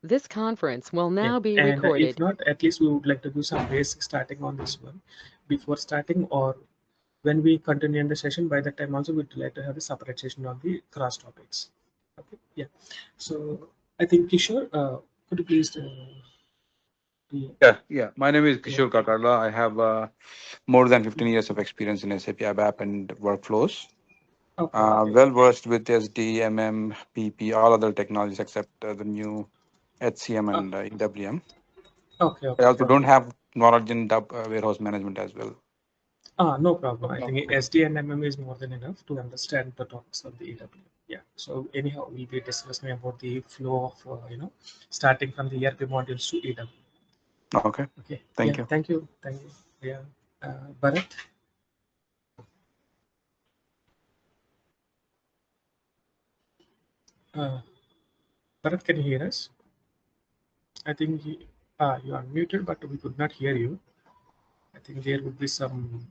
This conference will Yeah, now be and if recorded. not, at least we would like to do some basic starting on this one before starting, or when we continue in the session. By that time, also we'd like to have a separate session on the cross topics. Okay, yeah. So I think Kishore, could you please, Yeah. My name is yeah, Kishore Kakarla. I have more than 15 years of experience in SAP ABAP and workflows. okay, okay, Well versed with SD, PP, all other technologies except the new HCM uh, and EWM. okay, I okay, also don't okay. have knowledge in warehouse management as well. No problem. I think SD and MM is more than enough to understand the topics of the EW. Yeah. So anyhow, we'll be discussing about the flow of starting from the ERP modules to EW. Okay. Okay. Thank Yeah. you. Thank you. Thank you. Yeah. Bharat. Uh, Bharat, can you hear us? I think you are muted, but we could not hear you. I think there would be some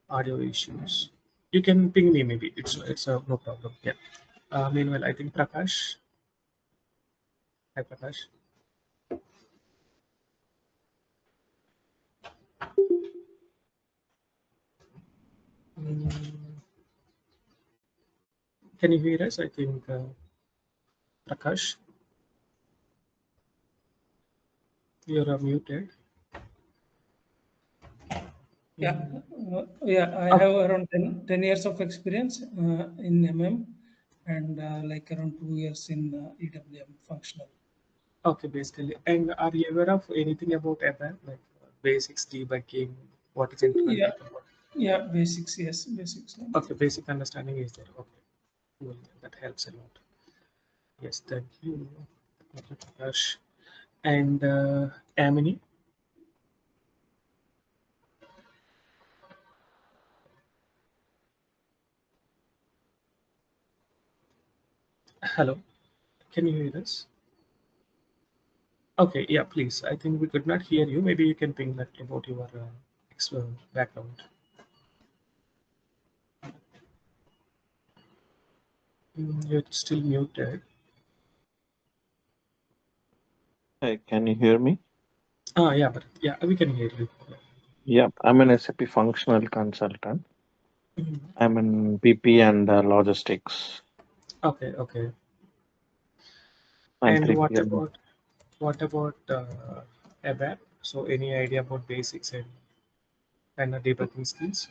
audio issues. You can ping me maybe. It's no problem. Yeah. Meanwhile, I think Prakash. Hi, Prakash. Mm, can you hear us? I think Prakash, you're muted. Yeah, Mm, I oh, have around 10 years of experience in MM and like around 2 years in EWM functional. okay, basically. And are you aware of anything about ABAP, like basics, debugging, what is internal Yeah, data? yeah, basics, yes, basics. Okay, basic understanding is there. Okay, cool. That helps a lot. Yes, thank you. Thank you, Prakash. And Amini, hello, can you hear us? Okay, yeah, please. I think we could not hear you. Maybe you can ping that about your background. You're still muted. Hey, can you hear me? Yeah, but yeah, we can hear you. Yep, I'm an SAP functional consultant. Mhm. I'm in PP and logistics. Okay, okay. I'm And what 3PM. about ABAP? So any idea about basics and debugging skills?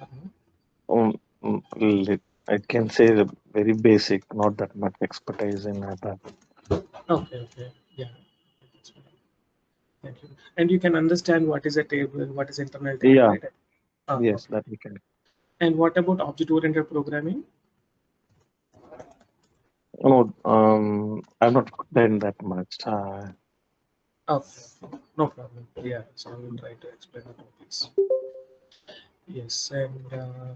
Or no? I can say the very basic, not that much expertise in ABAP. Okay, okay, yeah. That's fine. Thank you. And you can understand what is a table, what is internal data, Yeah, right? Oh, yes, okay. that we can. And what about object-oriented programming? No, I've not done that much. Okay, no problem. Yeah, so I will try to explain the topics. Yes, and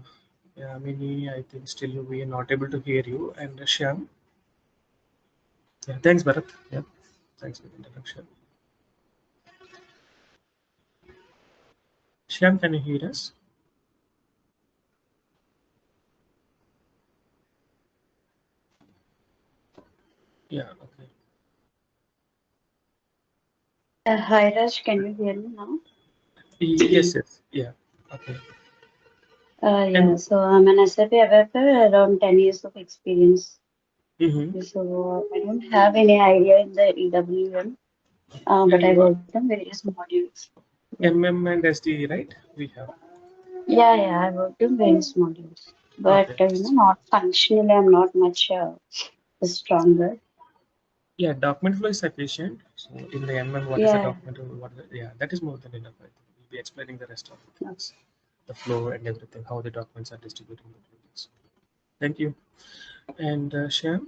yeah, Mini, I think still we are not able to hear you. And Shyam, yeah, thanks, Bharat. Yeah, thanks for the introduction. Shyam, can you hear us? Yeah, okay. Hi Raj, can you hear me now? Yes, yes, yeah, okay. Yeah, And so I'm an SAP developer, around 10 years of experience. mm-hmm. So I don't have any idea in the EWM, but I And worked on various modules. Yeah, MM and SD, right? We have. yeah, I worked on various modules, but Okay. not functionally. I'm not much stronger. Yeah, document flow is sufficient. So in the MM, what is the Yeah, document? What is the, yeah, that is more than enough. I think we'll be explaining the rest of the things, the flow and everything, how the documents are distributed in the projects. Thank you. And Shyam,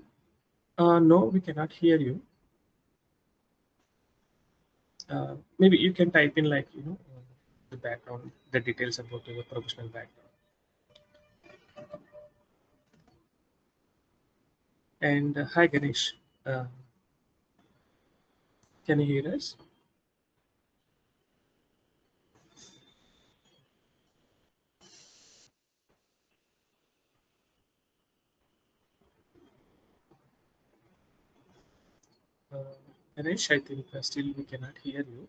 no, we cannot hear you. Maybe you can type in like the background, the details about your professional background. And hi Ganesh, uh, can you hear us? Uh, Ganesh, I think still we cannot hear you.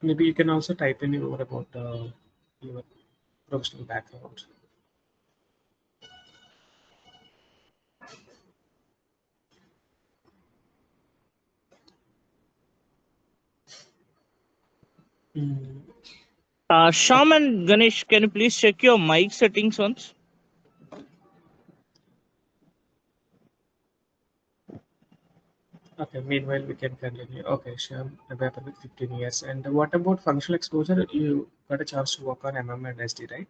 Maybe you can also type in more about your professional background. Mm, Sham and Ganesh, can you please check your mic settings once? okay, meanwhile we can continue. Okay, Shyam, ABAP with 15 years. And what about functional exposure? You got a chance to work on MM and SD, right?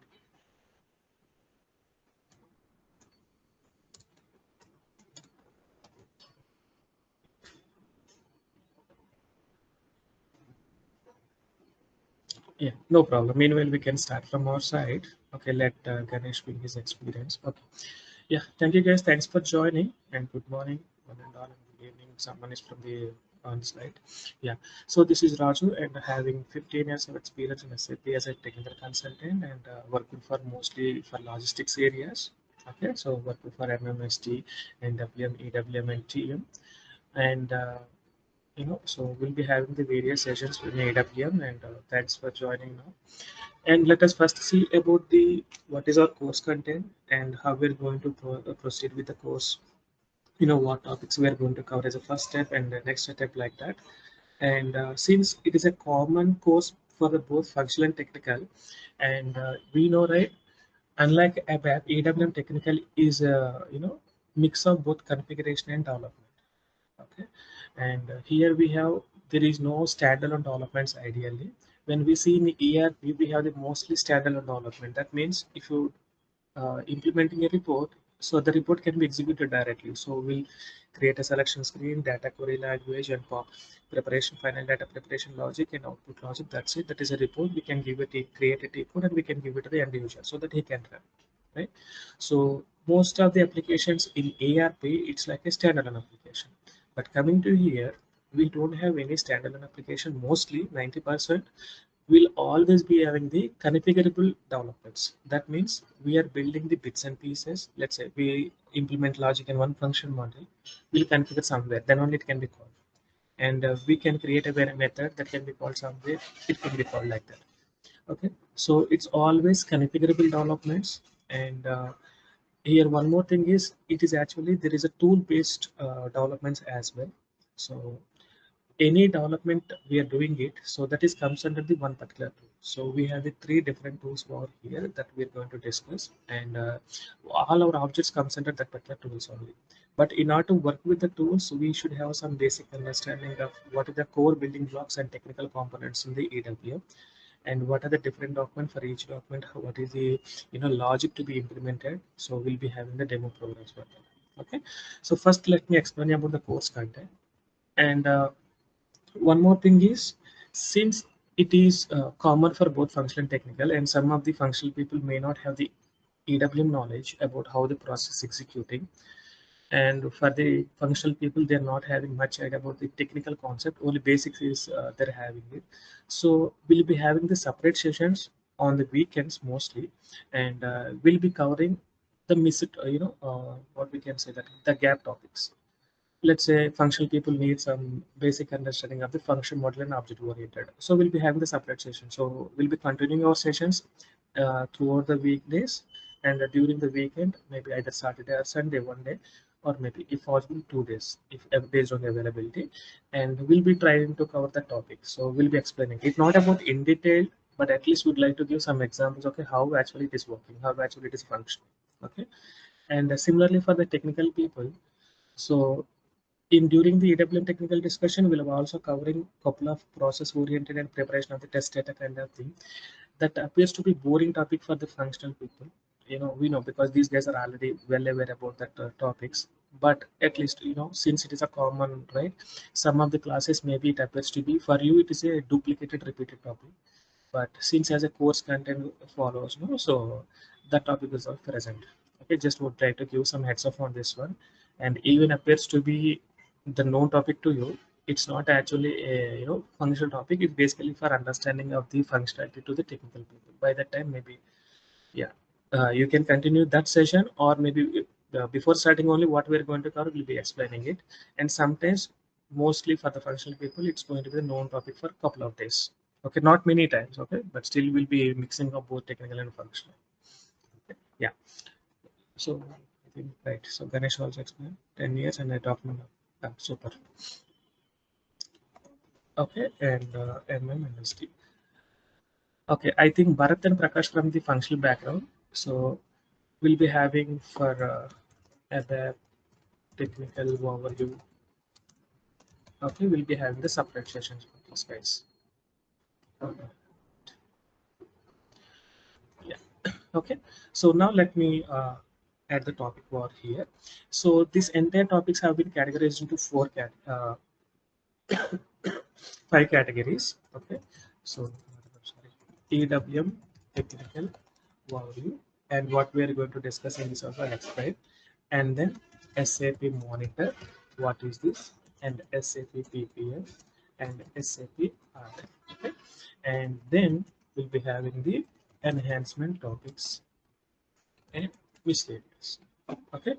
Yeah, no problem. Meanwhile, we can start from our side. Okay, let Ganesh bring his experience. Okay. Yeah, thank you guys. Thanks for joining and good morning, one and all, and good evening. Someone is from the on site. Yeah, so this is Raju and having 15 years of experience in SAP as a technical consultant and working for mostly for logistics areas. Okay, so working for MMSD and WM, EWM, and TM. And so we'll be having the various sessions with AWM and thanks for joining now. And let us first see about the what is our course content and how we're going to proceed with the course. What topics we are going to cover as a first step and the next step like that. And since it is a common course for the both functional and technical, and we know right, unlike ABAP, EWM technical is a mix of both configuration and development. Okay, and here we have there is no standalone developments ideally. When we see in the ERP, we have the mostly standalone development. That means if you implementing a report, so the report can be executed directly. So we'll create a selection screen, data query language, and preparation, final data preparation logic and output logic. That's it. That is a report. We can give it a create a T code and we can give it to the end user so that he can run. Right. So most of the applications in ARP, it's like a standalone application. But coming to here, we don't have any standalone application. Mostly 90% will always be having the configurable developments. That means we are building the bits and pieces. Let's say we implement logic in one function model, we'll configure somewhere, then only it can be called. And we can create a method that can be called somewhere, it can be called like that. Okay, so it's always configurable developments. And here one more thing is it is actually there is a tool based developments as well. So any development we are doing it, so that is comes under the one particular tool. So we have the three different tools over here that we're going to discuss, and all our objects comes under that particular tools only. But in order to work with the tools, we should have some basic understanding of what are the core building blocks and technical components in the EWM, and what are the different document for each document, what is the logic to be implemented. So we'll be having the demo programs for that. Okay, so first let me explain about the course content. And one more thing is, since it is common for both functional and technical, and some of the functional people may not have the EWM knowledge about how the process is executing, and for the functional people they're not having much idea about the technical concept, only basics is they're having it. So we'll be having the separate sessions on the weekends mostly, and we'll be covering the what we can say, that the gap topics. Let's say functional people need some basic understanding of the function model and object oriented. So we'll be having the separate session. So we'll be continuing our sessions throughout the weekdays, and during the weekend, maybe either Saturday or Sunday one day, or maybe if possible 2 days, if based on the availability. And we'll be trying to cover the topic. So we'll be explaining it, not about in detail, but at least we'd like to give some examples. Okay, how actually it is working, how actually it is functioning. Okay, and similarly for the technical people. So in during the EWM technical discussion, we'll also covering couple of process oriented and preparation of the test data kind of thing. That appears to be boring topic for the functional people. We know because these guys are already well aware about that topics. But at least since it is a common right, some of the classes maybe it appears to be for you it is a duplicated repeated topic. But since as a course content follows, so that topic is all present. Okay, just would try to give some heads up on this one, and even appears to be the known topic to you. It's not actually a functional topic. It's basically for understanding of the functionality to the technical people. By that time, maybe yeah, you can continue that session, or maybe before starting only what we're going to cover, we'll be explaining it. And sometimes, mostly for the functional people, it's going to be the known topic for a couple of days. Okay, not many times, okay, but still we'll be mixing of both technical and functional. Okay. Yeah. So I think right. So Ganesh also explained 10 years and I talked about super. Okay, and MM and SD. Okay, I think Bharat and Prakash from the functional background. So we'll be having for ABAP technical overview. Okay, we'll be having the separate sessions for these guys. Okay. Yeah. Okay. So now let me add the topic over here. So these entire topics have been categorized into five categories. Okay. So sorry, EWM technical overview, and what we are going to discuss in this also I'll explain. And then SAP monitor, what is this, and SAP PPM and SAP art. Okay. And then we'll be having the enhancement topics and miscellaneous. Okay,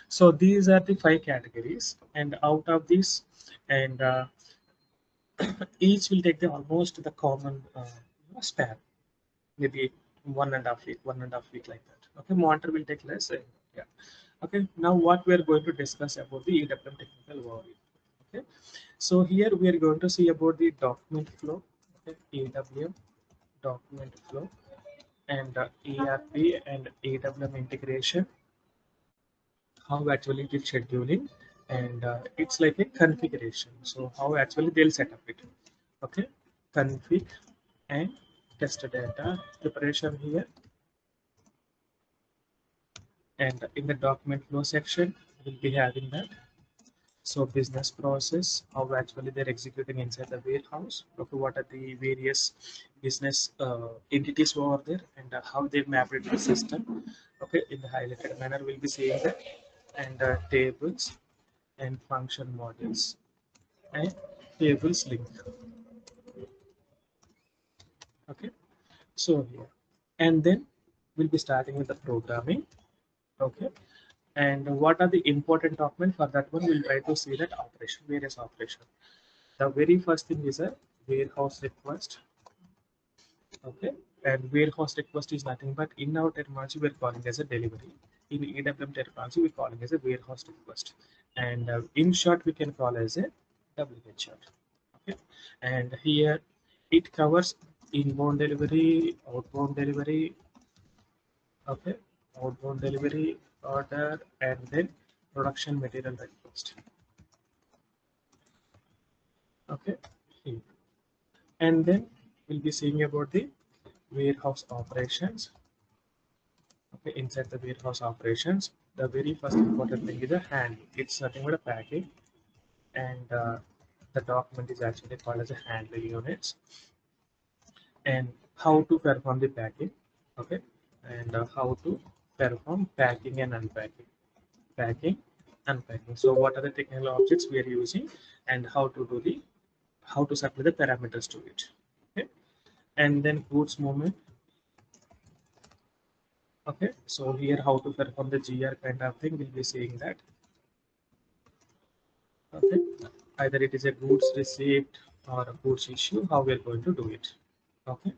so these are the five categories, and out of these, and each will take the almost the common span, maybe 1.5 week, 1.5 week like that. Okay, monitor will take less. Yeah. Okay, now what we are going to discuss about the EWM technical overview. Okay, so here we are going to see about the document flow. Okay, EWM document flow, and ERP and EWM integration, how actually it is scheduling, and it's like a configuration. So how actually they'll set up it. Okay, config and test data preparation here, and in the document flow section we'll be having that. So business process, how actually they're executing inside the warehouse. Okay, what are the various business entities over there, and how they map it to the system. Okay, in the highlighted manner we'll be seeing that, and tables and function models and tables link. Okay, so here, and then we'll be starting with the programming. Okay, and what are the important documents for that one? We'll try to see that operation, various operation. The very first thing is a warehouse request. Okay, and warehouse request is nothing but in our terminology we're calling as a delivery. In EWM terminology we're calling as a warehouse request, and in short we can call as a WH. Okay, and here it covers inbound delivery, outbound delivery. Okay, outbound delivery order, and then production material request. Okay, here. And then we'll be seeing about the warehouse operations. Okay, inside the warehouse operations, the very first important thing is a handling. It's nothing but a packing, and the document is actually called as a handling units, and how to perform the packing. Okay, and how to perform packing and unpacking, packing, unpacking. So what are the technical objects we are using, and how to supply the parameters to it. Okay, and then goods movement. Okay, so here how to perform the GR kind of thing, we'll be seeing that. Okay, either it is a goods receipt or a goods issue, how we are going to do it. Okay,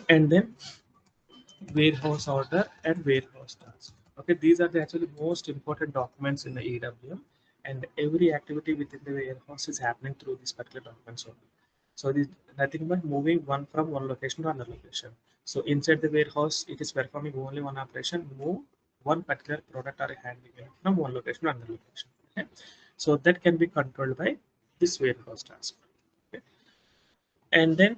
and then warehouse order and warehouse task. Okay, these are the actually most important documents in the EWM, and every activity within the warehouse is happening through these particular documents only. So this nothing but moving one from one location to another location. So inside the warehouse, it is performing only one operation: move one particular product or handling unit from one location to another location. Okay, so that can be controlled by this warehouse task. Okay, and then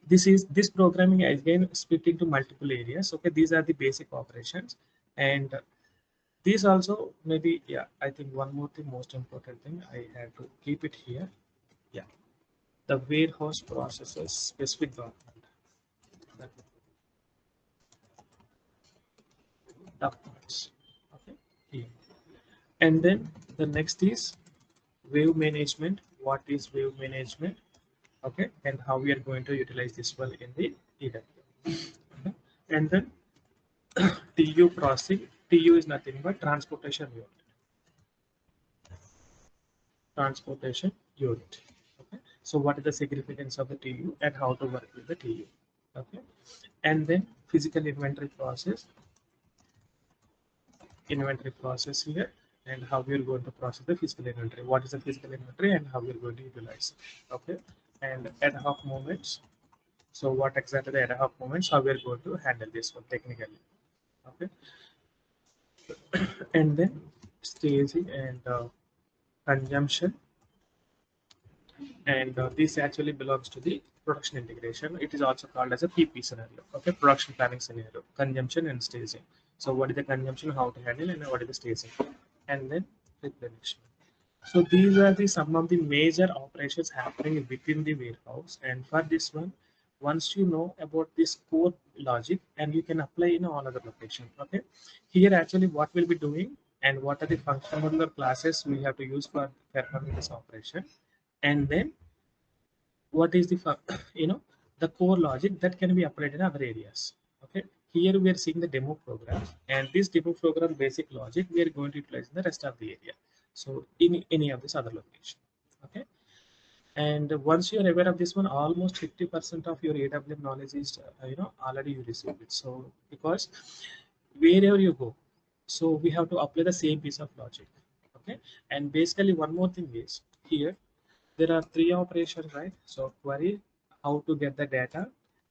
this programming again split into multiple areas. Okay, these are the basic operations, and these also maybe, yeah, I think one more thing, most important thing, I have to keep it here. Yeah, the warehouse processes specific document, documents. Okay, here. And then the next is wave management. What is wave management? Okay, and how we are going to utilize this one in the EWM. Okay. And then TU processing. TU is nothing but transportation unit. Transportation unit. Okay. So what is the significance of the TU and how to work with the TU? Okay. And then physical inventory process here, and how we are going to process the physical inventory. What is the physical inventory and how we are going to utilize it. Okay. And ad hoc moments. So what exactly the ad hoc moments, how we are going to handle this one technically. Okay. And then staging and consumption, and this actually belongs to the production integration. It is also called as a PP scenario. Okay, production planning scenario, consumption and staging. So what is the consumption, how to handle, and what is the staging, and then replenishment. So these are the some of the major operations happening within the warehouse. And for this one, once you know about this core logic, and you can apply in all other location. Okay, here actually what we'll be doing and what are the functional or classes we have to use for performing this operation, and then what is the the core logic that can be applied in other areas. Okay, here we are seeing the demo program, and this demo program basic logic we are going to utilize in the rest of the area, so in any of this other location. Okay, and once you are aware of this one, almost 50% of your AWM knowledge is already you received it. So because wherever you go, so we have to apply the same piece of logic. Okay, and basically one more thing is here there are three operations, right? So query, how to get the data,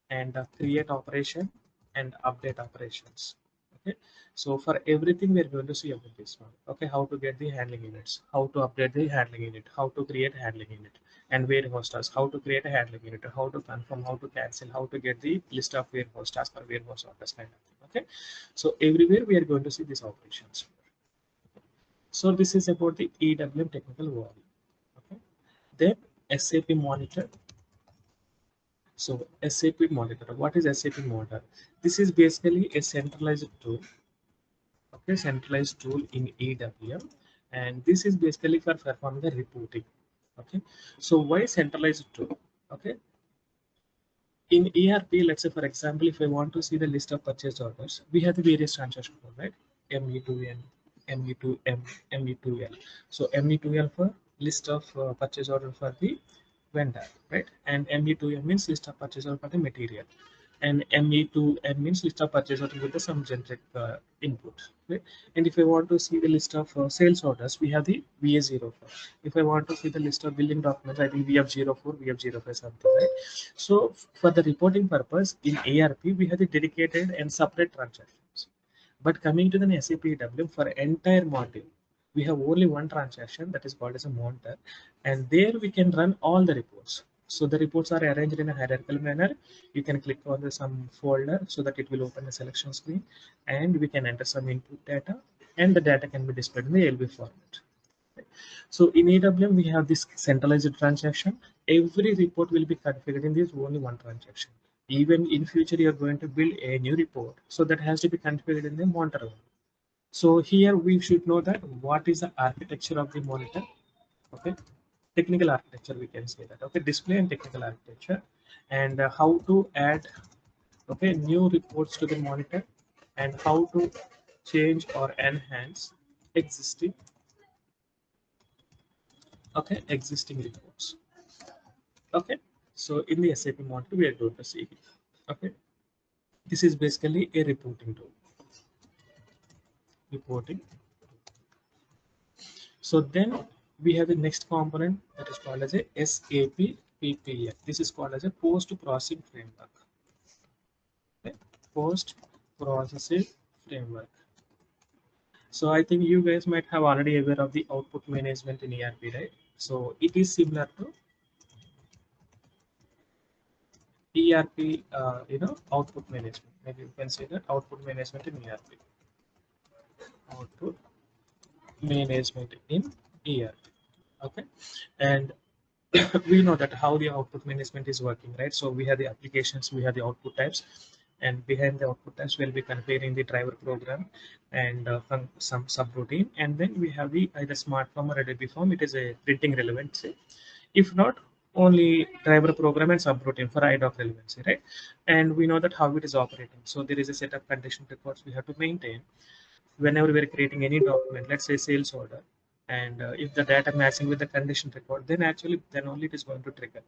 and create operation and update operations. Okay, so for everything we are going to see about this one. Okay, how to get the handling units, how to update the handling unit, how to create handling unit, and warehouse tasks, how to create a handling unit, how to confirm, how to cancel, how to get the list of warehouse tasks or warehouse orders, kind of thing. Okay, so everywhere we are going to see these operations. So this is about the EWM technical overview. Okay, then SAP Monitor. So SAP Monitor, what is SAP Monitor? This is basically a centralized tool. Okay, centralized tool in EWM, and this is basically for performing the reporting. Okay, so why centralized tool? Okay, in ERP, let's say for example, if I want to see the list of purchase orders, we have the various transaction code, right? ME2N, ME2M, ME2L. So ME2L for list of purchase order for the vendor, right? And ME2M means list of purchase order for the material. And ME2M means list of purchase order with some generic input, right? And if I want to see the list of sales orders, we have the VA04. If I want to see the list of billing documents, I think VF04, VF05 something, right? So for the reporting purpose in ARP, we have the dedicated and separate transactions. But coming to the SAP EWM, for entire module, we have only one transaction that is called as a monitor, and there we can run all the reports. So the reports are arranged in a hierarchical manner. You can click on some folder so that it will open a selection screen, and we can enter some input data, and the data can be displayed in the LB format. So in EWM, we have this centralized transaction. Every report will be configured in this only one transaction. Even in future, you are going to build a new report, so that has to be configured in the monitor. So here we should know that what is the architecture of the monitor. Okay, technical architecture we can say that. Okay, display and technical architecture, and how to add new reports to the monitor, and how to change or enhance existing existing reports. Okay, so in the SAP monitor we are going to see it. Okay, this is basically a reporting tool. So then we have the next component that is called as a SAP PPF. This is called as a post processing framework. Okay, post processing framework. So I think you guys might have already aware of the output management in ERP, right? So it is similar to ERP, output management. Maybe you can say that output management in ERP. Output management in ERP. Okay, and we know that how the output management is working, right? So we have the applications, we have the output types, and behind the output types we'll be configuring the driver program and some subroutine, and then we have the either smart form or a DB form. It is a printing relevant, say. If not, only driver program and subroutine for IDOC relevancy, right? And we know that how it is operating. So there is a set of condition records we have to maintain whenever we are creating any document, let's say sales order, and if the data matching with the condition record, then only it is going to trigger.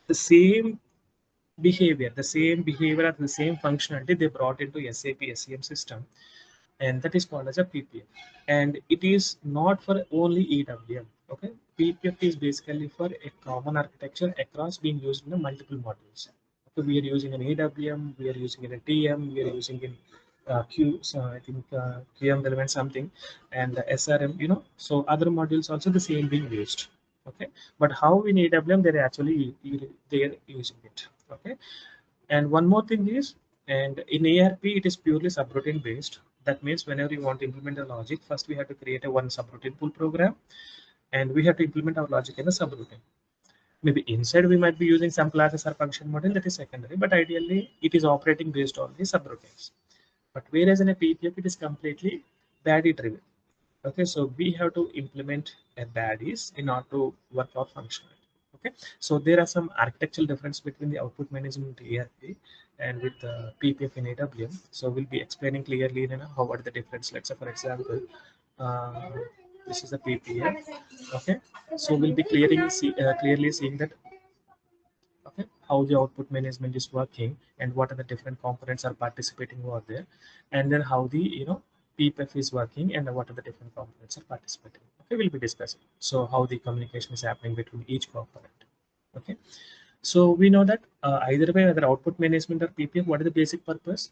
The same behavior or the same functionality they brought into SAP SCM system, and that is called as a PPF. And it is not for only EWM. Okay, PPF is basically for a common architecture across being used in the multiple modules. Okay, we are using an EWM, we are using in a TM, we are using in I think QM relevant something, and SRM. So other modules also the same being used. Okay, but how in EWM they're using it. Okay, and one more thing is, and in ARP, it is purely subroutine based. That means whenever you want to implement a logic, first we have to create a one subroutine pool program, and we have to implement our logic in a subroutine. Maybe inside we might be using some classes or function model, that is secondary, but ideally it is operating based on the subroutines. But whereas in a PPF, it is completely baddie driven. Okay, so we have to implement a baddies in order to work out functionality. Okay, so there are some architectural difference between the output management ERP and with the PPF in AWM. So we'll be explaining clearly how what are the difference. Let's say for example, uh, this is a PPF. Okay, so we'll be clearly seeing that, okay, how the output management is working and what are the different components are participating over there, and then how the PPF is working and what are the different components are participating. Okay, we'll be discussing so how the communication is happening between each component. Okay, so we know that either way, whether output management or PPF, what is the basic purpose?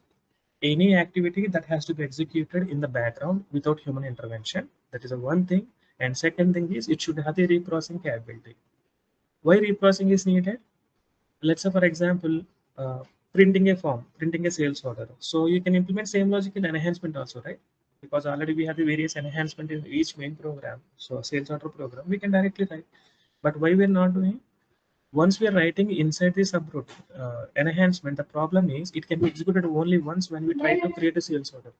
Any activity that has to be executed in the background without human intervention, that is a one thing. And second thing is it should have the reprocessing capability. Why reprocessing is needed? Let's say for example, printing a form, printing a sales order, so you can implement same logic in enhancement also, right? Because already we have the various enhancement in each main program. So sales order program we can directly write, but why we're not doing? Once we are writing inside the subroutine enhancement, the problem is it can be executed only once when we try to create a sales order.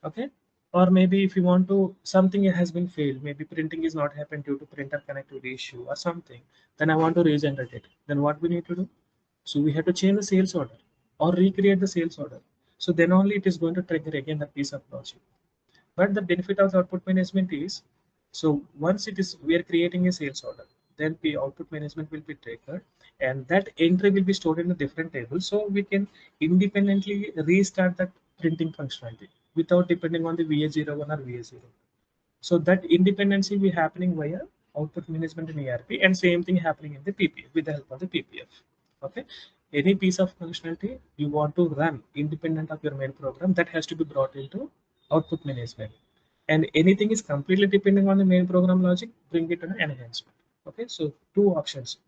Okay, or maybe if you want to, something has been failed, maybe printing is not happened due to printer connectivity issue or something, then I want to regenerate it, then what we need to do? So we have to change the sales order or recreate the sales order. So then only it is going to trigger again the piece of logic. But the benefit of the output management is, so once it is we are creating a sales order, then the output management will be triggered, and that entry will be stored in a different table. So we can independently restart that printing functionality without depending on the VA01 or VA0. So that independency will be happening via output management in ERP, and same thing happening in the PPF with the help of the PPF. Okay, any piece of functionality you want to run independent of your main program, that has to be brought into output management. And anything is completely depending on the main program logic, bring it to an enhancement. Okay, so two options.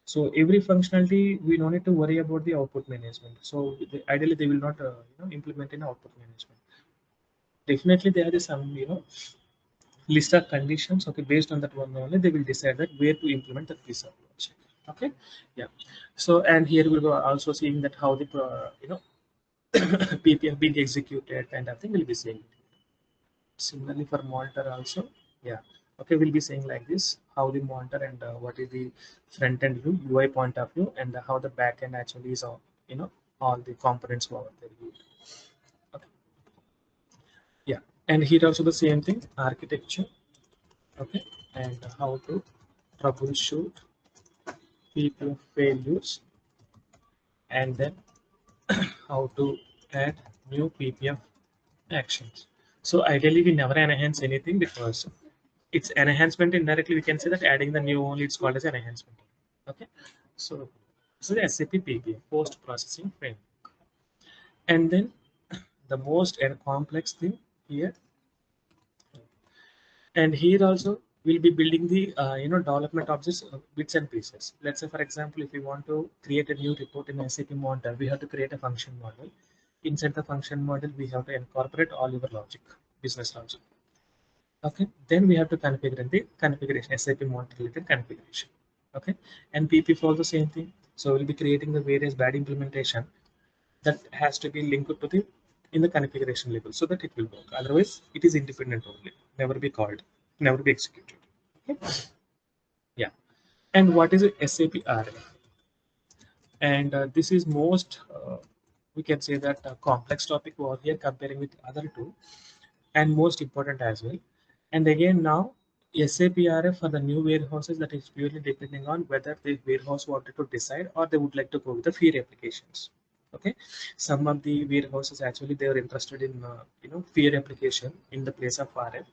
So every functionality we don't need to worry about the output management. So ideally they will not implement in output management. Definitely there is some list of conditions. Okay, based on that one only they will decide that where to implement that piece of logic. Okay, yeah. So and here we are also seeing that how the PPF being executed kind of thing will be seeing. Similarly for monitor also, yeah. Okay, we'll be saying like this, how the monitor and what is the front end view, UI point of view, and how the back end actually is all all the components over there. Okay, yeah. And here also the same thing, architecture. Okay, and how to troubleshoot PPF failures, and then how to add new PPF actions. So ideally we never enhance anything because it's an enhancement indirectly. We can say that adding the new only, it's called as an enhancement. Okay, so this is the SAP PPF, post processing framework. And then the most and complex thing here, and here also we'll be building the development objects, bits and pieces. Let's say for example, if we want to create a new report in SAP model, we have to create a function model. Inside the function model we have to incorporate all your logic, business logic. Okay, then we have to configure in the configuration, SAP model related configuration. Okay, and PPF also same thing. So we'll be creating the various bad implementation that has to be linked to the in the configuration level so that it will work. Otherwise it is independent only, never be called, never be executed. Okay, yeah. And what is a SAP RF? And this is most, we can say that complex topic over here comparing with other two, and most important as well. And again now, SAP RF for the new warehouses, that is purely depending on whether the warehouse wanted to decide or they would like to go with the Fiori applications. Okay, some of the warehouses actually they are interested in Fiori application in the place of RF,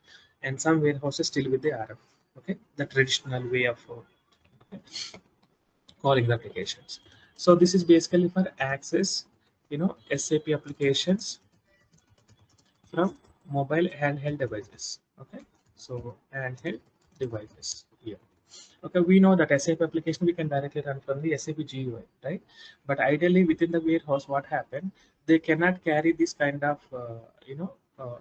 and some warehouses still with the RF. Okay, the traditional way of calling the applications. So this is basically for access, SAP applications from mobile handheld devices. Okay, so handheld devices here. Okay, we know that SAP application we can directly run from the SAP GUI, right? But ideally within the warehouse, what happened? They cannot carry this kind of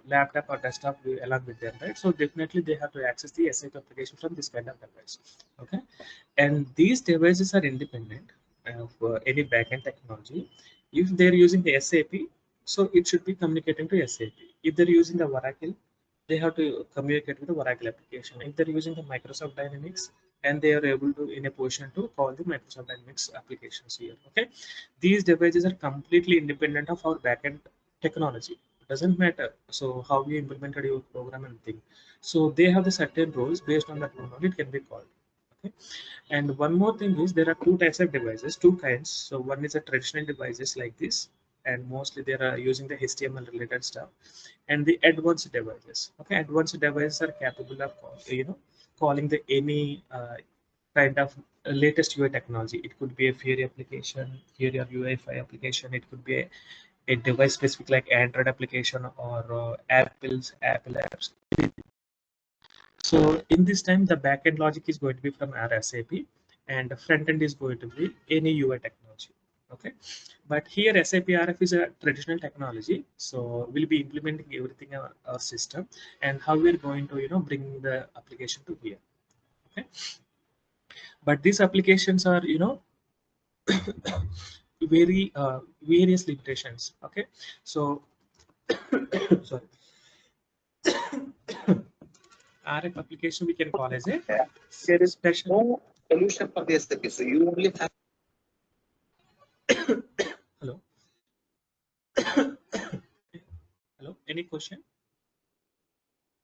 laptop or desktop along with them, right? So definitely they have to access the SAP application from this kind of device. Okay, and these devices are independent of any backend technology. If they're using the SAP, so it should be communicating to SAP. If they're using the Oracle, they have to communicate with the Oracle application. If they're using the Microsoft Dynamics, and they are able to in a position to call the Microsoft Dynamics applications here. Okay, these devices are completely independent of our backend technology. It doesn't matter. So how you implemented your program and thing. So they have the certain rules based on that only it can be called. Okay, and one more thing is there are two types of devices, two kinds. So one is a traditional devices like this, and mostly they are using the HTML related stuff, and the advanced devices. Okay, advanced devices are capable of calling the any kind of latest UI technology. It could be a Fiori application, Fiori or UI5 application. It could be a device specific like Android application or Apple apps. So in this time, the backend logic is going to be from our SAP, and the front end is going to be any UI technology. Okay, but here SAP RF is a traditional technology, so we'll be implementing everything in our system, and how we're going to bring the application to here. Okay, but these applications are very various limitations. Okay, so sorry, RF application we can call as a There is special. no solution for the SAP. So you only have. Hello. Hello. Any question?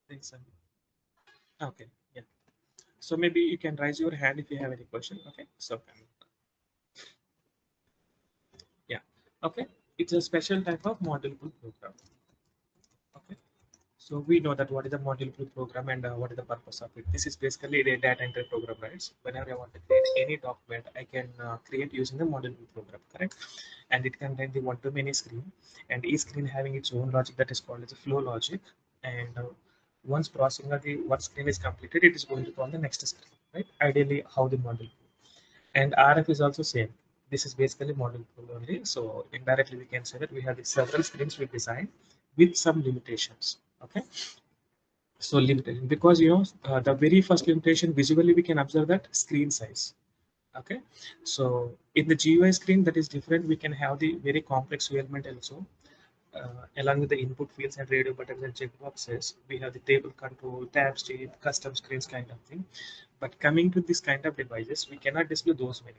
Thanks. Okay. Yeah. So maybe you can raise your hand if you have any question. Okay. So yeah. Okay. It's a special type of module pool program. Okay. So we know that what is the module pool program and what is the purpose of it. This is basically a data entry program, right? So whenever I want to create any document, I can create using the module pool program, correct? And it contains the one-to-many screen, and each screen having its own logic that is called as a flow logic. And once processing of the one screen is completed, it is going to call the next screen, right? Ideally, how the module. And RF is also same. This is basically module pool only. So indirectly, we can say that we have the several screens we design with some limitations. Okay. So limitation, because the very first limitation visually we can observe that screen size. Okay, so in the GUI screen that is different, we can have the very complex element also, along with the input fields and radio buttons and checkboxes. We have the table control, tab state, custom screens kind of thing. But coming to this kind of devices, we cannot display those many.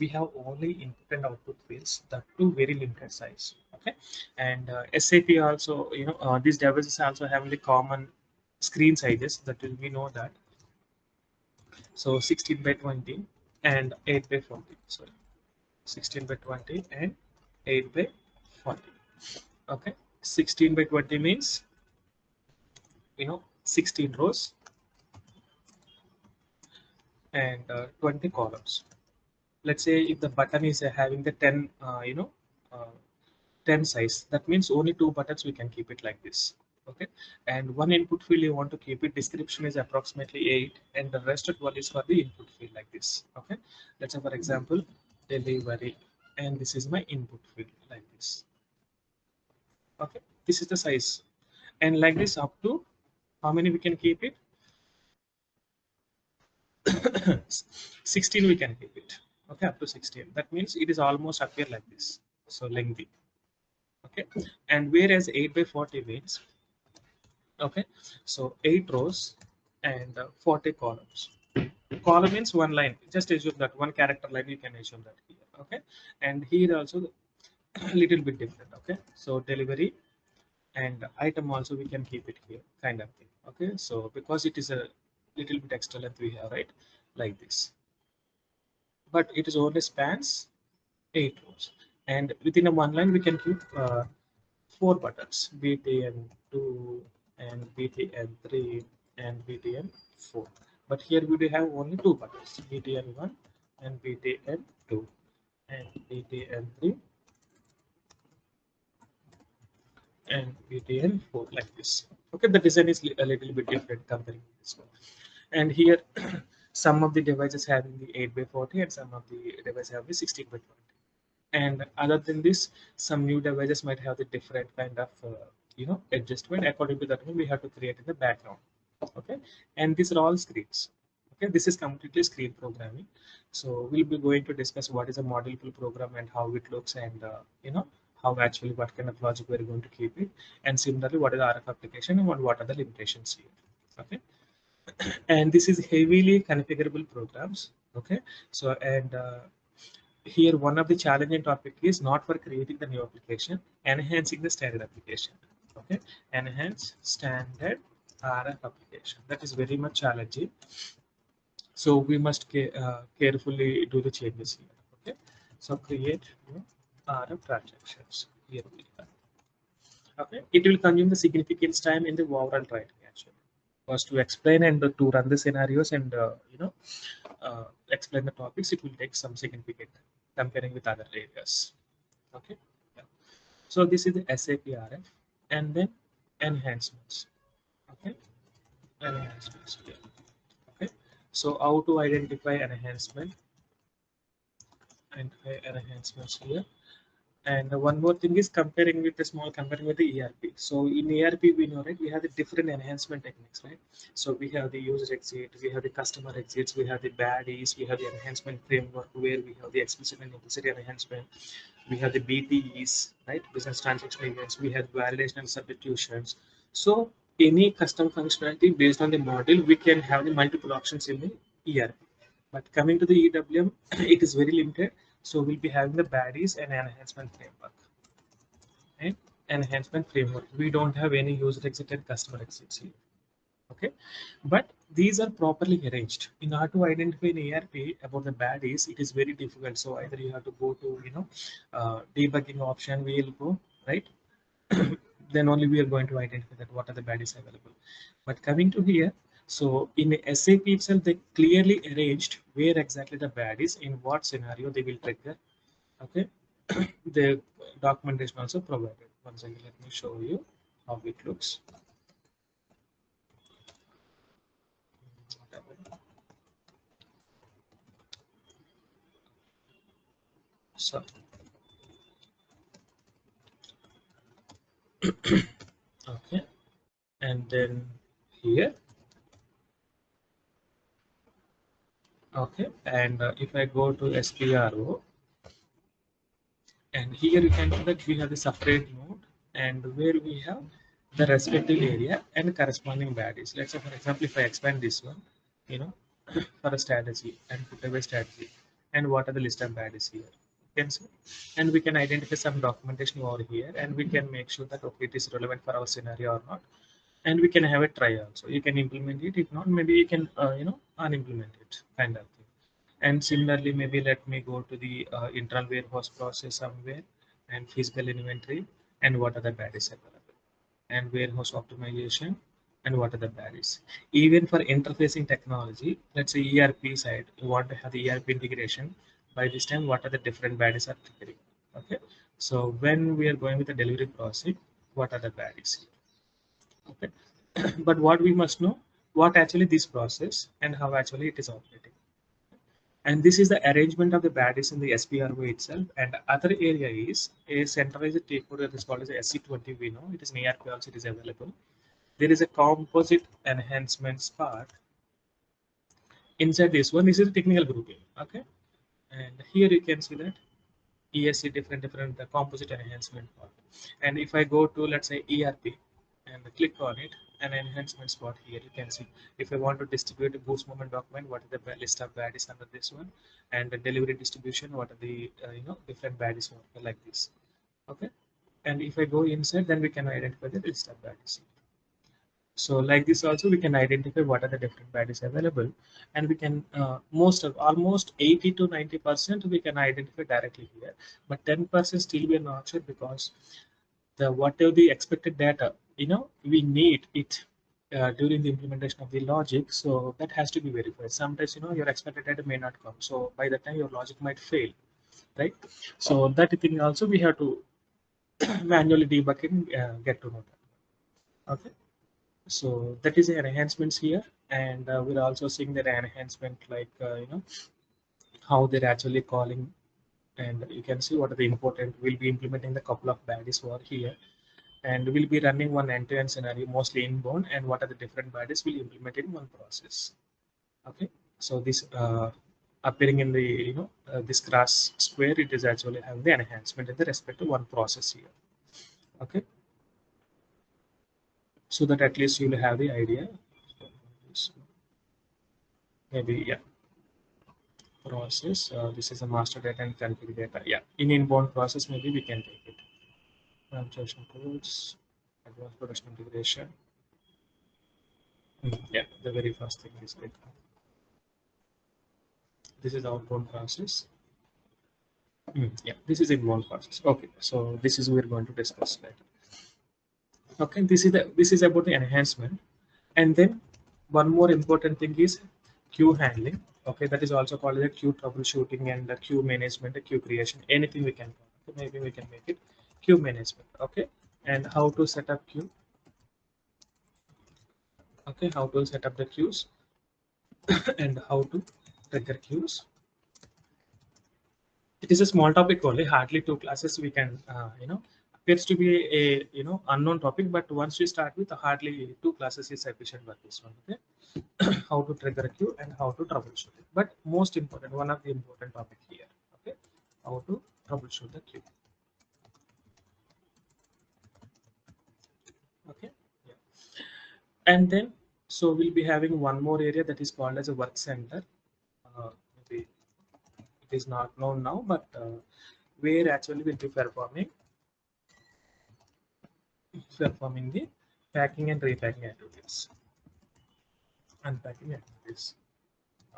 We have only input and output fields, that too very limited size. Okay, and SAP also, these devices also have the common screen sizes that we know that. So 16 by 20 and 8 by 40. Sorry, 16 by 20 and 8 by 40. Okay, 16 by 20 means 16 rows and 20 columns. Let's say if the button is having the 10 10 size, that means only 2 buttons we can keep it like this. Okay, and one input field you want to keep it, description is approximately 8, and the rest of one is for the input field like this. Okay, let's say for example delivery, and this is my input field like this. Okay, this is the size, and like this up to how many we can keep it? 16 we can keep it. Okay, up to 16. That means it is almost appear like this, so lengthy. Okay, and whereas 8 by 40 means, okay, so 8 rows and 40 columns. Column means one line. Just assume that one character line, you can assume that here. Okay, and here also a little bit different. Okay, so delivery and item also we can keep it here, kind of thing. Okay, so because it is a little bit extra length we have, right, like this, but it is only spans 8 rows, and within a one line we can keep 4 buttons: BTN2 and BTN3 and BTN4. But here we do have only 2 buttons: BTN1 and BTN2 and BTN3 and BTN4, like this. Okay, the design is a little bit different comparing this one. And here some of the devices having the 8x40 and some of the devices have the 16x20. And other than this, some new devices might have the different kind of adjustment. According to that one, we have to create in the background. Okay, and these are all screens. Okay, this is completely screen programming. So we'll be going to discuss what is a model pool program and how it looks, and how actually what kind of logic we're going to keep it, and similarly what is the RF application and what are the limitations here. Okay, and this is heavily configurable programs. Okay, so and here one of the challenging topic is not for creating the new application, enhancing the standard application. Okay, enhance standard RF application, that is very much challenging. So we must carefully do the changes here. Okay, so create new RF transactions here we are. Okay, it will consume the significant time in the overall writing actually, because to explain and to run the scenarios and explain the topics, it will take some significant time comparing with other areas. Okay, yeah. So this is the SAP RF, and then enhancements. Okay, enhancements here. Okay, so how to identify an enhancement and enhancements here. And one more thing is comparing with the ERP. So in ERP, we know, right, we have the different enhancement techniques, right? So we have the user exit, we have the customer exits, we have the baddies, we have the enhancement framework where we have the explicit and implicit enhancement, we have the BTEs, right, business transaction events, we have validation and substitutions. So any custom functionality based on the model, we can have the multiple options in the ERP. But coming to the EWM, it is very limited. So we'll be having the baddies and enhancement framework. Okay? Enhancement framework. We don't have any user exit and customer exits here. Okay, but these are properly arranged. In order to identify an ERP about the baddies, it is very difficult. So either you have to go to debugging option, we'll go right. Then only we are going to identify that what are the baddies available. But coming to here, so in SAP itself, they clearly arranged where exactly the baddies, in what scenario they will trigger. Okay, the documentation also provided. Once again, let me show you how it looks. So okay, and then here, okay, and if I go to SPRO, and here you can see that we have the separate node, and where we have the respective area and corresponding baddies. Let's say, for example, if I expand this one, for a strategy and put away strategy, and what are the list of baddies here? You can see, and we can identify some documentation over here, and we can make sure that okay, it is relevant for our scenario or not, and we can have a try also. You can implement it. If not, maybe you can unimplement it, kind of thing. And similarly, maybe let me go to the internal warehouse process somewhere, and physical inventory, and what are the baddies available, and warehouse optimization, and what are the baddies. Even for interfacing technology, let's say ERP side, you want to have the ERP integration. By this time, what are the different baddies are triggering? Okay, so when we are going with the delivery process, what are the baddies? Okay, but what we must know, what actually this process and how actually it is operating. And this is the arrangement of the baddies in the SPRO itself. And other area is a centralized takeover that is called as SC20. We know it is in ERP also, it is available. There is a composite enhancements part. Inside this one, this is a technical grouping. Okay, and here you can see that ESC different the composite enhancement part. And if I go to, let's say, ERP, and click on it, and enhancement spot here you can see if I want to distribute a boost moment document, what is the list of badges under this one, and the delivery distribution, what are the different badges like this. Okay, and if I go inside, then we can identify the list of badges. So like this also we can identify what are the different badges available, and we can almost 80 to 90% we can identify directly here, but 10% still we are not sure, because the whatever the expected data we need it during the implementation of the logic, so that has to be verified. Sometimes your expected data may not come, so by the time your logic might fail, right? So that thing also we have to manually debug and get to know that. Okay, so that is the enhancements here, and we're also seeing that enhancement like how they're actually calling, and you can see what are the important. We'll be implementing the couple of badges over here, and we'll be running one end-to-end scenario, mostly inbound, and what are the different badges we'll implement in one process. Okay, so this appearing in the this grass square, it is actually having the enhancement in the respect to one process here. Okay, so that at least you'll have the idea. Maybe, yeah, process. This is a master data and config data. Yeah, in inbound process, maybe we can take it. Transaction codes, advanced production integration. Yeah, the very first thing is it. This is outbound process. Yeah, this is inbound process. Okay, so this is we're going to discuss later. Okay, this is about the enhancement, and then one more important thing is queue handling. Okay, that is also called the queue troubleshooting and the queue management, the queue creation, anything we can call. Okay, maybe we can make it queue management. Okay, and how to set up queue. Okay, how to set up the queues and how to trigger queues. It is a small topic only, hardly 2 classes we can appears to be a unknown topic, but once we start with hardly 2 classes is sufficient for this one. Okay, how to trigger a queue and how to troubleshoot it, but most important, one of the important topic here. Okay, how to troubleshoot the queue. Okay, yeah. And then so we'll be having one more area that is called as a work center. Maybe it is not known now, but where actually we'll be performing the packing and repacking activities, unpacking activities.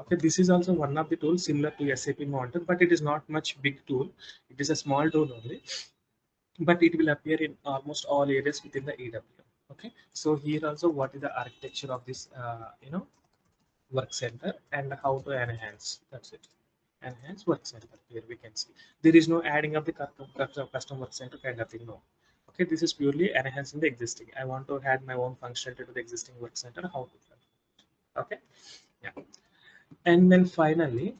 Okay, this is also one of the tools similar to SAP Monitor, but it is not much big tool. It is a small tool only, but it will appear in almost all areas within the EWM. Okay, so here also what is the architecture of this work center and how to enhance. That's it. Enhance work center. Here we can see there is no adding of the custom work center kind of thing. No. Okay, this is purely enhancing the existing. I want to add my own functionality to the existing work center. How to do that? Okay, yeah. And then finally,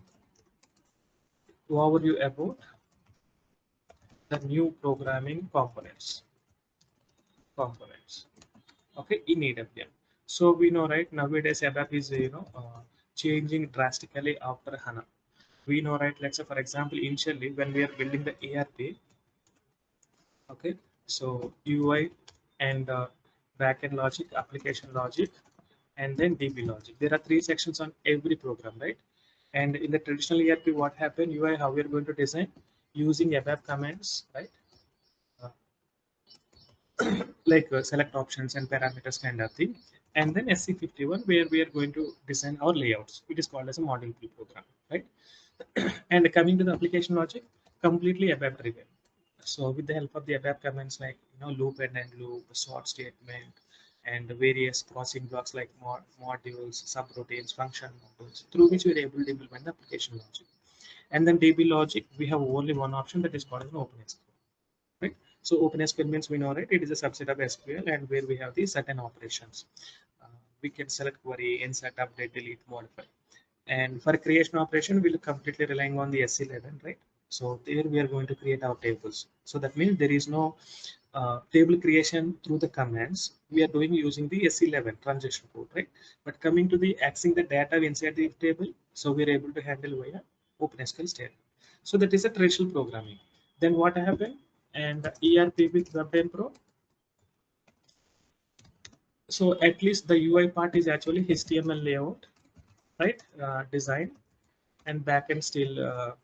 overview about the new programming components. Okay, in EWM. So we know, right, nowadays ABAP is changing drastically after HANA. We know, right, let's say for example, initially when we are building the ERP, okay, so UI and backend logic, application logic, and then DB logic. There are 3 sections on every program, right? And in the traditional ERP, what happened? UI, how we are going to design using ABAP commands, right? Like select options and parameters kind of thing. And then SC51, where we are going to design our layouts. It is called as a model P program, right? And coming to the application logic, completely ABAP driven. So with the help of the ABAP commands like loop and end loop, sort statement, and various crossing blocks like modules, subroutines, function modules, through which we are able to implement the application logic. And then DB logic, we have only one option that is called as an OpenSQL. Right? So OpenSQL means we know, right? It is a subset of SQL, and where we have these certain operations. We can select query, insert, update, delete, modify. And for creation operation, we'll completely relying on the S11, right? So there we are going to create our tables. So that means there is no table creation through the commands. We are doing using the S11 transaction code, right? But coming to the accessing the data inside the table, so we are able to handle via OpenSQL statement. So that is a traditional programming. Then what happened? And ERP with WebDen Pro. So at least the UI part is actually HTML layout, right? Design and backend still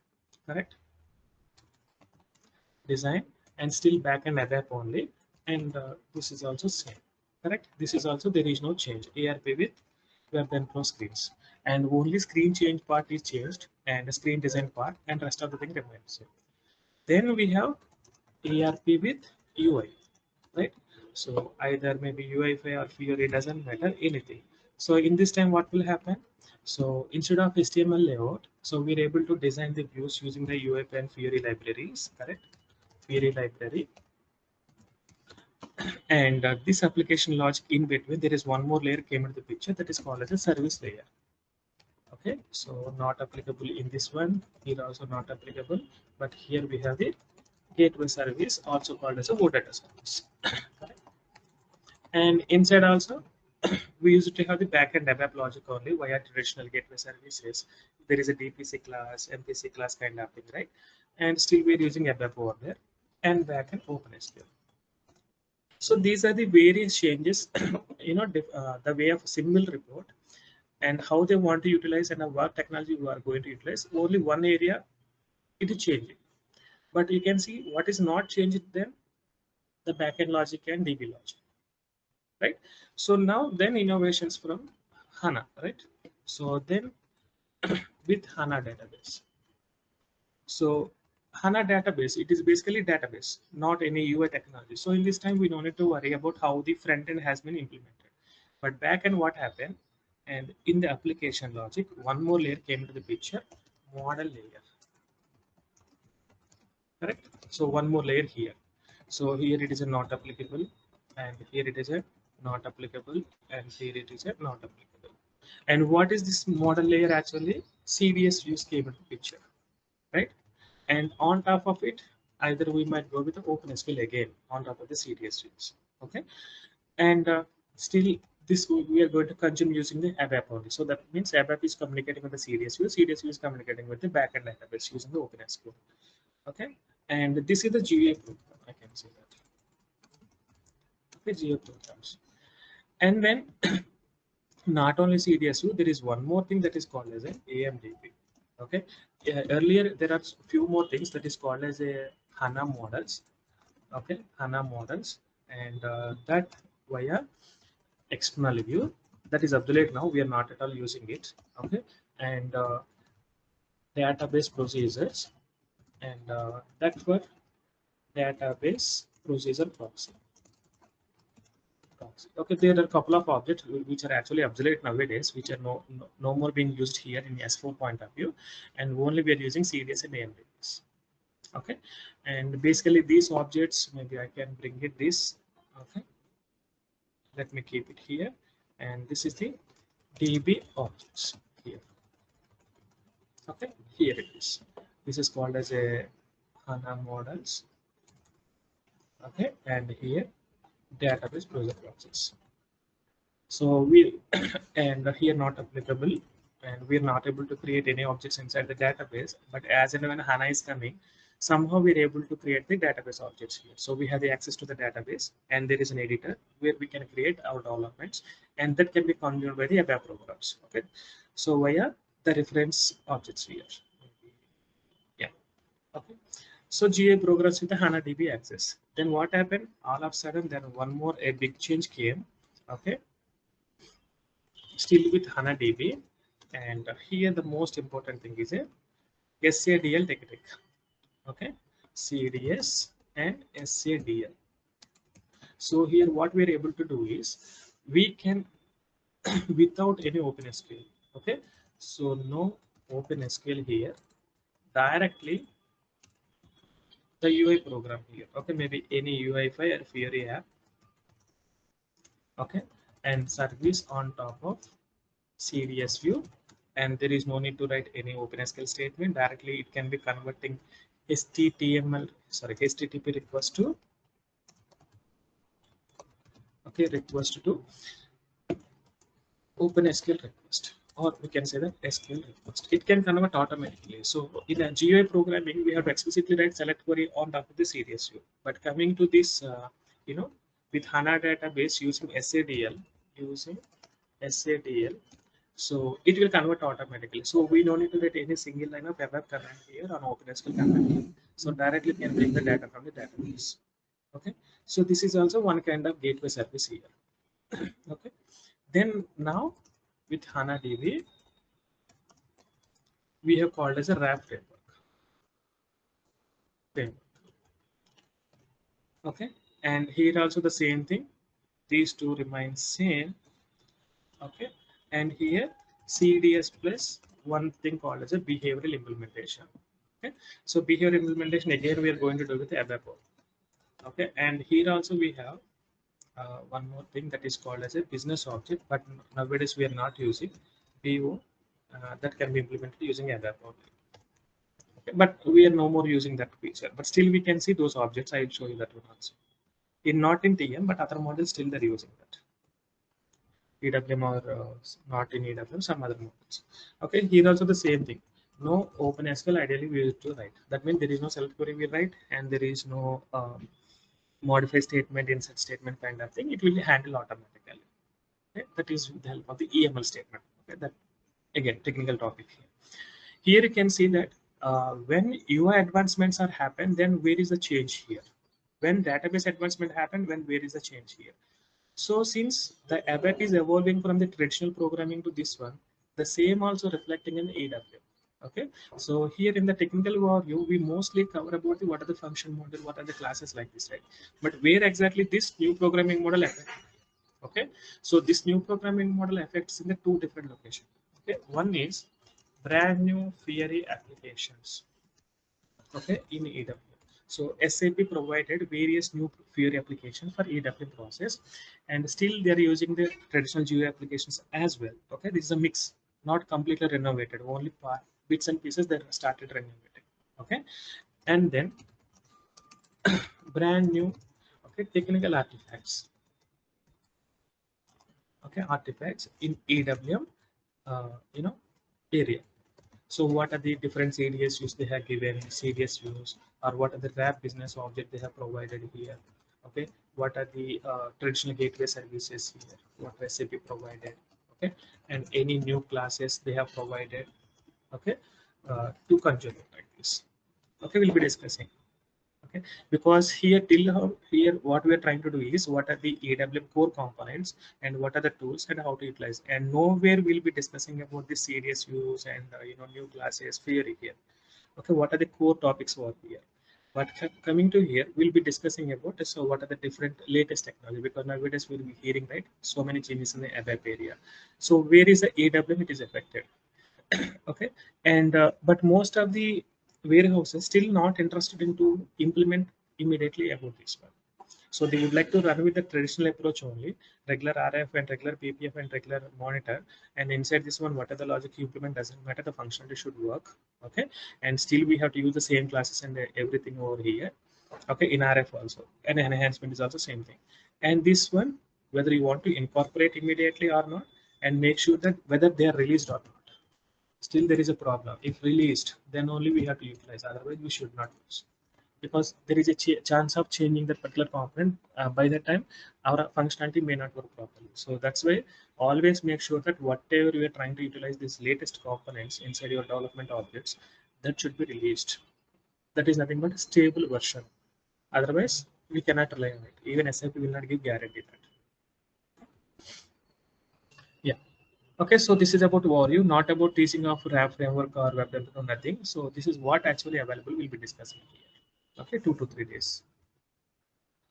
correct. Design and still backend ABAP only, and this is also same, correct. This is also there is no change. ARP with web and pro screens, and only screen change part is changed, and the screen design part and rest of the thing remains same. Then we have ARP with UI, right? So either maybe UI5 or Fiori, doesn't matter anything. So in this time, what will happen? So instead of HTML layout, so we're able to design the views using the UI5 and Fiori libraries, correct? Fiori library. And this application logic in between, there is one more layer came into the picture that is called as a service layer. Okay, so not applicable in this one, here also not applicable, but here we have the gateway service, also called as a OData service. And inside also, we used to have the backend ABAP logic only via traditional gateway services. There is a DPC class, MPC class kind of thing, right? And still we're using ABAP over there, and backend OpenSQL. So these are the various changes, the way of single report and how they want to utilize and what technology we are going to utilize. Only one area it is changing, but you can see what is not changed then, the backend logic and DB logic, right? So now then innovations from HANA, right? So then with HANA database. So HANA database, it is basically database, not any UI technology. So in this time, we don't need to worry about how the front end has been implemented. But back end, what happened? And in the application logic, one more layer came into the picture, model layer. Correct? So one more layer here. So here it is a not applicable, and here it is a not applicable, and here it is a not applicable. And what is this model layer actually? CDS views came into the picture, right? And on top of it, either we might go with the OpenSQL again on top of the CDS views. Okay, and still this we are going to consume using the ABAP only. So that means ABAP is communicating with the CDS view, CDS view is communicating with the backend database using the OpenSQL. Okay, and this is the GA program. I can say that. The GA programs, and then not only CDS view, there is one more thing that is called as an AMDP. Okay, earlier there are few more things that is called as a HANA models. Okay, HANA models, and that via external view that is obsolete now. We are not at all using it. Okay, and database procedures, and that were database procedure proxy. Okay, there are a couple of objects which are actually obsolete nowadays, which are no more being used here in S4 point of view, and only we are using CDS and AMDPs. Okay, and basically these objects, maybe I can bring it this. Okay, let me keep it here, and this is the DB objects here. Okay, here it is. This is called as a HANA models. Okay, and here database procedure process. So we and here not applicable, and we're not able to create any objects inside the database. But as and when HANA is coming, somehow we're able to create the database objects here. So we have the access to the database, and there is an editor where we can create our developments, and that can be consumed by the ABAP programs. Okay, so via the reference objects here. Yeah. Okay. So GA programs with the HANA DB access. Then what happened? All of a sudden, then one more a big change came. Okay. Still with HANA DB, and here the most important thing is a SADL technique. Okay, CDS and SADL. So here what we're able to do is we can without any OpenSQL. Okay, so no OpenSQL here, directly the UI program here. Okay, maybe any UI5 or Fiori app. Okay, and service on top of CDS view, and there is no need to write any OpenSQL statement. Directly it can be converting HTTP request to request to OpenSQL request, or we can say that SQL request. It can convert automatically. So in a GUI programming, we have to explicitly write select query on top of the CDS view. But coming to this, with HANA database using SADL, so it will convert automatically. So we don't need to get any single line of ABAP command here on OpenSQL command here. So directly can bring the data from the database. Okay, so this is also one kind of gateway service here. Okay, then now with HANA DB, we have called as a RAP framework. Okay, and here also the same thing. These two remain same. Okay, and here CDS plus one thing called as a behavioral implementation. Okay, so behavioral implementation again we are going to do with ABAP. Okay, and here also we have one more thing that is called as a business object, but nowadays we are not using BO that can be implemented using ABAP only. Okay, but we are no more using that feature, but still we can see those objects. I will show you that one also. Not in TM, but other models still they're using that. EWM or not in EWM, some other models. Okay, here also the same thing. No OpenSQL ideally we used to write. That means there is no self query we write, and there is no modify statement, insert statement kind of thing. It will be handled automatically. Okay? That is with the help of the EML statement. Okay, that again technical topic here. Here you can see that when UI advancements are happen, then where is the change here? When database advancement happen, where is the change here? So since the ABAP is evolving from the traditional programming to this one, the same also reflecting in EWM. Okay, so here in the technical overview, we mostly cover about the, what are the function model, what are the classes like this, right? But where exactly this new programming model affects? Okay, so this new programming model affects in the two different locations. Okay, one is brand new Fiori applications. Okay, in EWM. So SAP provided various new Fiori applications for EWM process, and still they are using the traditional GUI applications as well. Okay, this is a mix, not completely renovated, only part, bits and pieces that started renovating. Okay, and then brand new technical artifacts. Okay, artifacts in EWM, area. So what are the different CDS views they have given, CDS views, or what are the RAP business object they have provided here? Okay, what are the traditional gateway services here? What SAP provided? Okay, and any new classes they have provided. Okay, to conjure like this. Okay, we'll be discussing. Okay, because here here what we are trying to do is what are the EWM core components and what are the tools and how to utilize, and nowhere we'll be discussing about the CDS views and new classes theory here. Okay, what are the core topics over here? But coming to here, we'll be discussing about so what are the different latest technology, because nowadays we'll be hearing right so many changes in the ABAP area. So where is the EWM it is affected? Okay, and but most of the warehouses still not interested into implement immediately about this one. So they would like to run with the traditional approach only, regular RF and regular PPF and regular monitor, and inside this one, what are the logic you implement doesn't matter, the functionality should work. Okay, and still we have to use the same classes and everything over here. Okay, in RF also, and enhancement is also same thing. And this one, whether you want to incorporate immediately or not, and make sure that whether they are released or not. Still there is a problem. If released, then only we have to utilize, otherwise we should not use, because there is a chance of changing that particular component. By that time our functionality may not work properly. So that's why always make sure that whatever you are trying to utilize these latest components inside your development objects, that should be released. That is nothing but a stable version, otherwise we cannot rely on it. Even SAP will not give guarantee that. Yeah. Okay, so this is about overview, not about teaching of RAP framework or web development or nothing. So this is what actually available we'll be discussing here. Okay, 2 to 3 days.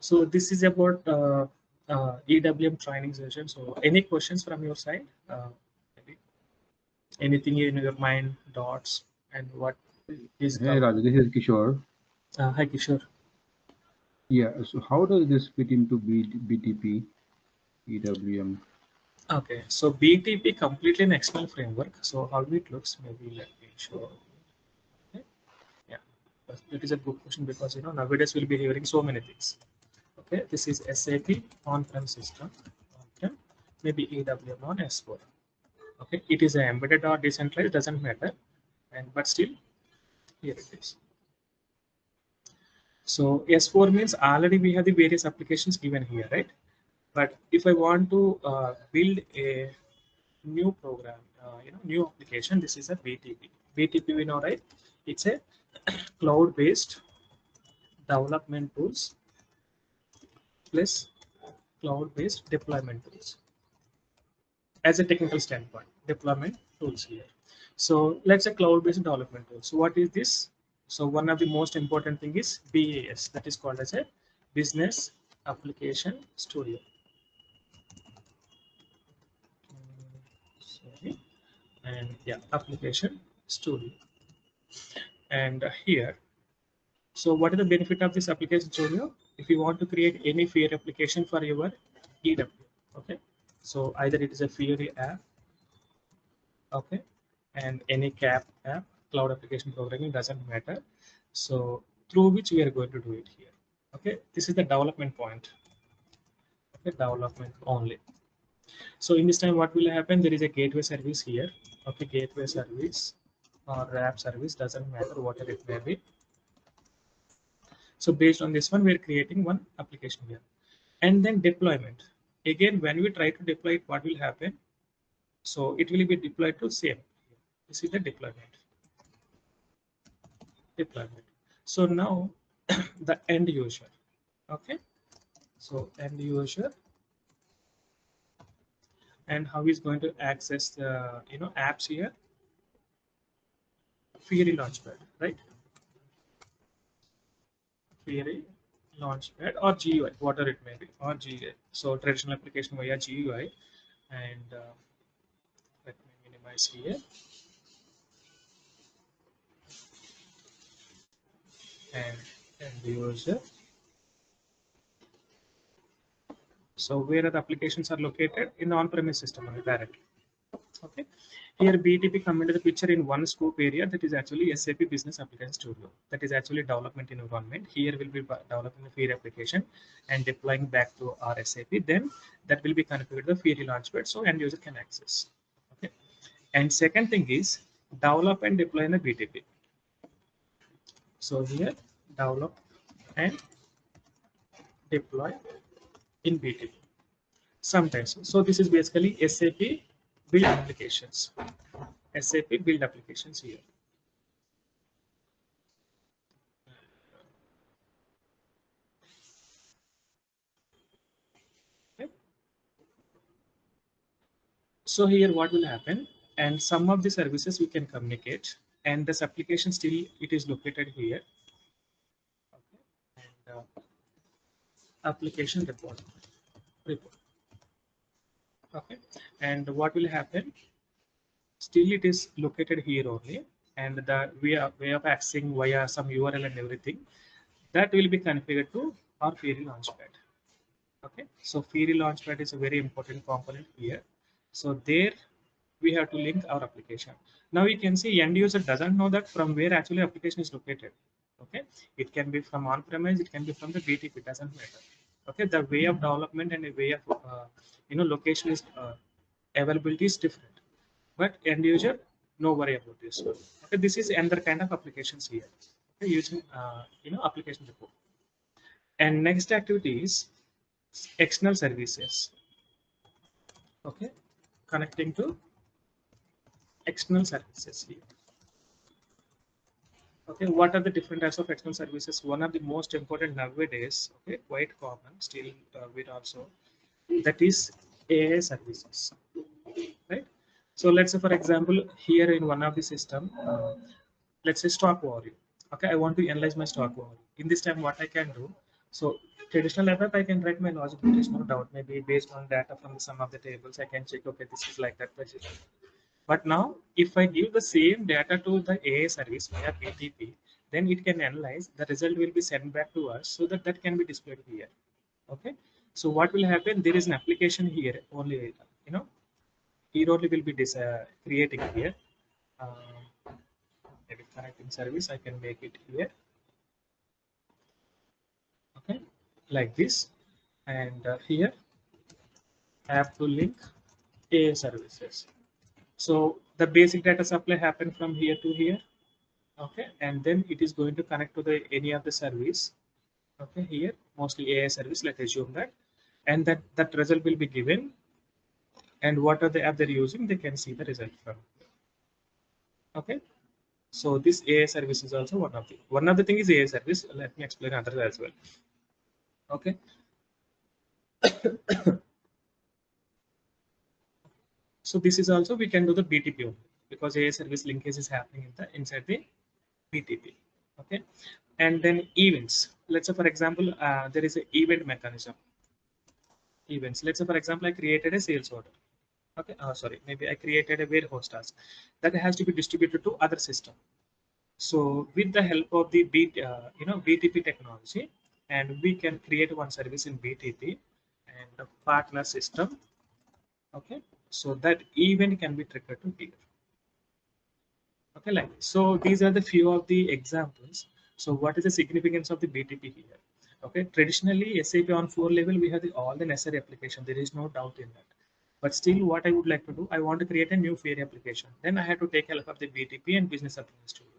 So this is about EWM training session. So any questions from your side? Maybe anything in your mind, dots, and what is Hey Raj, this is Kishore. Hi Kishore. Yeah, so how does this fit into BTP, EWM? Okay, so BTP completely an external framework. So how it looks, maybe let me show. Okay. Yeah, that is a good question, because nowadays we'll be hearing so many things. Okay, this is SAP on-prem system. Okay, maybe EWM on S4. Okay, it is embedded or decentralized, doesn't matter, and but still here it is. So S4 means already we have the various applications given here, right? But if I want to build a new program, new application, this is a BTP. BTP we know, right? It's a cloud-based development tools plus cloud-based deployment tools. As a technical standpoint, deployment tools here. So let's say cloud-based development tools. So what is this? So one of the most important thing is BAS, that is called as a Business Application Studio. Sorry. And yeah, Application Studio. And here, so what is the benefit of this application studio? If you want to create any Fiori application for your EWM, okay? So either it is a Fiori app, okay, and any CAP app, cloud application programming, doesn't matter. So through which we are going to do it here, okay? This is the development point, okay, development only. So in this time, what will happen? There is a gateway service here, okay, gateway service or app service, doesn't matter whatever it may be. So based on this one, we're creating one application here. And then deployment. Again, when we try to deploy it, what will happen? So it will be deployed to same. This is the deployment. Deployment. So now the end user. Okay. So end user, and how is going to access the apps here? Fiori Launchpad, right? Fiori Launchpad or GUI, whatever it may be, or GUI. So traditional application via GUI, and let me minimize here. And end user. So where the applications are located in the on-premise system directly. Okay. Here BTP come into the picture in one scope area, that is actually SAP Business Application Studio. That is actually development environment. Here will be developing the Fiori application and deploying back to our SAP. Then that will be configured the Fiori Launchpad so end user can access. Okay. And second thing is develop and deploy in the BTP. So here develop and deploy in BTP. Sometimes. So this is basically SAP build applications. SAP build applications here. Okay. So here what will happen? And some of the services we can communicate, and this application still it is located here. Okay. And application report. Okay. And what will happen? Still it is located here only, and the way of accessing via some URL and everything, that will be configured to our Fiori Launchpad. Okay, so Fiori Launchpad is a very important component here. So there we have to link our application. Now you can see end user doesn't know that from where actually application is located. Okay, it can be from on-premise, it can be from the BTP, it doesn't matter. Okay, the way of development and the way of location is availability is different. But end user, no worry about this one. Okay, this is another kind of applications here. Okay, using application report. And next activity is external services. Okay, connecting to external services here. Okay, what are the different types of external services? One of the most important nowadays, okay, quite common still with also, that is AI services, right? So let's say, for example, here in one of the system, let's say stock overview. Okay, I want to analyze my stock overview. In this time, what I can do? So traditional ABAP, I can write my logic. There is no doubt. Maybe based on data from some of the tables, I can check. Okay, this is like that. But now, if I give the same data to the AI service via BTP, then it can analyze. The result will be sent back to us, so that that can be displayed here. Okay. So what will happen? There is an application here only. Here only will be creating here. Maybe connecting service. I can make it here. Okay, like this, and here I have to link AI services. So the basic data supply happen from here to here. Okay, and then it is going to connect to the any of the service. Okay, here mostly AI service, let's assume that, and that result will be given, and what are the app they're using, they can see the result from. Okay, so this AI service is also one of the thing is AI service. Let me explain others as well. Okay, so this is also we can do the BTP only, because AI service linkage is happening inside the BTP. Okay, and then events. Let's say for example, there is an event mechanism. Events. Let's say for example, I created a sales order. Okay, sorry, maybe I created a warehouse task that has to be distributed to other system. So with the help of the BTP technology, and we can create one service in BTP and the partner system. Okay, so that event can be triggered to here. Okay, like so these are the few of the examples. So what is the significance of the BTP here? Okay, traditionally SAP on 4 level we have all the necessary application. There is no doubt in that. But still, what I would like to do, I want to create a new Fiori application. Then I have to take help of the BTP and business administrator.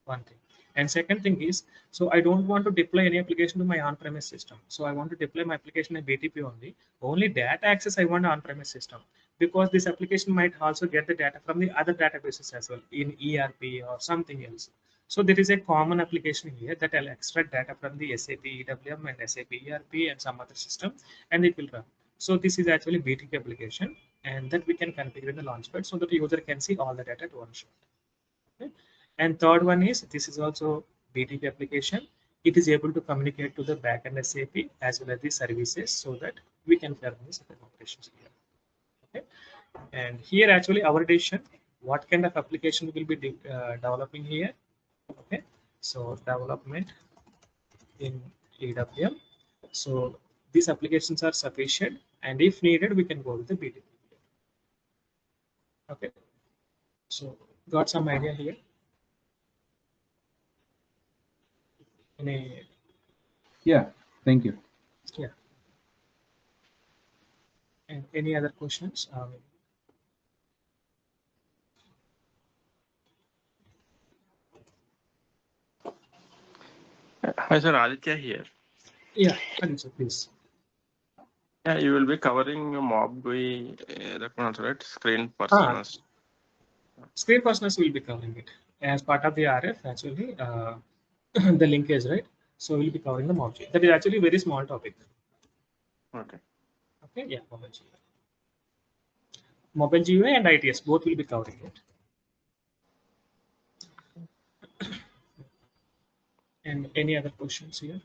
One thing. And second thing is, so I don't want to deploy any application to my on-premise system. So I want to deploy my application in BTP only. Only data access I want on-premise system, because this application might also get the data from the other databases as well in ERP or something else. So there is a common application here that will extract data from the SAP EWM and SAP ERP and some other system, and it will run. So this is actually BTP application, and that we can configure in the launchpad so that the user can see all the data at one shot. Okay. And third one is, this is also BTP application. It is able to communicate to the backend SAP as well as the services, so that we can perform these operations here. Okay. And here actually our decision, what kind of application will be developing here. Okay. So development in EWM. So these applications are sufficient, and if needed, we can go with the BTP. Okay. So got some idea here. Any? Yeah, thank you. Yeah. And any other questions? Hi, sir. Aditya here. Yeah, Anissa, please. Yeah, you will be covering mob GUI, that one also, right? Screen personas. Screen personas will be covering it as part of the RF. Actually, the linkage, right? So we'll be covering the mob GUI. That is actually a very small topic. Okay. Okay, yeah, mobile GUI. Mobile GUI and ITS both will be covering it. And any other questions here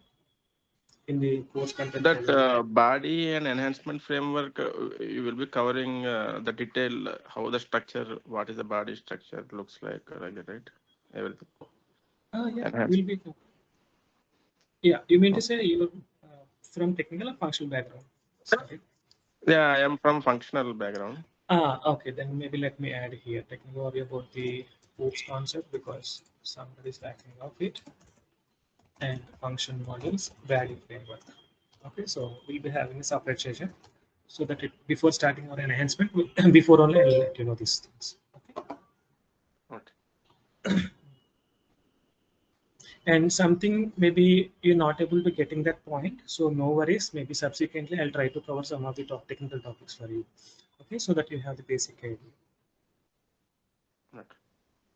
in the course content? That body and enhancement framework, you will be covering the detail, how the structure, what is the body structure looks like that, right? Everything. Yeah, will be. Yeah, you mean to say you're from technical or functional background? Sorry. Yeah, I am from functional background. Okay, then maybe let me add here technical about the OOPS concept, because somebody is lacking of it, and function models, value framework. Okay, so we'll be having a separate session, so that before starting our enhancement, before only I'll let you know these things. Okay. And something maybe you're not able to getting that point, so no worries. Maybe subsequently I'll try to cover some of the technical topics for you. Okay, so that you have the basic idea.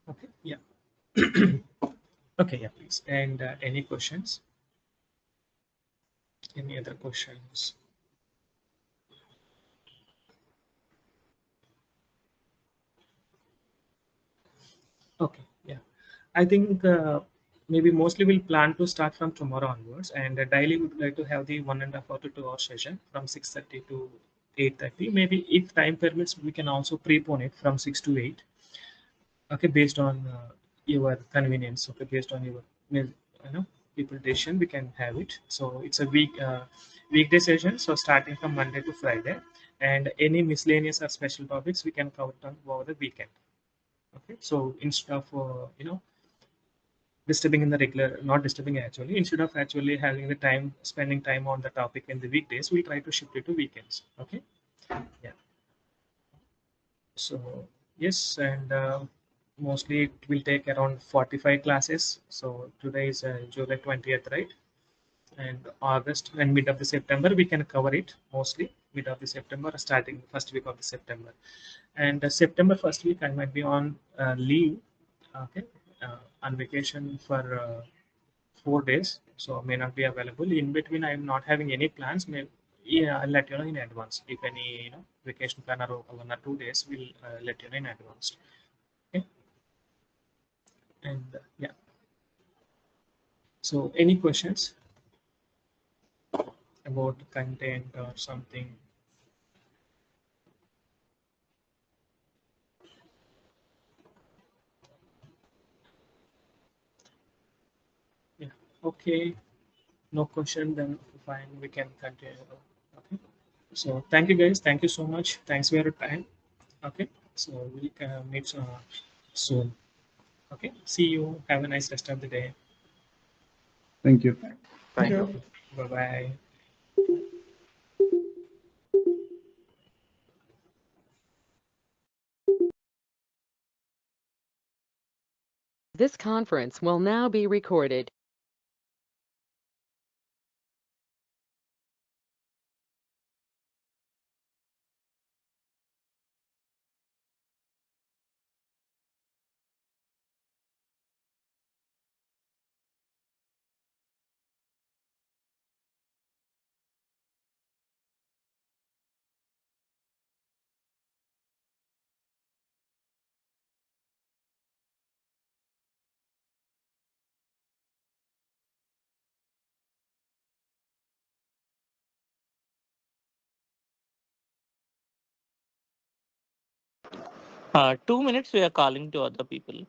Okay, yeah. Okay, yeah, please. And any questions? Any other questions? Okay, yeah. I think maybe mostly we'll plan to start from tomorrow onwards, and daily we would like to have the 1.5 hour to 2 hour session from 6:30 to 8:30. Maybe if time permits, we can also prepone it from 6 to 8. Okay, based on your convenience. Okay, based on your people decision, we can have it. So it's a weekday session. So starting from Monday to Friday, and any miscellaneous or special topics we can cover them over the weekend. Okay, so instead of disturbing in the regular, not disturbing actually, instead of actually having the time, spending time on the topic in the weekdays, we'll try to shift it to weekends. Okay, yeah. So yes, and mostly it will take around 45 classes. So today is July 20th, right? And August and mid of the September we can cover it mostly mid of the September, starting first week of the September. And September first week I might be on leave, okay, on vacation for 4 days, so may not be available. In between, I am not having any plans. Yeah, I'll let you know in advance. If any, vacation plan or 1 or 2 days, we'll let you know in advance. Okay. And yeah. So, any questions about content or something? Yeah. Okay. No question. Then fine. We can continue. Okay. So, thank you guys. Thank you so much. Thanks for your time. Okay. So we'll meet soon. Okay. See you. Have a nice rest of the day. Thank you. Thank Thank you. you. Bye bye. This conference will now be recorded. Uh, 2 minutes. We are calling to other people.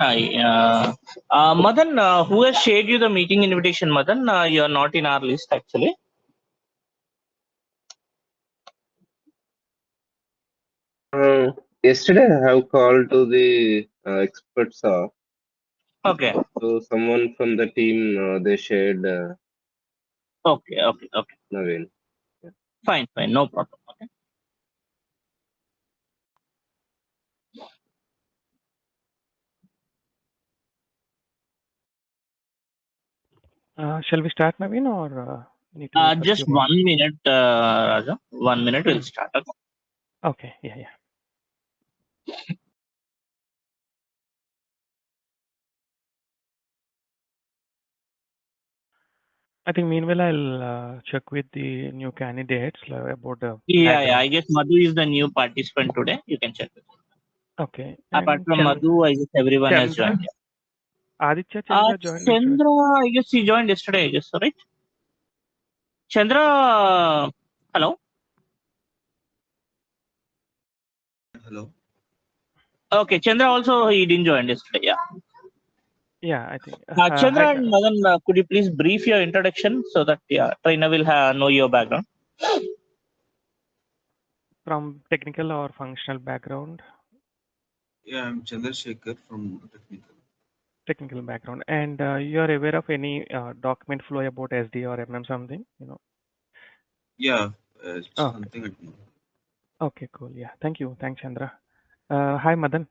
Hi, Madan. Who has shared you the meeting invitation, Madan? You are not in our list actually. Yesterday I have called to the Expertsoft. Okay. So someone from the team they shared Okay. Naveen. Yeah. Fine. No problem. Okay. Shall we start, Naveen, or need to wait for a Just few more? 1 minute, Raja. 1 minute. We'll start. Okay. Okay, yeah. I think meanwhile I'll check with the new candidates about the Yeah. background. I guess Madhu is the new participant today. You can check. Okay, Apart and from Madhu, I guess everyone has Chandra, joined. Aditya Chandra joined yesterday. Chandra, I guess he joined yesterday. I guess, right? Chandra, hello. Hello. Okay, Chandra also he didn't join yesterday. Yeah. Yeah, I think. Chandra Hi, and Madan, could you please brief your introduction so that trainer will know your background? from technical or functional background? Yeah, I'm Chandrasekhar from Technical. Technical background. And you are aware of any document flow about SD or MM something? Yeah, it's Okay. something I know. Okay, cool. Yeah, thank you. Thanks, Chandra. Hi, Madan.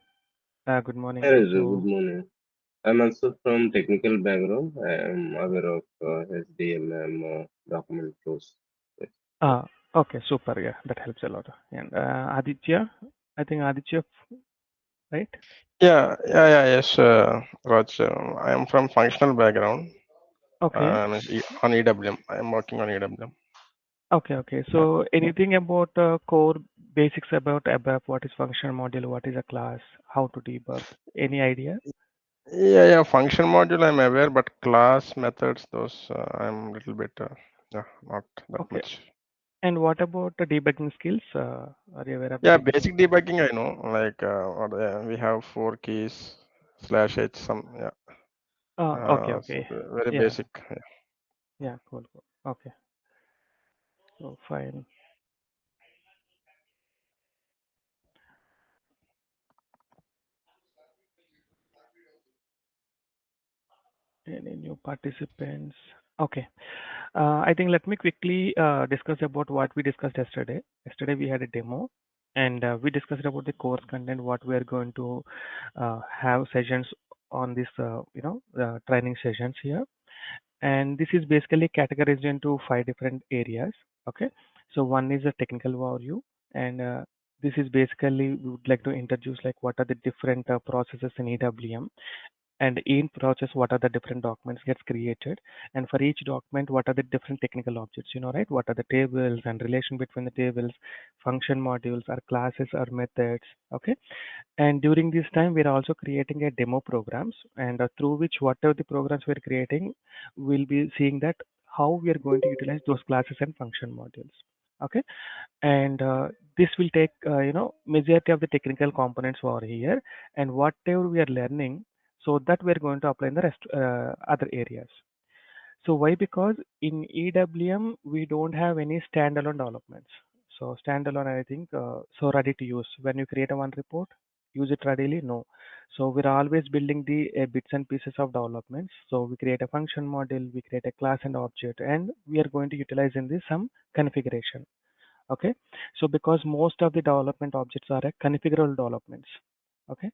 Good morning. Hi, Raju. So, Good morning. I'm also from technical background. I am aware of SDMM document flows. Yes. okay, super. Yeah, that helps a lot. And Aditya, I think Aditya, right? Yes, Raj. I am from functional background. Okay. On EWM. I am working on EWM. Okay. So anything about core basics about ABAP? What is function module? What is a class? How to debug? Any idea? Yeah. Function module I'm aware, but class methods, those I'm a little bit, not that Okay. much. And what about the debugging skills? Are you aware of Yeah, debugging? basic debugging I know. Like we have 4 keys /h some. Yeah. Okay. So very Yeah. basic. Yeah. Cool. Okay. So fine. Any new participants? Okay. I think let me quickly discuss about what we discussed yesterday. Yesterday we had a demo and we discussed about the course content, what we are going to have sessions on this, training sessions here. And this is basically categorized into 5 different areas. Okay. So one is a technical overview, and this is basically we would like to introduce like what are the different processes in EWM, and in process what are the different documents gets created, and for each document what are the different technical objects, right? What are the tables and relation between the tables, function modules or classes or methods. Okay. And during this time we're also creating a demo programs, and through which whatever the programs we're creating, we'll be seeing that how we are going to utilize those classes and function modules. Okay. And this will take majority of the technical components over here, and whatever we are learning, so that we're going to apply in the rest other areas. So why? Because in EWM we don't have any standalone developments. So standalone, I think, so ready to use. When you create a one report, use it readily? No. So we're always building the bits and pieces of developments. So we create a function model, we create a class and object, and we are going to utilize in this some configuration. Okay. So because most of the development objects are a configurable developments. Okay.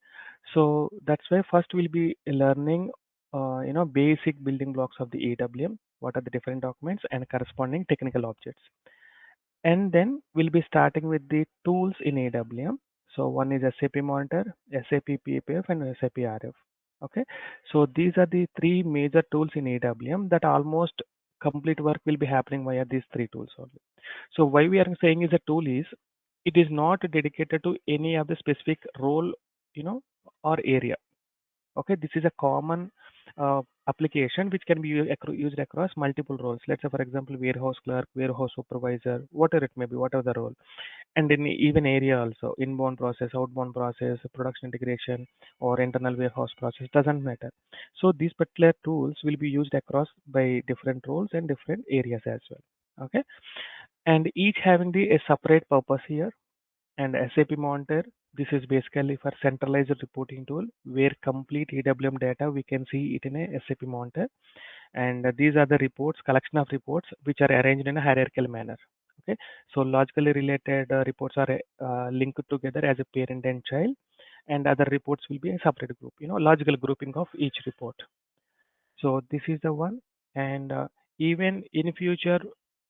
So that's why first we'll be learning basic building blocks of the EWM, what are the different documents and corresponding technical objects. And then we'll be starting with the tools in EWM. So one is SAP Monitor, SAP PPF, and SAP RF. Okay. So these are the 3 major tools in EWM that almost complete work will be happening via these 3 tools only. So why we are saying is a tool is it is not dedicated to any of the specific role, or area. Okay, this is a common application which can be used across multiple roles. Let's say, for example, warehouse clerk, warehouse supervisor, whatever it may be, whatever the role. And in even area also, inbound process, outbound process, production integration, or internal warehouse process, doesn't matter. So these particular tools will be used across by different roles and different areas as well. Okay, and each having a separate purpose here. And SAP Monitor, this is basically for centralized reporting tool where complete EWM data we can see it in a SAP Monitor. And these are the reports, collection of reports which are arranged in a hierarchical manner. Okay, so logically related reports are linked together as a parent and child, and other reports will be a separate group. Logical grouping of each report. So this is the one. And even in future,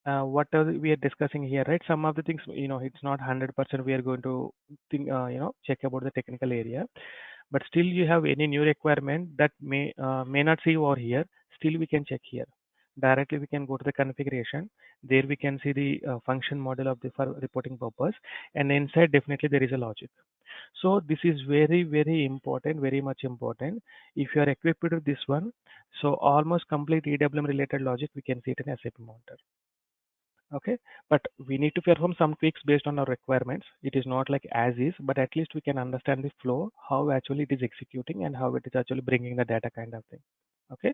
whatever we are discussing here, right? Some of the things, it's not 100% we are going to think, check about the technical area, but still you have any new requirement that may not see over here. Still we can check here. Directly we can go to the configuration. There we can see the function model of the for reporting purpose, and inside definitely there is a logic. So this is very, very important, very much important. If you are equipped with this one, so almost complete EWM related logic we can see it in SAP Monitor. Okay, but we need to perform some tweaks based on our requirements. It is not like as is, but at least we can understand the flow, how actually it is executing and how it is actually bringing the data kind of thing. Okay,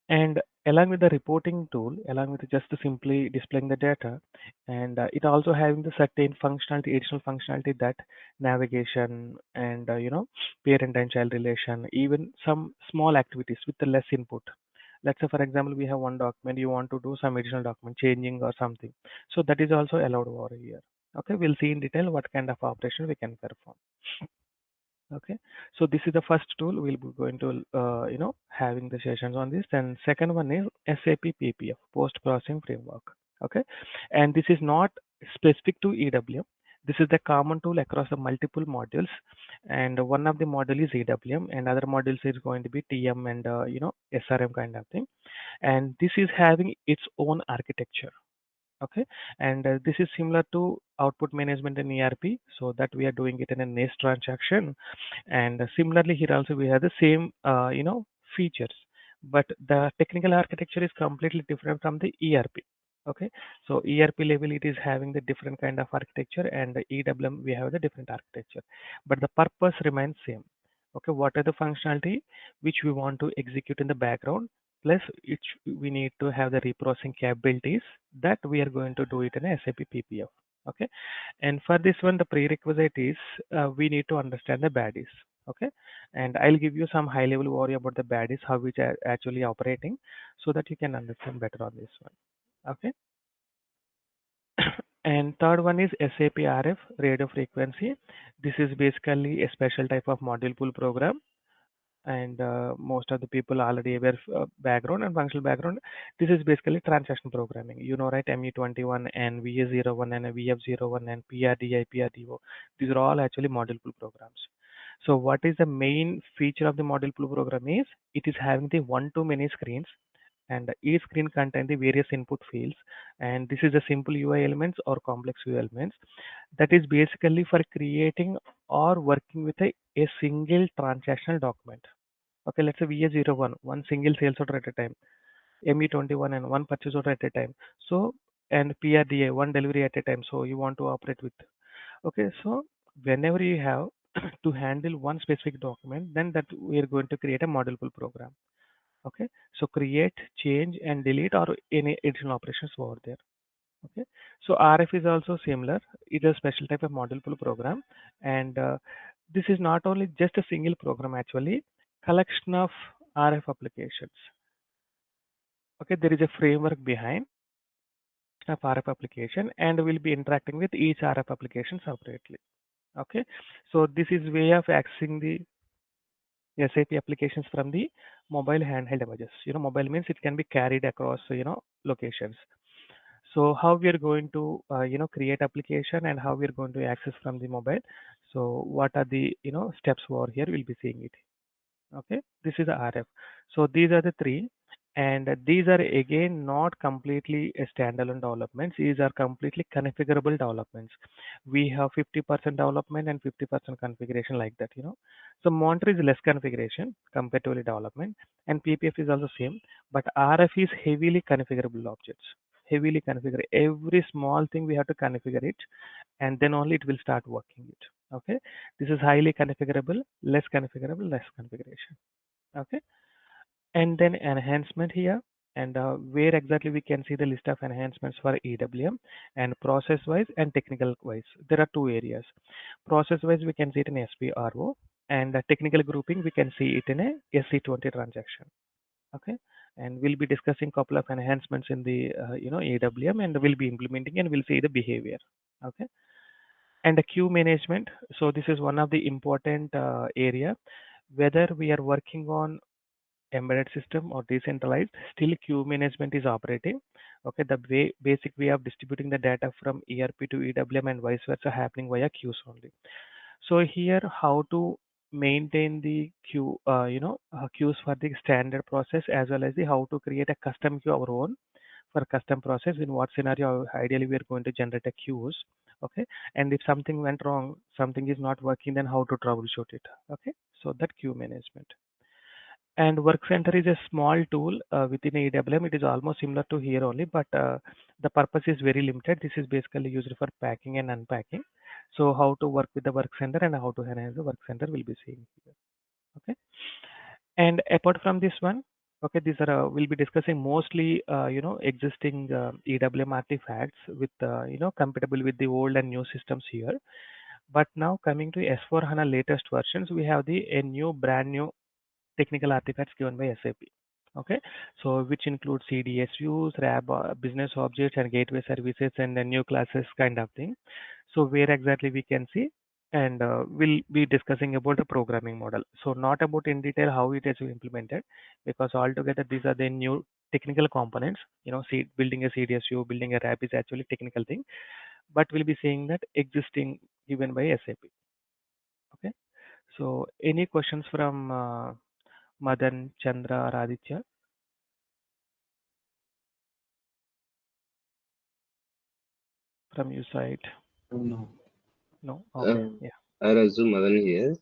and along with the reporting tool, along with just simply displaying the data, and it also having the certain functionality, additional functionality, that navigation and parent and child relation, even some small activities with the less input. Let's say, for example, we have one document, you want to do some additional document changing or something, so that is also allowed over here. Okay, we'll see in detail what kind of operation we can perform. Okay, so this is the first tool we'll be going to having the sessions on this. And second one is SAP PPF, post processing framework. Okay, and this is not specific to EWM. This is the common tool across the multiple modules, and one of the module is EWM and other modules is going to be TM and SRM kind of thing. And this is having its own architecture. Okay, and this is similar to output management in ERP, so that we are doing it in a NACE transaction. And similarly here also we have the same features, but the technical architecture is completely different from the ERP. Okay, so ERP level it is having the different kind of architecture, and the EWM we have the different architecture, but the purpose remains same. Okay, what are the functionality which we want to execute in the background, plus we need to have the reprocessing capabilities that we are going to do it in a SAP PPF. Okay, and for this one the prerequisite is we need to understand the baddies. Okay, and I'll give you some high level overview about the baddies, how which are actually operating, so that you can understand better on this one. Okay, and third one is SAP RF, radio frequency. This is basically a special type of module pool program, and most of the people already aware background and functional background. This is basically transaction programming, right? ME21 and VA01 and VF01 and PRDI, PRDO, these are all actually module pool programs. So what is the main feature of the module pool program is it is having the one-to-many screens, and each screen contains the various input fields, and this is the simple UI elements or complex UI elements, that is basically for creating or working with a single transactional document. Okay, let's say VA01, one single sales order at a time, ME21 and one purchase order at a time. So, and PRDA, one delivery at a time. So you want to operate with. Okay, so whenever you have to handle one specific document, then that we are going to create a model pool program. Okay, so create, change and delete or any additional operations over there. Okay, so RF is also similar. It is a special type of model pool program, and this is not only just a single program, actually collection of RF applications. Okay, there is a framework behind of RF application, and we'll be interacting with each RF application separately. Okay, so this is way of accessing the SAP applications from the mobile handheld devices. Mobile means it can be carried across locations. So how we are going to create application and how we are going to access from the mobile. So what are the steps over here? We'll be seeing it. Okay, this is the RF. So these are the three, And these are again not completely a standalone developments. These are completely configurable developments. We have 50% development and 50% configuration like that, you know. So monitor is less configuration comparatively development, and PPF is also same, but RF is heavily configurable objects. Heavily configure every small thing we have to configure it, and then only it will start working it. Okay, this is highly configurable, less configurable, less configuration. Okay, and then enhancement here, and where exactly we can see the list of enhancements for EWM, and process wise and technical wise. There are two areas. Process wise we can see it in SPRO, and technical grouping we can see it in a SC20 transaction. Okay, and we'll be discussing couple of enhancements in the EWM, and we'll be implementing and we'll see the behavior. Okay, and the queue management. So this is one of the important area, whether we are working on embedded system or decentralized, still queue management is operating. Okay, the basic way of distributing the data from ERP to EWM and vice versa happening via queues only. So here, how to maintain the queue, queues for the standard process, as well as the how to create a custom queue our own for custom process. In what scenario ideally we are going to generate a queues. Okay, and if something went wrong, something is not working, then how to troubleshoot it. Okay, so that queue management. And Work Center is a small tool within EWM. It is almost similar to here only, but the purpose is very limited. This is basically used for packing and unpacking. So how to work with the Work Center and how to enhance the Work Center will be seen here. Okay. And apart from this one, okay, these are we'll be discussing mostly existing EWM artifacts with compatible with the old and new systems here. But now coming to S4HANA latest versions, we have a new brand new technical artifacts given by SAP. Okay, so which include CDS views, RAB, business objects, and gateway services, and the new classes kind of thing. So where exactly we can see, and we'll be discussing about the programming model. So not about in detail how it is implemented, because altogether these are the new technical components. You know, see, building a CDS view, building a RAB is actually technical thing, but we'll be seeing that existing given by SAP. Okay, so any questions from Madan, Chandra, or Aditya from your side? No. No? Okay. Yeah. I resume Madan here.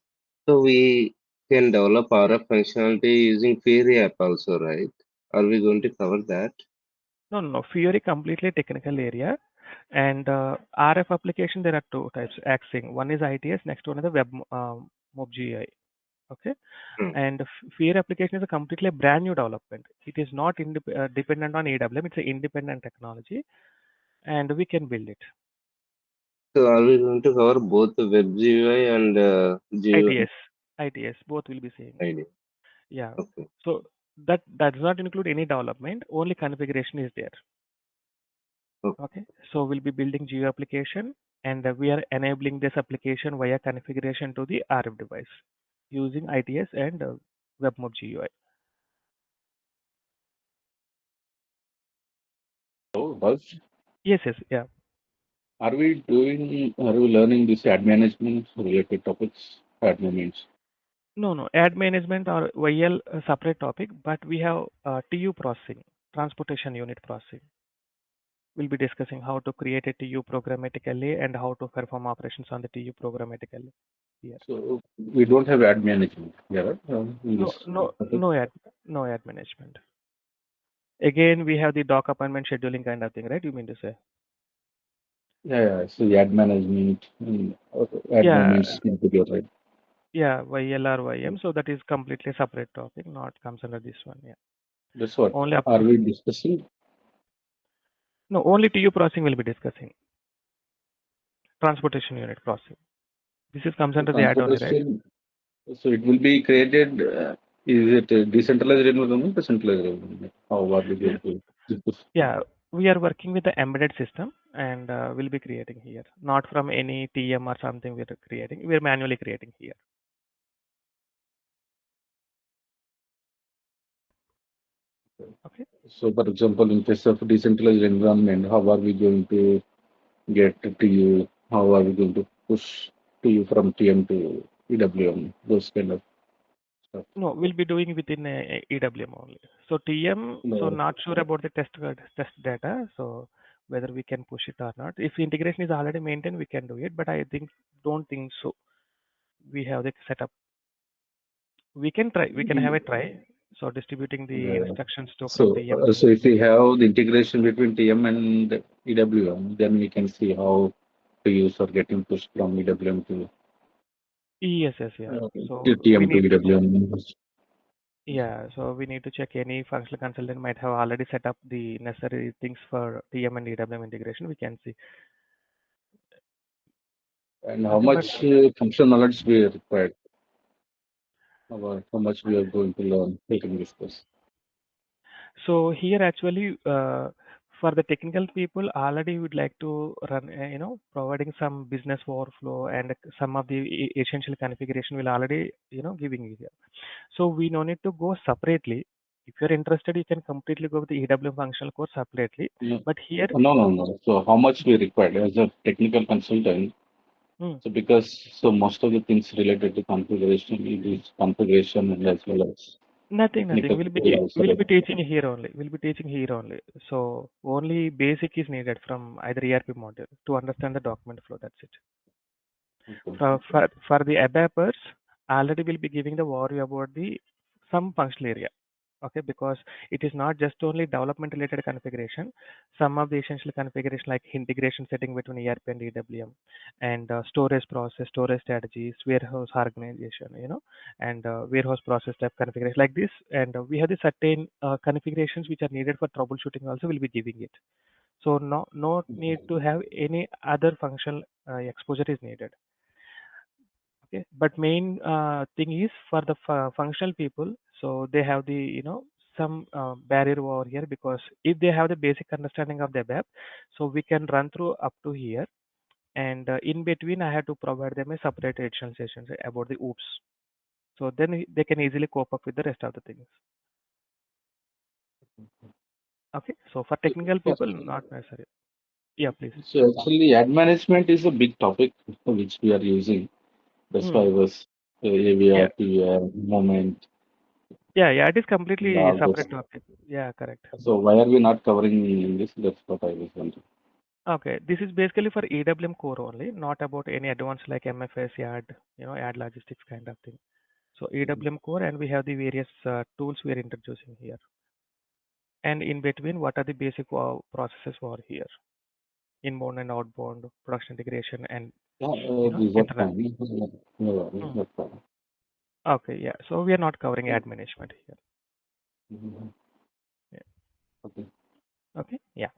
So we can develop RF functionality using Fury app also, right? Are we going to cover that? No, no, no. Fiori completely technical area. And RF application, there are two types. Axing. One is ITS, next one is the web MobGI. Okay. And Fiori application is a completely brand new development. It is not dependent on EWM. It's an independent technology, and we can build it. So are we going to cover both the web GUI and GUI? ITS, both will be same. ID. Yeah. Okay. So that does not include any development. Only configuration is there. Okay. So we'll be building GUI application, and we are enabling this application via configuration to the RF device using ITS and WebMob GUI. So, Buzz, Yes, yes, yeah. are we learning this ad management related topics? Ad means? No, no. Ad management or YL a separate topic, but we have TU processing, transportation unit processing. We'll be discussing how to create a TU programmatically and how to perform operations on the TU programmatically here. So we don't have ad management here. No ad management. Again, we have the doc appointment scheduling kind of thing, right? You mean to say? Yeah. So the ad management, means together, right? Yeah, YL or YM. So that is completely separate topic, not comes under this one. Yeah. That's what. Only Are we discussing? No, only TU processing will be discussing. Transportation unit processing. This is comes under the ad only, right? So it will be created. Is it a decentralized environment or centralized environment? How are we going to? Yeah, we are working with the embedded system, and we'll be creating here. Not from any TM or something we're creating. We're manually creating here. Okay. So, for example, in case of decentralized environment, how are we going to get to you? How are we going to push to you from TM to EWM? Those kind of. stuff? No, we'll be doing within EWM only. So TM, so No. not sure about the test data. So whether we can push it or not. If integration is already maintained, we can do it. But I don't think so. We have the setup. We can try. We can have a try. So distributing the Yeah. instructions to from So, TM so to. if we have the integration between TM and EWM, then we can see how to use or getting pushed from EWM to Yes, yes, yeah. So we TM to need to. EWM. Yeah, so we need to check any functional consultant might have already set up the necessary things for TM and EWM integration. We can see. And how Okay, but much functional knowledge we require, about how much we are going to learn, we can discuss. so here actually for the technical people already would like to run providing some business workflow and some of the essential configuration will already giving you here. So we no need to go separately. If you're interested, you can completely go with the EWM functional course separately. No, But here, no. So how much we require as a technical consultant? So because most of the things related to configuration, it is configuration and as well as nothing. technical We'll be skill also. we'll be teaching here only. We'll be teaching here only. So only basic is needed from either ERP module to understand the document flow. That's it. For the ABAPers, already will be giving the worry about the some functional area. Okay, because it is not just only development related configuration. Some of the essential configuration like integration setting between ERP and EWM, and storage process, storage strategies, warehouse organization, and warehouse process type configuration like this. And we have the certain configurations which are needed for troubleshooting. Also, will be giving it. So no need to have any other functional exposure is needed. Okay, but main thing is for the functional people, so they have the some barrier over here, because if they have the basic understanding of the ABAP, so we can run through up to here, and in between I have to provide them a separate additional sessions about the oops, so then they can easily cope up with the rest of the things. Okay, so for technical people, not necessary. Yeah, please. So actually, ad management is a big topic which we are using. That's why I was Yeah. AVR, moment. Yeah, it is completely All those. separate topic. Yeah, correct. So why are we not covering in this? That's what I was wondering. Okay, this is basically for EWM core only, not about any advanced like MFS, YAD, ad logistics kind of thing. So EWM core, and we have the various tools we are introducing here. And in between, what are the basic processes for here? Inbound and outbound, production integration, and These are internet. fine. No, no problem. Okay, yeah. So we are not covering ad management here. Yeah. Okay. Okay, yeah.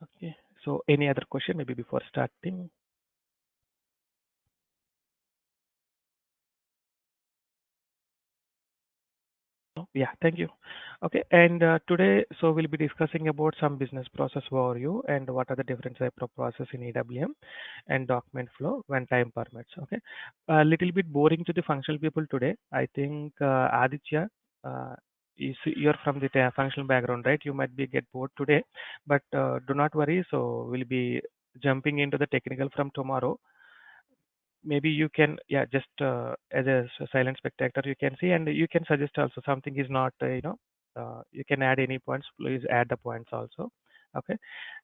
Okay. So any other question maybe before starting? Yeah, thank you. Okay, and today, so we'll be discussing about some business process overview and what are the different type of process in EWM and document flow when time permits. Okay, a little bit boring to the functional people today. I think Aditya, you're from the functional background, right? You might be get bored today, but do not worry. So we'll be jumping into the technical from tomorrow. Maybe you can, yeah, just as a silent spectator you can see, and you can suggest also something is not you can add any points, please add the points also. Okay,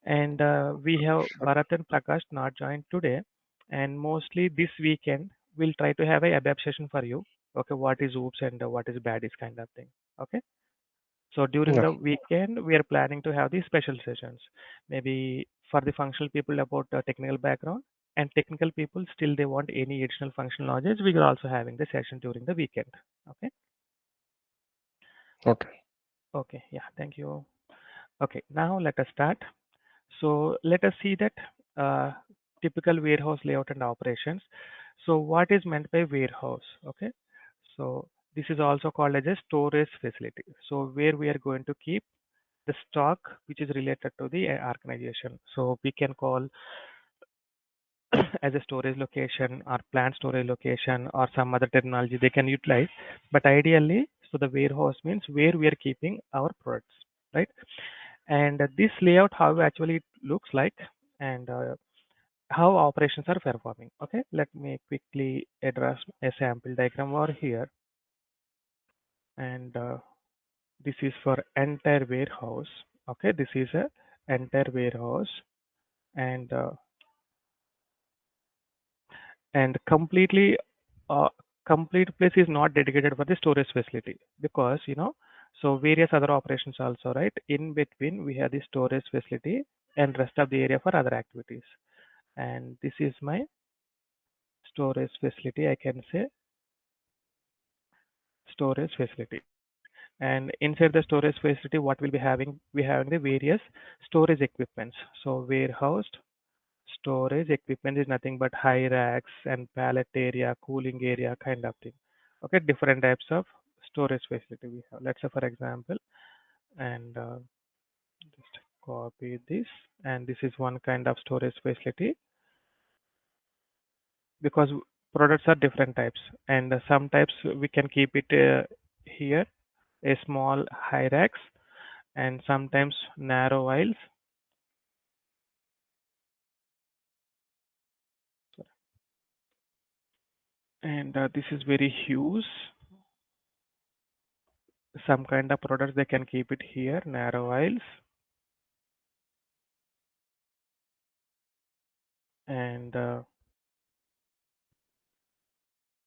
and we have Bharat and Prakash not joined today, and mostly this weekend we'll try to have a ABAP session for you. Okay, what is oops and what is bad is kind of thing. Okay, so during the weekend, we are planning to have these special sessions, maybe for the functional people about the technical background, and technical people still they want any additional functional knowledge. We are also having the session during the weekend. Okay. Okay. Okay. Yeah. Thank you. Okay. Now let us start. So let us see that typical warehouse layout and operations. So what is meant by warehouse? Okay. So this is also called as a storage facility. So where we are going to keep the stock which is related to the organization. So we can call as a storage location or plant storage location or some other terminology they can utilize. But ideally, so the warehouse means where we are keeping our products, right? And this layout, how actually it looks like, and how operations are performing. Okay, let me quickly address a sample diagram over here, and this is for entire warehouse. Okay, this is a entire warehouse, and completely complete place is not dedicated for the storage facility, because so various other operations also, right? In between we have the storage facility and rest of the area for other activities. And this is my storage facility, I can say storage facility. And inside the storage facility, what we'll be having, we having the various storage equipments. So warehouse storage equipment is nothing but high racks and pallet area, cooling area kind of thing. Okay, different types of storage facility we have. Let's say for example, and just copy this, and this is one kind of storage facility, because products are different types, and some types we can keep it here, a small high racks, and sometimes narrow aisles. And this is very huge. Some kind of products they can keep it here, narrow aisles. And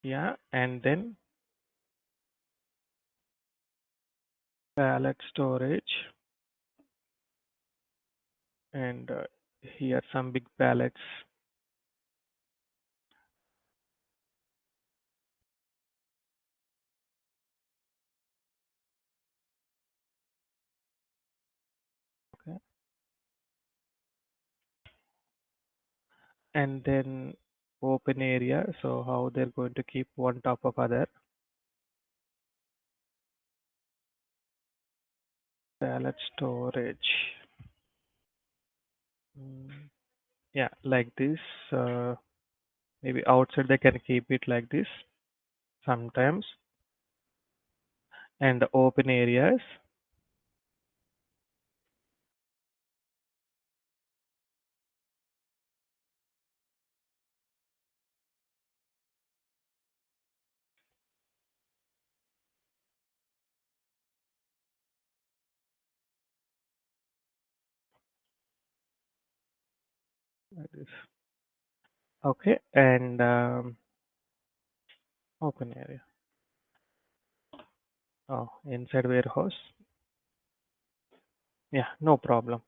yeah, and then pallet storage, and here some big pallets. Okay, and then open area, so how they're going to keep one top of other. Pallet storage. Yeah, like this. Maybe outside they can keep it like this sometimes. And the open areas. Like this. Okay, and open area. Oh, inside warehouse. Yeah, no problem.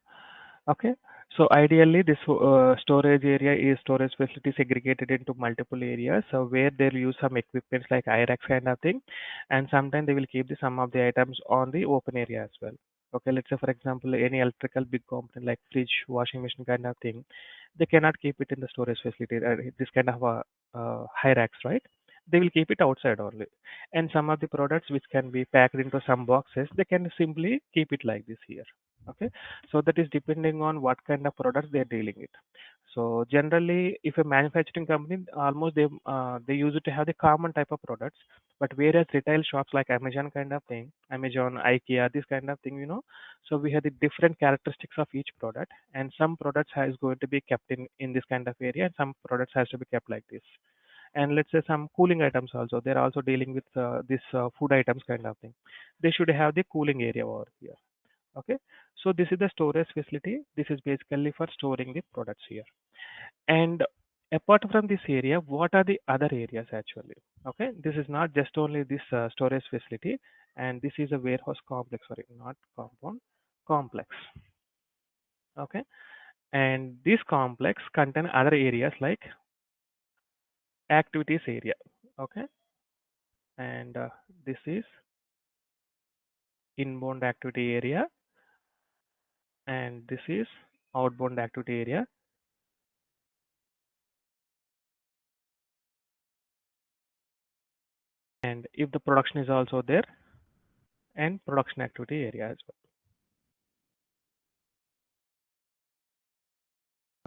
Okay, so ideally this storage area is storage facility segregated into multiple areas, so where they'll use some equipments like IRAX kind of thing, and sometimes they will keep some of the items on the open area as well. Okay, let's say for example any electrical big component like fridge, washing machine kind of thing, they cannot keep it in the storage facility, this kind of high racks, right? They will keep it outside only. And some of the products which can be packed into some boxes, they can simply keep it like this here. Okay, so that is depending on what kind of products they're dealing with. So generally, if a manufacturing company, almost they use it to have the common type of products. But whereas retail shops like Amazon kind of thing, Amazon, IKEA, this kind of thing, so we have the different characteristics of each product, and some products is going to be kept in this kind of area, and some products has to be kept like this. And let's say some cooling items also, they're also dealing with this food items kind of thing. They should have the cooling area over here. Okay, so this is the storage facility. This is basically for storing the products here. And apart from this area, what are the other areas actually? Okay, this is not just only this storage facility, and this is a warehouse complex. Sorry, not compound, complex. Okay, and this complex contain other areas like activities area. Okay, and this is inbound activity area, and this is outbound activity area. And if the production is also there, and production activity area as well.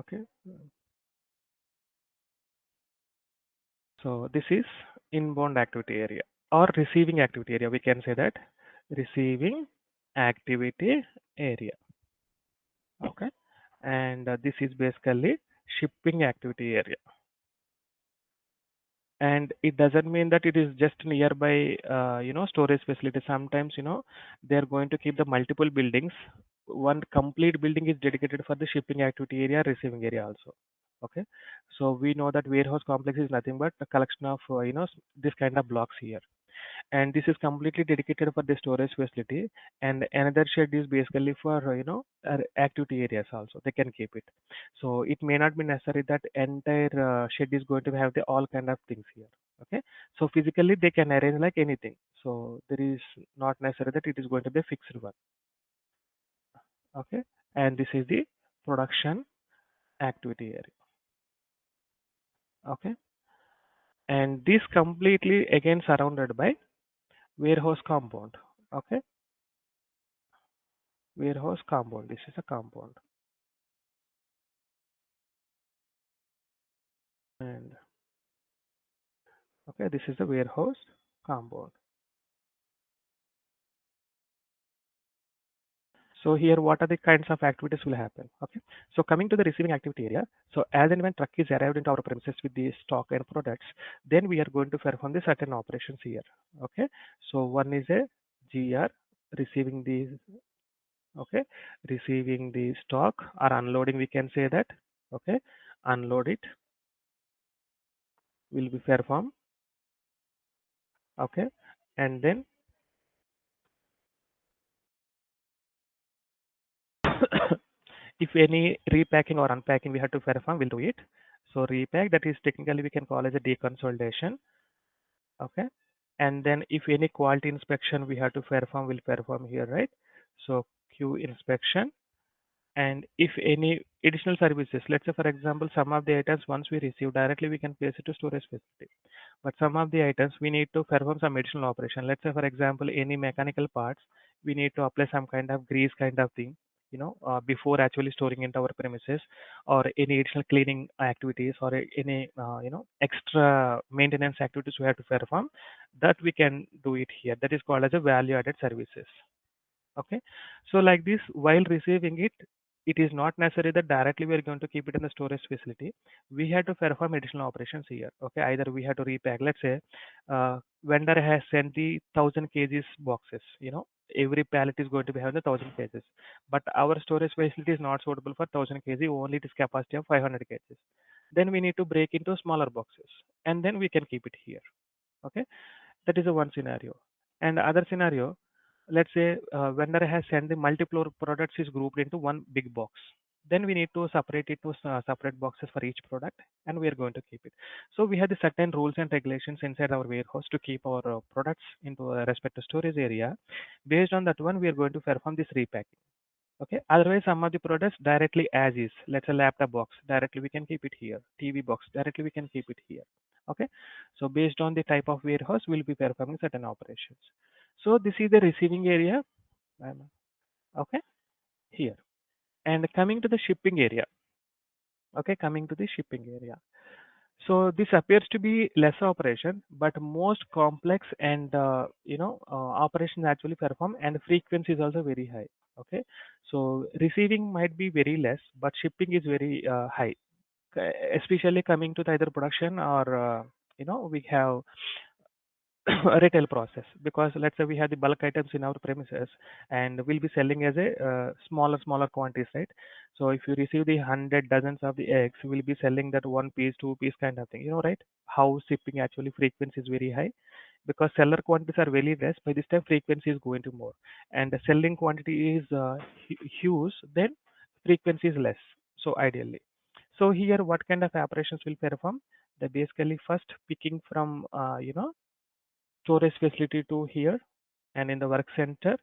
Okay, so this is inbound activity area or receiving activity area. We can say that receiving activity area. Okay, and this is basically shipping activity area. And it doesn't mean that it is just nearby, storage facility. Sometimes, they're going to keep the multiple buildings. One complete building is dedicated for the shipping activity area, receiving area also. Okay. So we know that warehouse complex is nothing but a collection of, this kind of blocks here. And this is completely dedicated for the storage facility, and another shed is basically for activity areas also. They can keep it. So it may not be necessary that entire shed is going to have the all kind of things here. Okay, so physically they can arrange like anything, so there is not necessary that it is going to be a fixed one. Okay, and this is the production activity area. Okay, and this completely again surrounded by warehouse compound. Okay, warehouse compound. This is a compound. And okay, this is the warehouse compound. So here, what are the kinds of activities will happen? Okay, so coming to the receiving activity area. So as and when truck is arrived into our premises with the stock and products, then we are going to perform the certain operations here. Okay, so one is a GR, receiving the, okay, receiving the stock, or unloading, we can say that. Okay, unload it will be performed. Okay, and then if any repacking or unpacking we have to perform, we'll do it. So repack, that is technically we can call as a deconsolidation. Okay, and then if any quality inspection we have to perform, we'll perform here, right? So Q inspection. And if any additional services, let's say for example, some of the items once we receive directly, we can place it to storage facility. But some of the items we need to perform some additional operation. Let's say for example, any mechanical parts, we need to apply some kind of grease kind of thing, before actually storing into our premises, or any additional cleaning activities, or any, extra maintenance activities we have to perform, that we can do it here. That is called as a value added services. Okay, so like this, while receiving it, it is not necessary that directly we are going to keep it in the storage facility. We have to perform additional operations here. Okay, either we have to repack. Let's say vendor has sent the 1000 kgs boxes. Every pallet is going to be having the 1000 kgs, but our storage facility is not suitable for 1000 kg. Only it is capacity of 500 kgs. Then we need to break into smaller boxes, and then we can keep it here. Okay, that is a one scenario. And other scenario, let's say vendor has sent the multiple products is grouped into one big box. Then we need to separate it to separate boxes for each product, and we are going to keep it. So we have the certain rules and regulations inside our warehouse to keep our products into a respective storage area. Based on that one, we are going to perform this repacking. Okay, otherwise some of the products directly as is, let's say laptop box, directly we can keep it here. TV box, directly we can keep it here. Okay, so based on the type of warehouse, we'll be performing certain operations. So this is the receiving area. Okay, here. And coming to the shipping area. Okay, coming to the shipping area. So this appears to be less operation, but most complex and operations actually perform, and frequency is also very high. Okay, so receiving might be very less, but shipping is very high, especially coming to the either production or we have retail process. Because let's say we have the bulk items in our premises, and we'll be selling as a smaller quantities, right? So if you receive the 100 dozens of the eggs, we'll be selling that one piece, two piece kind of thing, right? How shipping actually frequency is very high, because seller quantities are very less. By this time frequency is going to more, and the selling quantity is huge, then frequency is less. So ideally, so here what kind of operations will perform? They basically first picking from storage facility to here, and in the work center,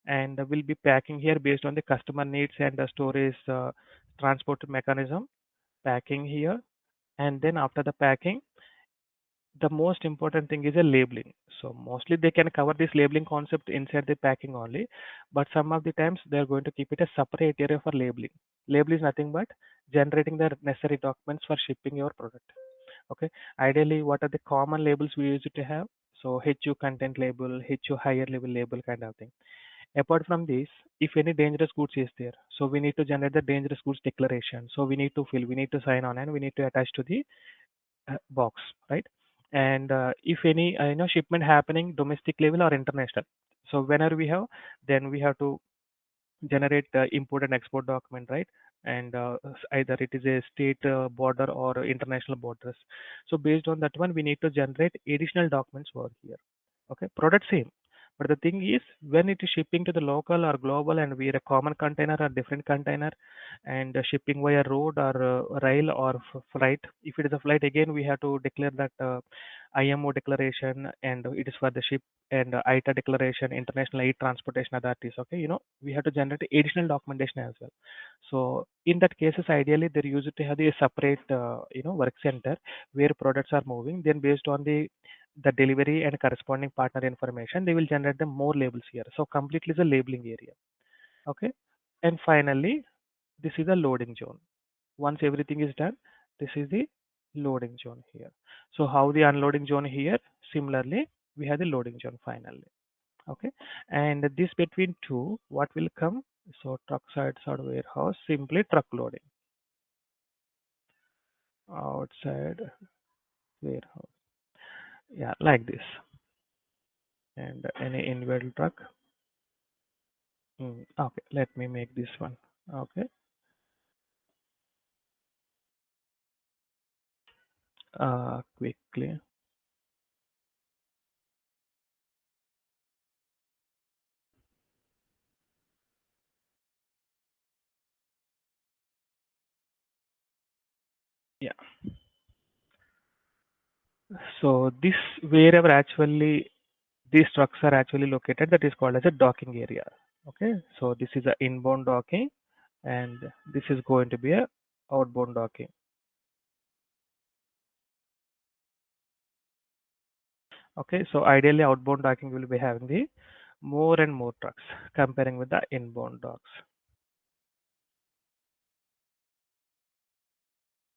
and we'll be packing here based on the customer needs and the storage transport mechanism, packing here. And then after the packing, the most important thing is a labeling. So mostly they can cover this labeling concept inside the packing only, but some of the times they are going to keep it a separate area for labeling. Label is nothing but generating the necessary documents for shipping your product. Okay, ideally what are the common labels we use to have? So HU content label, HU higher level label kind of thing. Apart from this, if any dangerous goods is there, so we need to generate the dangerous goods declaration. So we need to fill, we need to sign on, and we need to attach to the box, right? And if any shipment happening domestic level or international, so whenever we have, then we have to generate import and export document, right? And either it is a state border or international borders. So based on that one, we need to generate additional documents over here. Okay, product same, but the thing is when it is shipping to the local or global, and we are a common container or different container, and shipping via road or rail or flight. If it is a flight, again we have to declare that IMO declaration, and it is for the ship, and ITA declaration, International Air Transportation Authorities. Okay, we have to generate additional documentation as well. So in that cases, ideally they used to have a separate work center where products are moving. Then based on the delivery and corresponding partner information, they will generate the more labels here. So completely the labeling area. Okay, and finally this is the loading zone. Once everything is done, this is the loading zone here. So how the unloading zone here, similarly we have the loading zone finally. Okay, and this between two, what will come? So truck side warehouse, simply truck loading. Outside warehouse, yeah, like this. And any individual truck. Okay, let me make this one. Okay, quickly. Yeah. So this, wherever actually these trucks are actually located, that is called as a docking area. Okay, so this is a inbound docking, and this is going to be a outbound docking. Okay, so ideally outbound docking will be having the more and more trucks comparing with the inbound docks.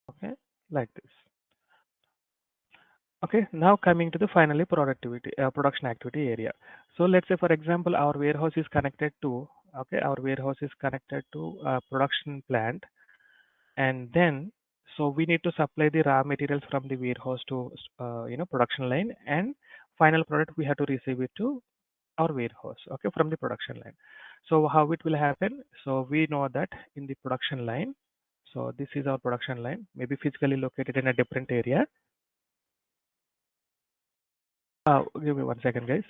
Okay, like this. Okay, now coming to the finally productivity production activity area. So let's say for example our warehouse is connected to, okay, our warehouse is connected to a production plant, and then so we need to supply the raw materials from the warehouse to production line, and final product we have to receive it to our warehouse, okay, from the production line. So how it will happen? So we know that in the production line, so this is our production line, maybe physically located in a different area. Give me 1 second, guys.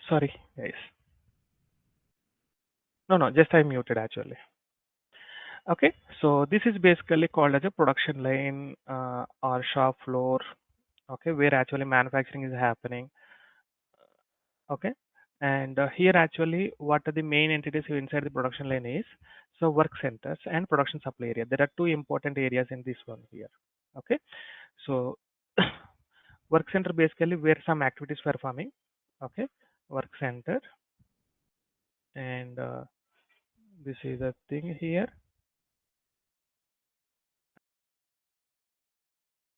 Sorry, guys. No, just I muted actually. Okay, so this is basically called as a production line or shop floor. Okay, where actually manufacturing is happening. Okay, and here actually what are the main entities inside the production line is, so work centers and production supply area. There are two important areas in this one here. Okay, so work center basically where some activities performing. Okay, work center, and this is the thing here,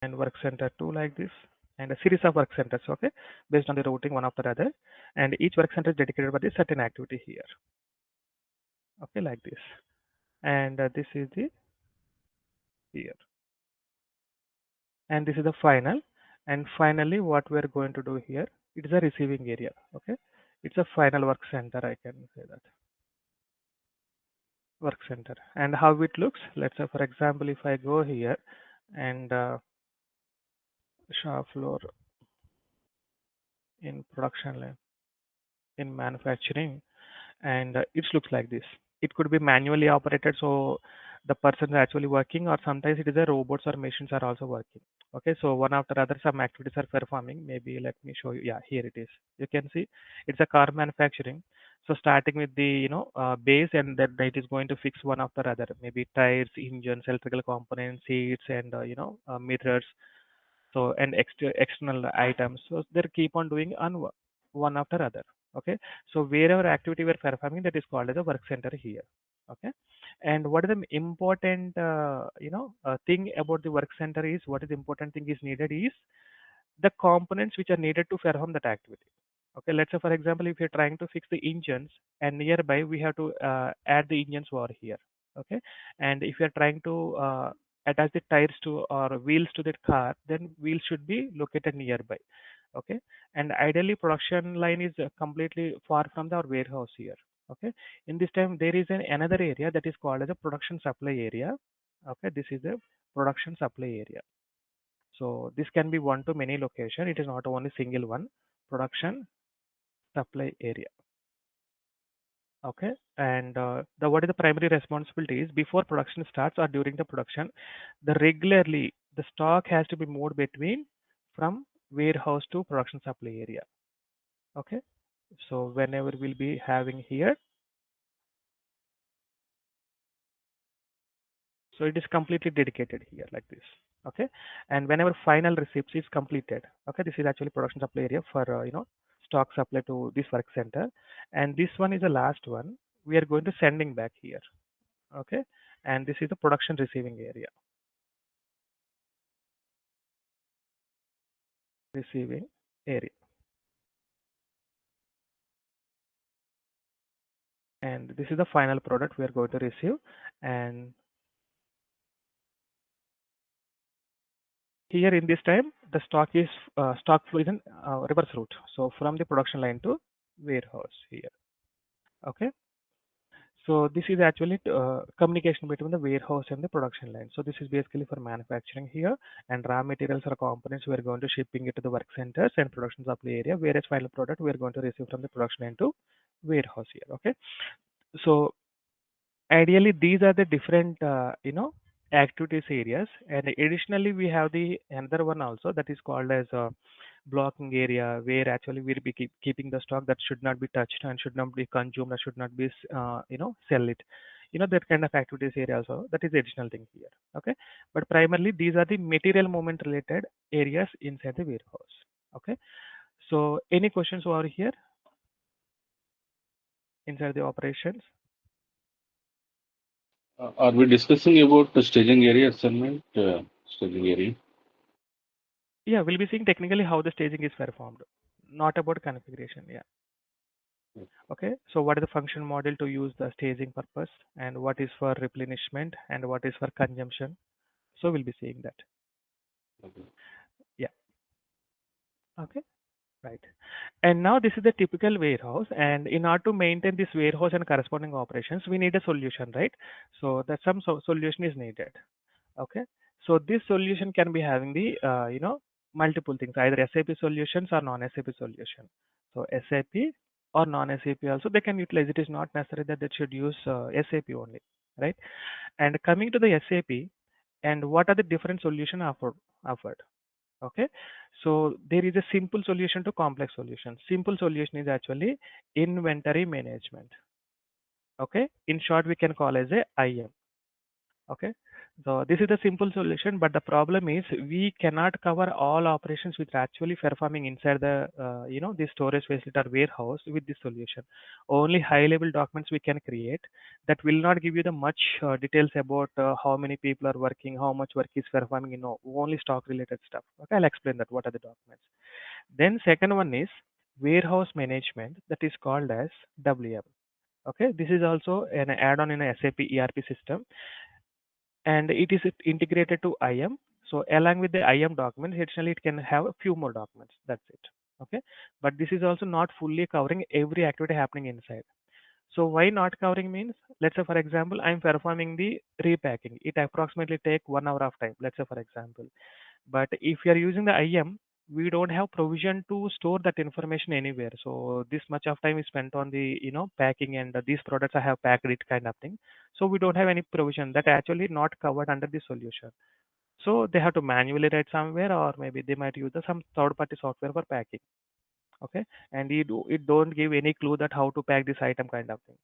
and work center 2 like this, and a series of work centers, okay, based on the routing one after the other, and each work center is dedicated by the certain activity here. Okay, like this, and this is the here, and this is the final, and finally what we are going to do here, it is a receiving area. Okay, it's a final work center, I can say that. work center. And how it looks, let's say for example, if I go here and shop floor in production line in manufacturing, and it looks like this. It could be manually operated, so the person is actually working, or sometimes it is a robots or machines are also working. Okay, so one after other some activities are performing. Maybe let me show you. Yeah, here it is. You can see it's a car manufacturing. So starting with the base, and then it is going to fix one after other. Maybe tires, engines, electrical components, seats, and mirrors. So and external items. So they keep on doing on one after other. Okay, so wherever activity we're performing, that is called as a work center here. Okay, and what is the important thing about the work center is, what is the important thing is needed is the components which are needed to perform that activity. Okay, let's say for example, if you're trying to fix the engines, and nearby we have to add the engines over here. Okay, and if you're trying to attach the tires to or wheels to that car, then wheels should be located nearby. Okay, and ideally production line is completely far from our warehouse here. Okay, in this time there is another area that is called as a production supply area. Okay, this is a production supply area. So this can be one to many location. It is not only single one. Production supply area. Okay, and the what is the primary responsibility is before production starts or during the production, the regularly the stock has to be moved between from warehouse to production supply area. Okay, so whenever we'll be having here, so it is completely dedicated here like this. Okay, and whenever final receipts is completed, okay, this is actually production supply area for stock supply to this work center, and this one is the last one. We are going to sending back here. Okay, and this is the production receiving area. Receiving area, and this is the final product we are going to receive, and here in this time the stock is stock flow is in reverse route, so from the production line to warehouse here. Okay, so this is actually communication between the warehouse and the production line. So this is basically for manufacturing here, and raw materials or components we are going to shipping it to the work centers and production supply area, whereas final product we are going to receive from the production line to warehouse here. Okay, so ideally these are the different activities areas, and additionally we have the another one also that is called as blocking area, where actually we'll be keeping the stock that should not be touched and should not be consumed or should not be sell it, that kind of activities area also, that is the additional thing here. Okay, but primarily these are the material movement related areas inside the warehouse. Okay, so any questions over here inside the operations? Are we discussing about the staging area assignment? Staging area. Yeah, we'll be seeing technically how the staging is performed, not about configuration. Yeah. Okay, so what is the function model to use the staging purpose, and what is for replenishment, and what is for consumption? So we'll be seeing that. Okay. Yeah. Okay, right. And now this is the typical warehouse, and in order to maintain this warehouse and corresponding operations, we need a solution, right? So that some solution is needed. Okay, so this solution can be having the multiple things, either SAP solutions or non-SAP solution. So SAP or non-SAP also they can utilize. It is not necessary that they should use SAP only, right? And coming to the SAP, and what are the different solution offered? Okay, so there is a simple solution to complex solution. Simple solution is actually inventory management. Okay, in short we can call as a IM. Okay, so this is the simple solution, but the problem is we cannot cover all operations which are actually performing inside the the storage facility or warehouse with this solution. Only high level documents we can create that will not give you the much details about how many people are working, how much work is performing, only stock related stuff. Okay, I'll explain that what are the documents. Then second one is warehouse management, that is called as WM. Okay, this is also an add-on in a SAP ERP system, and it is integrated to IM. So along with the IM documents, additionally it can have a few more documents. That's it. Okay, but this is also not fully covering every activity happening inside. So why not covering means, let's say for example, I'm performing the repacking. It approximately take 1 hour of time, let's say for example. But if you are using the IM, we don't have provision to store that information anywhere. So this much of time is spent on the packing, and these products I have packed it kind of thing. So we don't have any provision that actually not covered under the solution. So they have to manually write somewhere, or maybe they might use some third party software for packing. Okay, and it don't give any clue that how to pack this item kind of thing.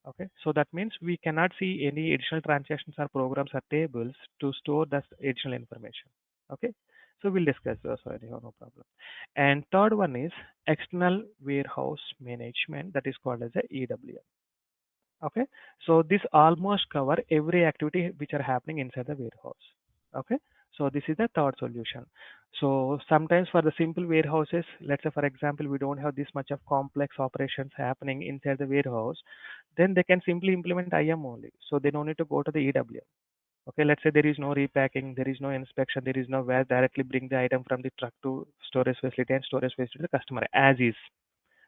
Okay, so that means we cannot see any additional transactions or programs or tables to store that additional information. Okay, so we'll discuss those. Anyhow, no problem. And third one is external warehouse management, that is called as a EWM. Okay, so this almost cover every activity which are happening inside the warehouse. Okay, so this is the third solution. So sometimes for the simple warehouses, let's say for example, we don't have this much of complex operations happening inside the warehouse, then they can simply implement IM only. So they don't need to go to the EWM. Okay, let's say there is no repacking, there is no inspection, there is no where directly bring the item from the truck to storage facility and storage facility to the customer as is.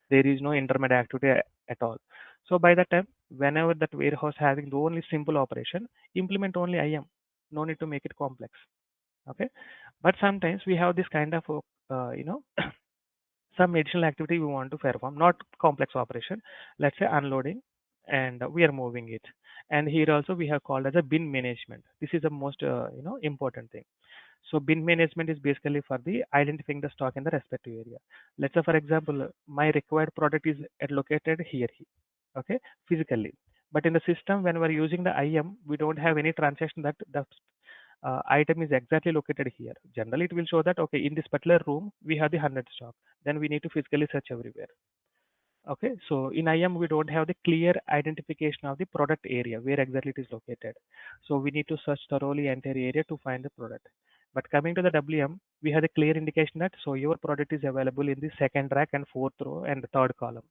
There is no intermediate activity at all. So by that time, whenever that warehouse having the only simple operation, implement only IM. No need to make it complex. Okay, but sometimes we have this kind of some additional activity we want to perform, not complex operation. Let's say unloading, and we are moving it. And here also we have called as a bin management. This is the most important thing. So bin management is basically for the identifying the stock in the respective area. Let's say for example, my required product is located here, okay, physically. But in the system, when we're using the IM, we don't have any transaction that the item is exactly located here. Generally, it will show that, okay, in this particular room, we have the 100 stock. Then we need to physically search everywhere. Okay, so in IM, we don't have the clear identification of the product area, where exactly it is located. So we need to search thoroughly entire area to find the product. But coming to the WM, we have a clear indication that so your product is available in the second rack and fourth row and the third column.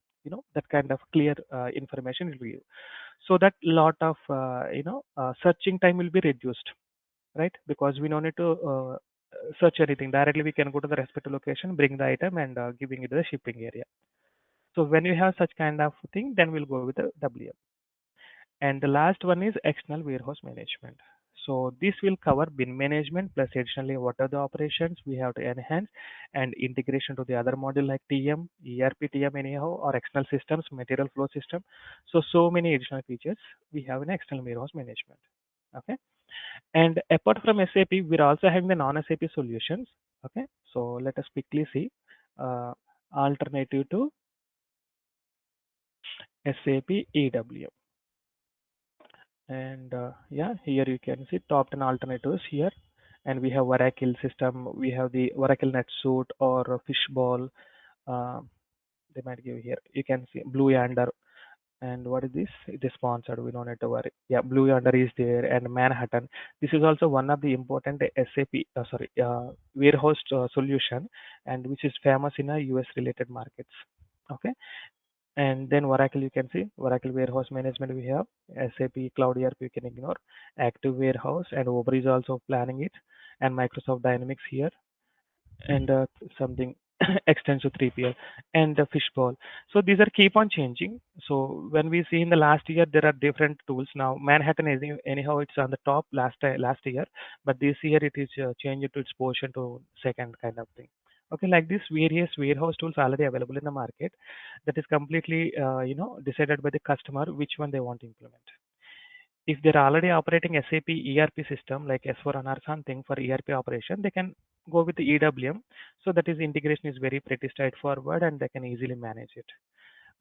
That kind of clear information will be used. So that lot of searching time will be reduced, right? Because we don't need to search anything directly. We can go to the respective location, bring the item, and giving it to the shipping area. So when you have such kind of thing, then we'll go with the WM. And the last one is external warehouse management. So this will cover bin management plus additionally what are the operations we have to enhance and integration to the other module like TM, ERP, TM anyhow, or external systems, material flow system. So many additional features we have in external warehouse management. Okay. And apart from SAP, we're also having the non-SAP solutions. Okay. So let us quickly see alternative to SAP EWM. And yeah, here you can see top 10 alternatives here. And we have Oracle system, we have the Oracle NetSuite or Fishball. They might give here. You can see Blue Yonder. And what is this? It is sponsored. We don't need to worry. Yeah, Blue Yonder is there, and Manhattan. This is also one of the important SAP, warehouse solution, and which is famous in US related markets. Okay. And then Oracle, you can see Oracle Warehouse Management. We have SAP Cloud ERP. You can ignore Active Warehouse, and Uber is also planning it, and Microsoft Dynamics here, and something extensive 3PL and the Fishbowl. So these are keep on changing. So when we see in the last year, there are different tools now. Manhattan is anyhow it's on the top last year, but this year it is changed to its portion to second kind of thing. Okay, like this various warehouse tools already available in the market. That is completely decided by the customer which one they want to implement. If they're already operating SAP ERP system like S4HANA or something for ERP operation, they can go with the EWM. So that is integration is very pretty straightforward and they can easily manage it.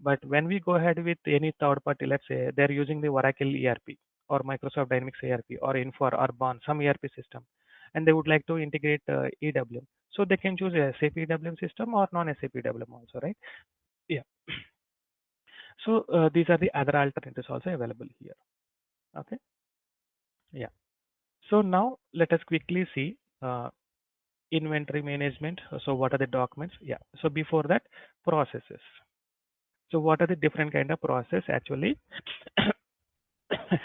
But when we go ahead with any third party, let's say they're using the Oracle ERP or Microsoft Dynamics ERP or Infor or BON, some ERP system, and they would like to integrate EWM. So they can choose a SAP EWM system or non-SAP EWM also, right? Yeah. So these are the other alternatives also available here. Okay. Yeah. So now let us quickly see inventory management. So what are the documents? Yeah. So before that, processes. So what are the different kind of process actually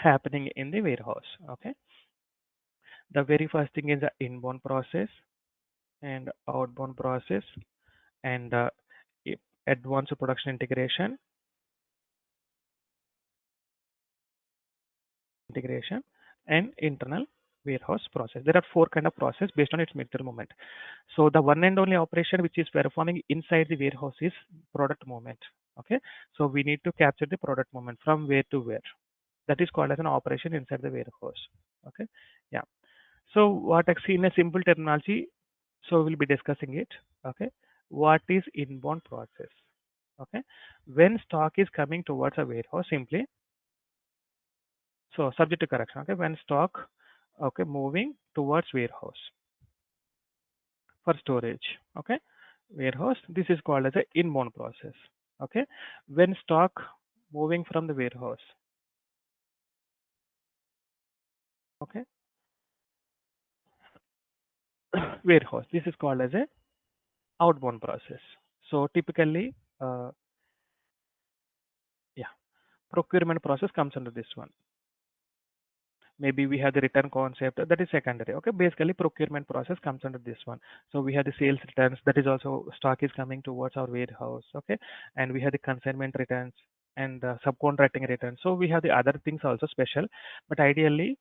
happening in the warehouse? Okay. The very first thing is the inbound process and outbound process and advanced production integration integration, and internal warehouse process. There are 4 kind of process based on its material movement. So the one and only operation which is performing inside the warehouse is product movement. Okay, so we need to capture the product movement from where to where. That is called as an operation inside the warehouse. Okay, yeah. So what I see in a simple terminology, so we'll be discussing it. Okay, what is inbound process? Okay, when stock is coming towards a warehouse, simply so subject to correction. Okay, when stock moving towards warehouse for storage. Okay, warehouse, this is called as a inbound process. Okay, when stock moving from the warehouse. Okay, warehouse, this is called as a outbound process. So typically, yeah, procurement process comes under this one. Maybe we have the return concept, that is secondary. Okay, basically procurement process comes under this one. So we have the sales returns, that is also stock is coming towards our warehouse. Okay, and we have the consignment returns and subcontracting returns. So we have the other things also special, but ideally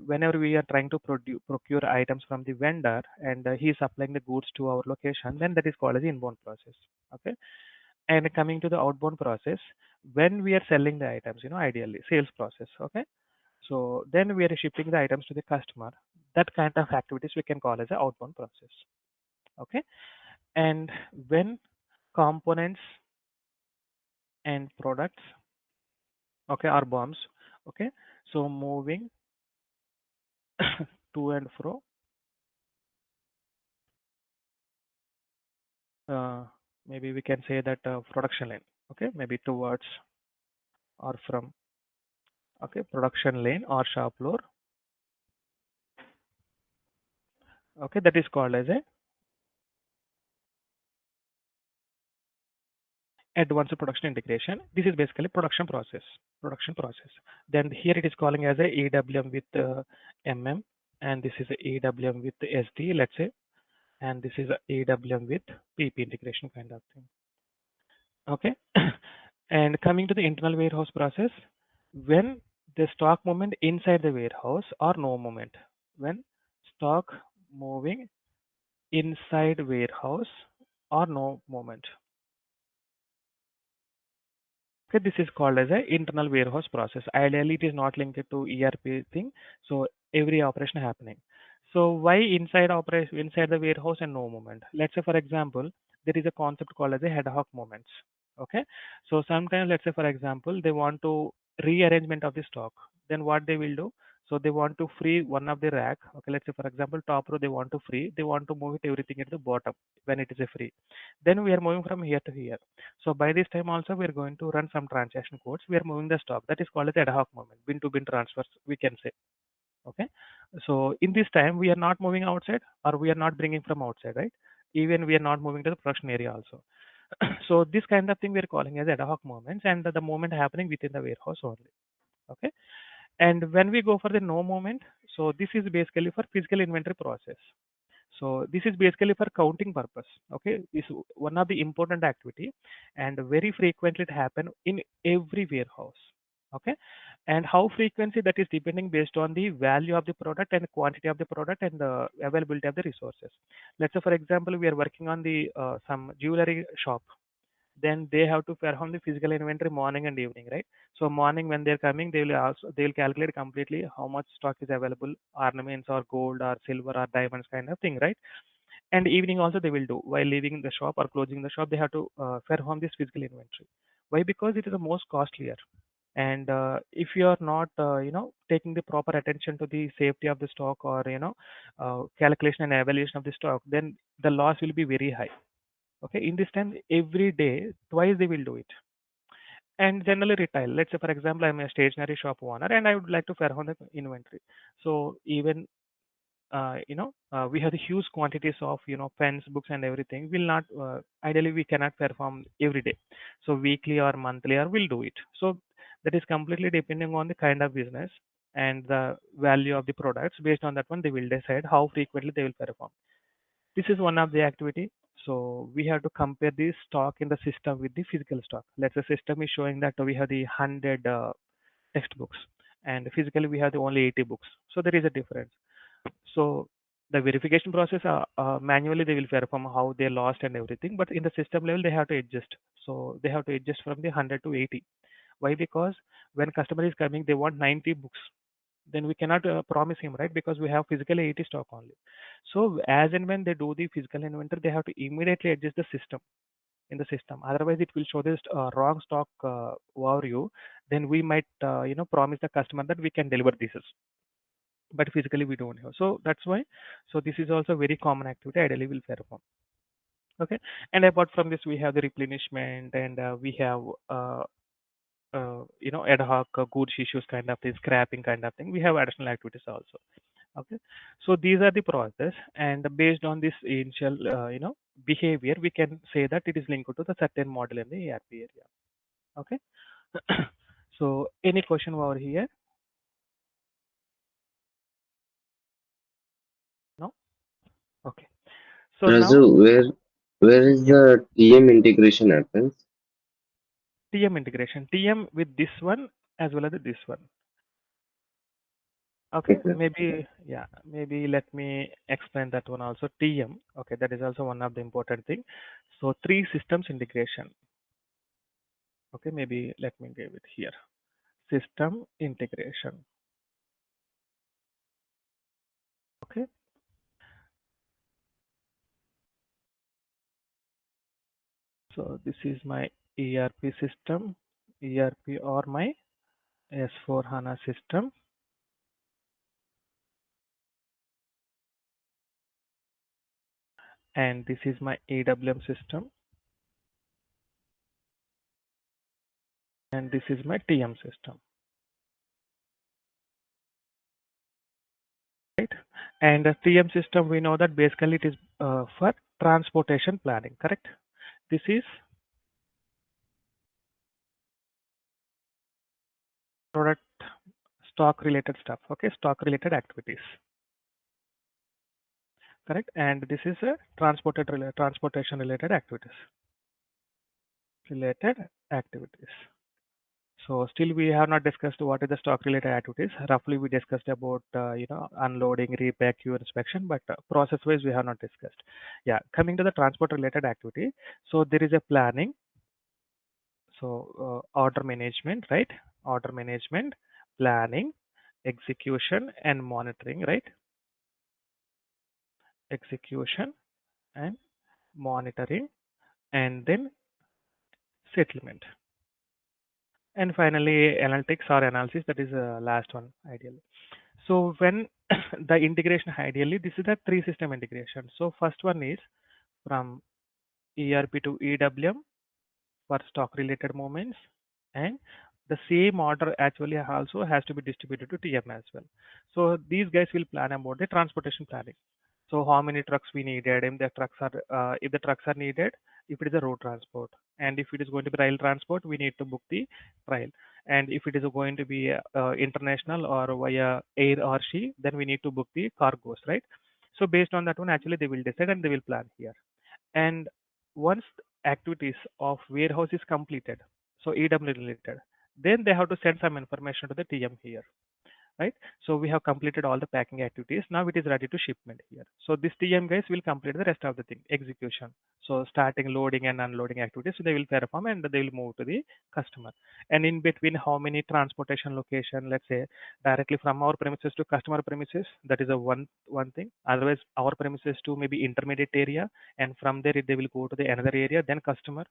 whenever we are trying to procure items from the vendor and he is supplying the goods to our location, then that is called as the inbound process. Okay, and coming to the outbound process, when we are selling the items, ideally sales process. Okay, so then we are shipping the items to the customer. That kind of activities we can call as an outbound process. Okay, and when components and products, okay, are bombs. Okay, so moving to and fro, maybe we can say that production lane. Okay, maybe towards or from. Okay, production lane or shop floor. Okay, that is called as a advanced production integration. This is basically production process. Then here it is calling as a EWM with MM, and this is a EWM with SD, let's say, and this is a EWM with PP integration kind of thing. Okay, and coming to the internal warehouse process, when the stock movement inside the warehouse or no movement, when stock moving inside warehouse or no movement. Okay, this is called as a internal warehouse process. Ideally, it is not linked to ERP thing. So every operation happening. So why inside operation inside the warehouse and no movement? Let's say, for example, there is a concept called as a ad hoc moments. Okay, so sometimes let's say, for example, they want to rearrangement of the stock. Then what they will do? So they want to free one of the rack. Okay, let's say, for example, top row they want to free. They want to move it everything at the bottom when it is a free. Then we are moving from here to here. So by this time also we are going to run some transaction codes. We are moving the stock. That is called as ad hoc movement, bin to bin transfers, we can say. Okay. So in this time we are not moving outside or we are not bringing from outside, right? Even we are not moving to the production area also. So this kind of thing we are calling as ad hoc movements, and the movement happening within the warehouse only. Okay. And when we go for the no movement, so this is basically for physical inventory process. So this is basically for counting purpose. Okay, this is one of the important activity, and very frequently it happen in every warehouse. Okay, and how frequency, that is depending based on the value of the product and quantity of the product and the availability of the resources. Let's say, for example, we are working on the some jewelry shop. Then they have to perform the physical inventory morning and evening, right? So morning when they're coming, they will calculate completely how much stock is available, ornaments or gold or silver or diamonds kind of thing, right? And evening also they will do, while leaving the shop or closing the shop, they have to perform this physical inventory. Why? Because it is the most costlier. And if you are not taking the proper attention to the safety of the stock or calculation and evaluation of the stock, then the loss will be very high. Okay, in this time every day twice they will do it. And generally retail, let's say for example I'm a stationery shop owner and I would like to perform the inventory. So even we have the huge quantities of pens, books and everything. Will not ideally we cannot perform every day. So weekly or monthly or we'll do it. So that is completely depending on the kind of business and the value of the products. Based on that one they will decide how frequently they will perform. This is one of the activity. So we have to compare the stock in the system with the physical stock. Let's say system is showing that we have the 100 textbooks and physically we have the only 80 books. So there is a difference. So the verification process, manually they will perform how they lost and everything, but in the system level they have to adjust. So they have to adjust from the 100 to 80. Why? Because when customer is coming, they want 90 books. Then we cannot promise him, right? Because we have physically 80 stock only. So as and when they do the physical inventory, they have to immediately adjust the system in the system. Otherwise, it will show this wrong stock overview. Then we might, promise the customer that we can deliver this, but physically we don't have. So that's why. So this is also very common activity. Ideally, will perform. Okay. And apart from this, we have the replenishment, and we have ad hoc goods issues kind of thing, scrapping kind of thing. We have additional activities also. Okay, so these are the process, and based on this initial behavior, we can say that it is linked to the certain model in the ERP area. Okay. So any question over here? No. Okay. So Razu, now where is the TM integration happens? TM integration, TM with this one as well as this one. Okay, maybe, yeah, maybe let me explain that one also. TM, okay, that is also one of the important thing. So 3 systems integration. Okay, maybe let me give it here. System integration. Okay. So this is my ERP system, ERP or my S4HANA system. And this is my EWM system. And this is my TM system. Right. And the TM system, we know that basically it is for transportation planning, correct? This is product stock related stuff. Okay, stock related activities. Correct. And this is a transportation related activities. So still we have not discussed what is the stock related activities. Roughly we discussed about unloading, repack, queue inspection, but process wise we have not discussed. Yeah, coming to the transport related activity. So there is a planning. So order management, right? Order management, planning, execution and monitoring, right? Execution and monitoring, and then settlement. And finally, analytics or analysis, that is the last one ideally. So when the integration ideally, this is the 3 system integration. So first one is from ERP to EWM for stock related movements, and the same order actually also has to be distributed to TM as well. So these guys will plan about the transportation planning. So how many trucks we needed, if the trucks are needed, if it is a road transport, and if it is going to be rail transport, we need to book the rail. And if it is going to be international or via air or sea, then we need to book the cargoes, right? So based on that one, actually they will decide and they will plan here. And once activities of warehouse is completed, so EWM related, then they have to send some information to the TM here. Right, so we have completed all the packing activities. Now it is ready to shipment here. So this TM guys will complete the rest of the thing, execution. So starting loading and unloading activities, so they will perform and they will move to the customer. And in between, how many transportation location, let's say directly from our premises to customer premises, that is a one thing. Otherwise, our premises to maybe intermediate area, and from there they will go to the another area, then customer.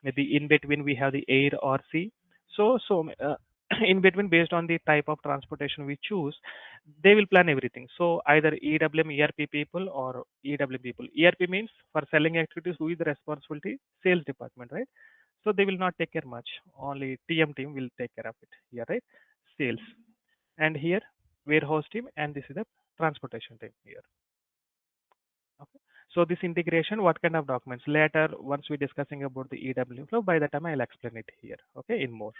Maybe in between we have the air or sea. So in between, based on the type of transportation we choose, they will plan everything. So either EWM ERP people or EWM people. ERP means for selling activities, who is the responsibility? Sales department, right? So they will not take care much. Only TM team will take care of it here, right? Sales. And here warehouse team, and this is the transportation team here. Okay. So this integration, what kind of documents? Later, once we're discussing about the EWM flow, by the time I'll explain it here, okay, in more.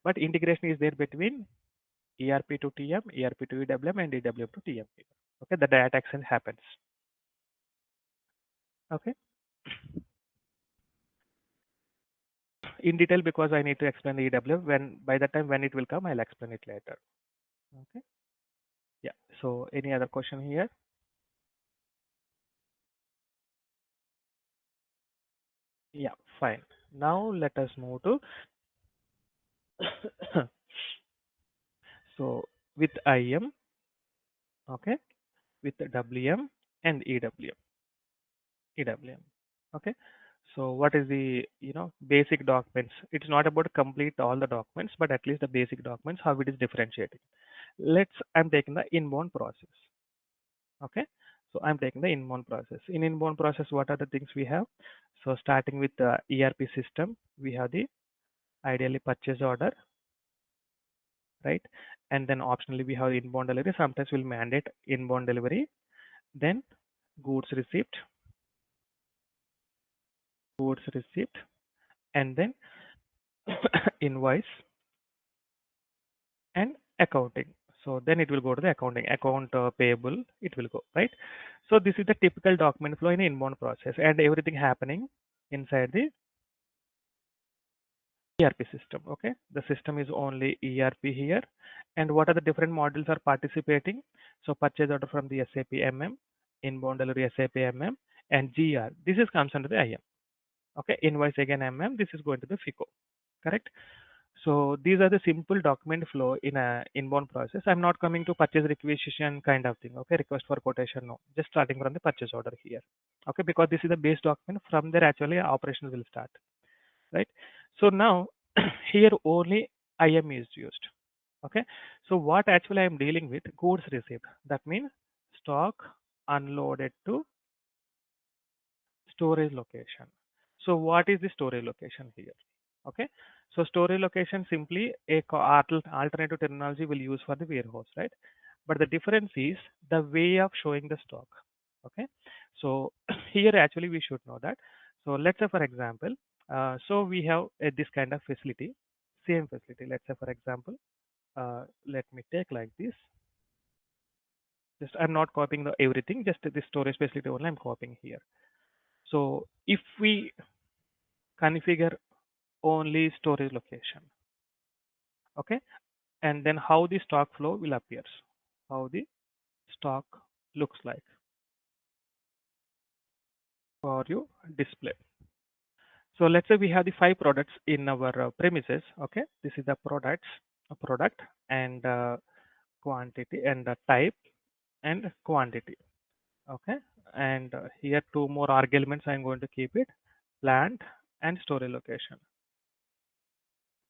But integration is there between ERP to TM, ERP to EWM, and EWM to TM. Okay, the data exchange happens. Okay. In detail, because I need to explain the EWM. By the time when it will come, I'll explain it later. Okay. Yeah. So any other question here? Yeah, fine. Now let us move to so with IM, okay, with WM and EWM. Okay. So what is the basic documents? It's not about complete all the documents, but at least the basic documents, how it is differentiating. I'm taking the inbound process. Okay. So I'm taking the inbound process. In inbound process, what are the things we have? So starting with the ERP system, we have the ideally purchase order, right? And then optionally we have inbound delivery. Sometimes we'll mandate inbound delivery. Then goods receipt, and then invoice and accounting. So then it will go to the accounting, account payable, it will go, right? So this is the typical document flow in inbound process, and everything happening inside the ERP system. Okay, the system is only ERP here. And what are the different modules are participating? So purchase order from the SAP MM, inbound delivery SAP MM, and GR. This is comes under the IM. Okay, invoice again MM. This is going to the FICO. Correct. So these are the simple document flow in a inbound process. I'm not coming to purchase requisition kind of thing. Okay, request for quotation. No, just starting from the purchase order here. Okay, because this is the base document. From there, actually, operations will start. Right. So now here only IM is used. Okay. So what actually I'm dealing with goods received. That means stock unloaded to storage location. So what is the storage location here? Okay. So storage location simply a alternative terminology will use for the warehouse, right? But the difference is the way of showing the stock. Okay. So here actually we should know that. So let's say for example, so we have this kind of facility, same facility. Let's say for example, let me take like this. Just I'm not copying the everything, just the storage facility only I'm copying here. So if we configure only storage location, okay, and then how the stock flow will appear, how the stock looks like for you display. So let's say we have the 5 products in our premises. Okay, this is the products, a product, and quantity, and type, and quantity. Okay, and here 2 more arguments I'm going to keep it, plant and storage location.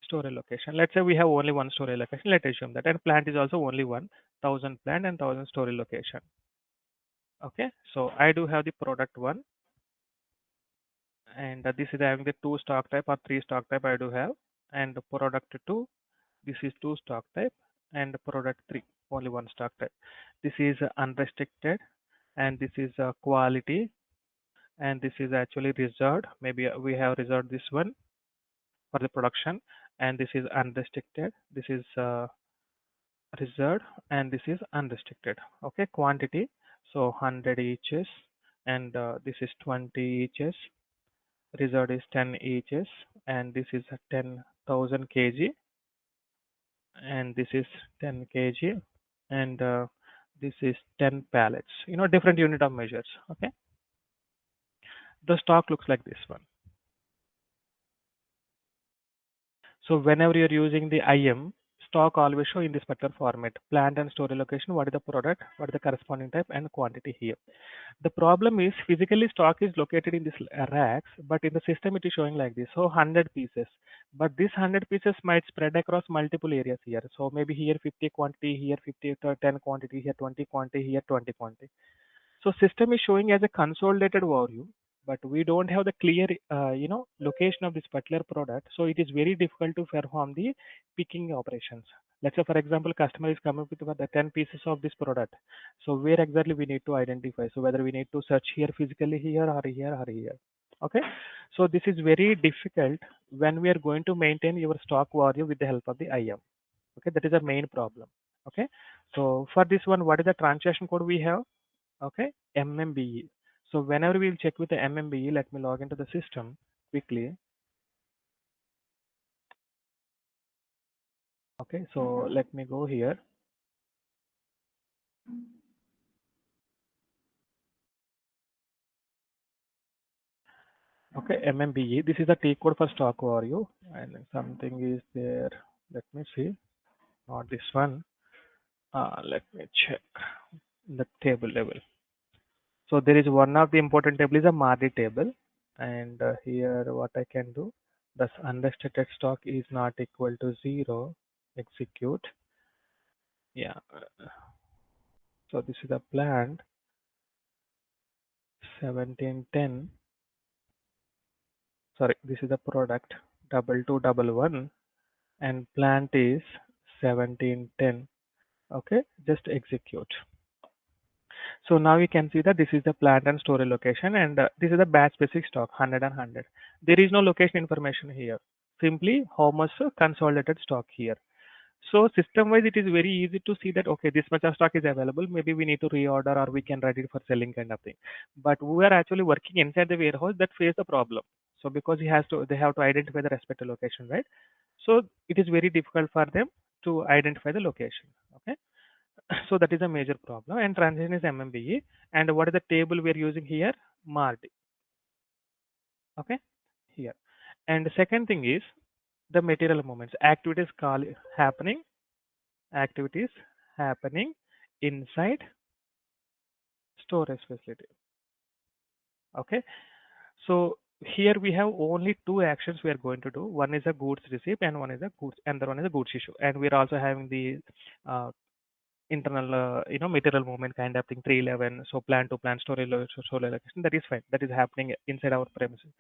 Storage location. Let's say we have only one storage location. Let's assume that, and plant is also only 1,000 plant and 1,000 storage location. Okay, so I do have the product 1, and this is having the 2 stock type or 3 stock type I do have, and the product 2, this is 2 stock type, and product 3 only 1 stock type. This is unrestricted, and this is quality, and this is actually reserved. Maybe we have reserved this one for the production, and this is unrestricted. This is reserved, and this is unrestricted. Okay, quantity, so 100 eaches, and this is 20 eaches. Reserved is 10 eaches, and this is 10,000 kg, and this is 10 kg, and this is 10 pallets. Different unit of measures. Okay, the stock looks like this one. So whenever you're using the IM, stock always show in this particular format: plant and storage location, what is the product, what is the corresponding type, and quantity here. The problem is physically stock is located in this racks, but in the system it is showing like this. So 100 pieces, but this 100 pieces might spread across multiple areas here. So maybe here 50 quantity, here 50, 10 quantity, here 20 quantity, here 20 quantity. So system is showing as a consolidated value, but we don't have the clear, location of this particular product. So it is very difficult to perform the picking operations. Let's say, for example, customer is coming with the 10 pieces of this product. So where exactly we need to identify? So whether we need to search here physically, here or here or here. Okay. So this is very difficult when we are going to maintain your stock value with the help of the IM. Okay. That is a main problem. Okay. So for this one, what is the transaction code we have? Okay, MMBE. So whenever we'll check with the MMBE, let me log into the system quickly. Okay, so let me go here. Okay, MMBE. This is the T code for stock value, and something is there. Let me see. Not this one. Let me check the table level. So there is one of the important table is a Mardi table, and here what I can do, thus unrestricted stock is not equal to 0. Execute. Yeah. So this is the plant 1710. Sorry, this is the product 2211, and plant is 1710. Okay, just execute. So now you can see that this is the plant and storage location, and this is the batch specific stock 100 and 100. There is no location information here, simply how much consolidated stock here. So system wise it is very easy to see that okay, this much of stock is available, maybe we need to reorder or we can write it for selling kind of thing. But we are actually working inside the warehouse that face the problem. So because they have to identify the respective location, right? So it is very difficult for them to identify the location. Okay. So that is a major problem, and transition is MMBE. And what is the table we are using here? MARD. Okay, here. And the second thing is the material movements. Activities happening inside storage facility. Okay, so here we have only two actions we are going to do. One is a goods receipt, and one is a goods, and the one is a goods issue. And we are also having the internal material movement kind of thing 311. So plan to plan storage location, that is fine, that is happening inside our premises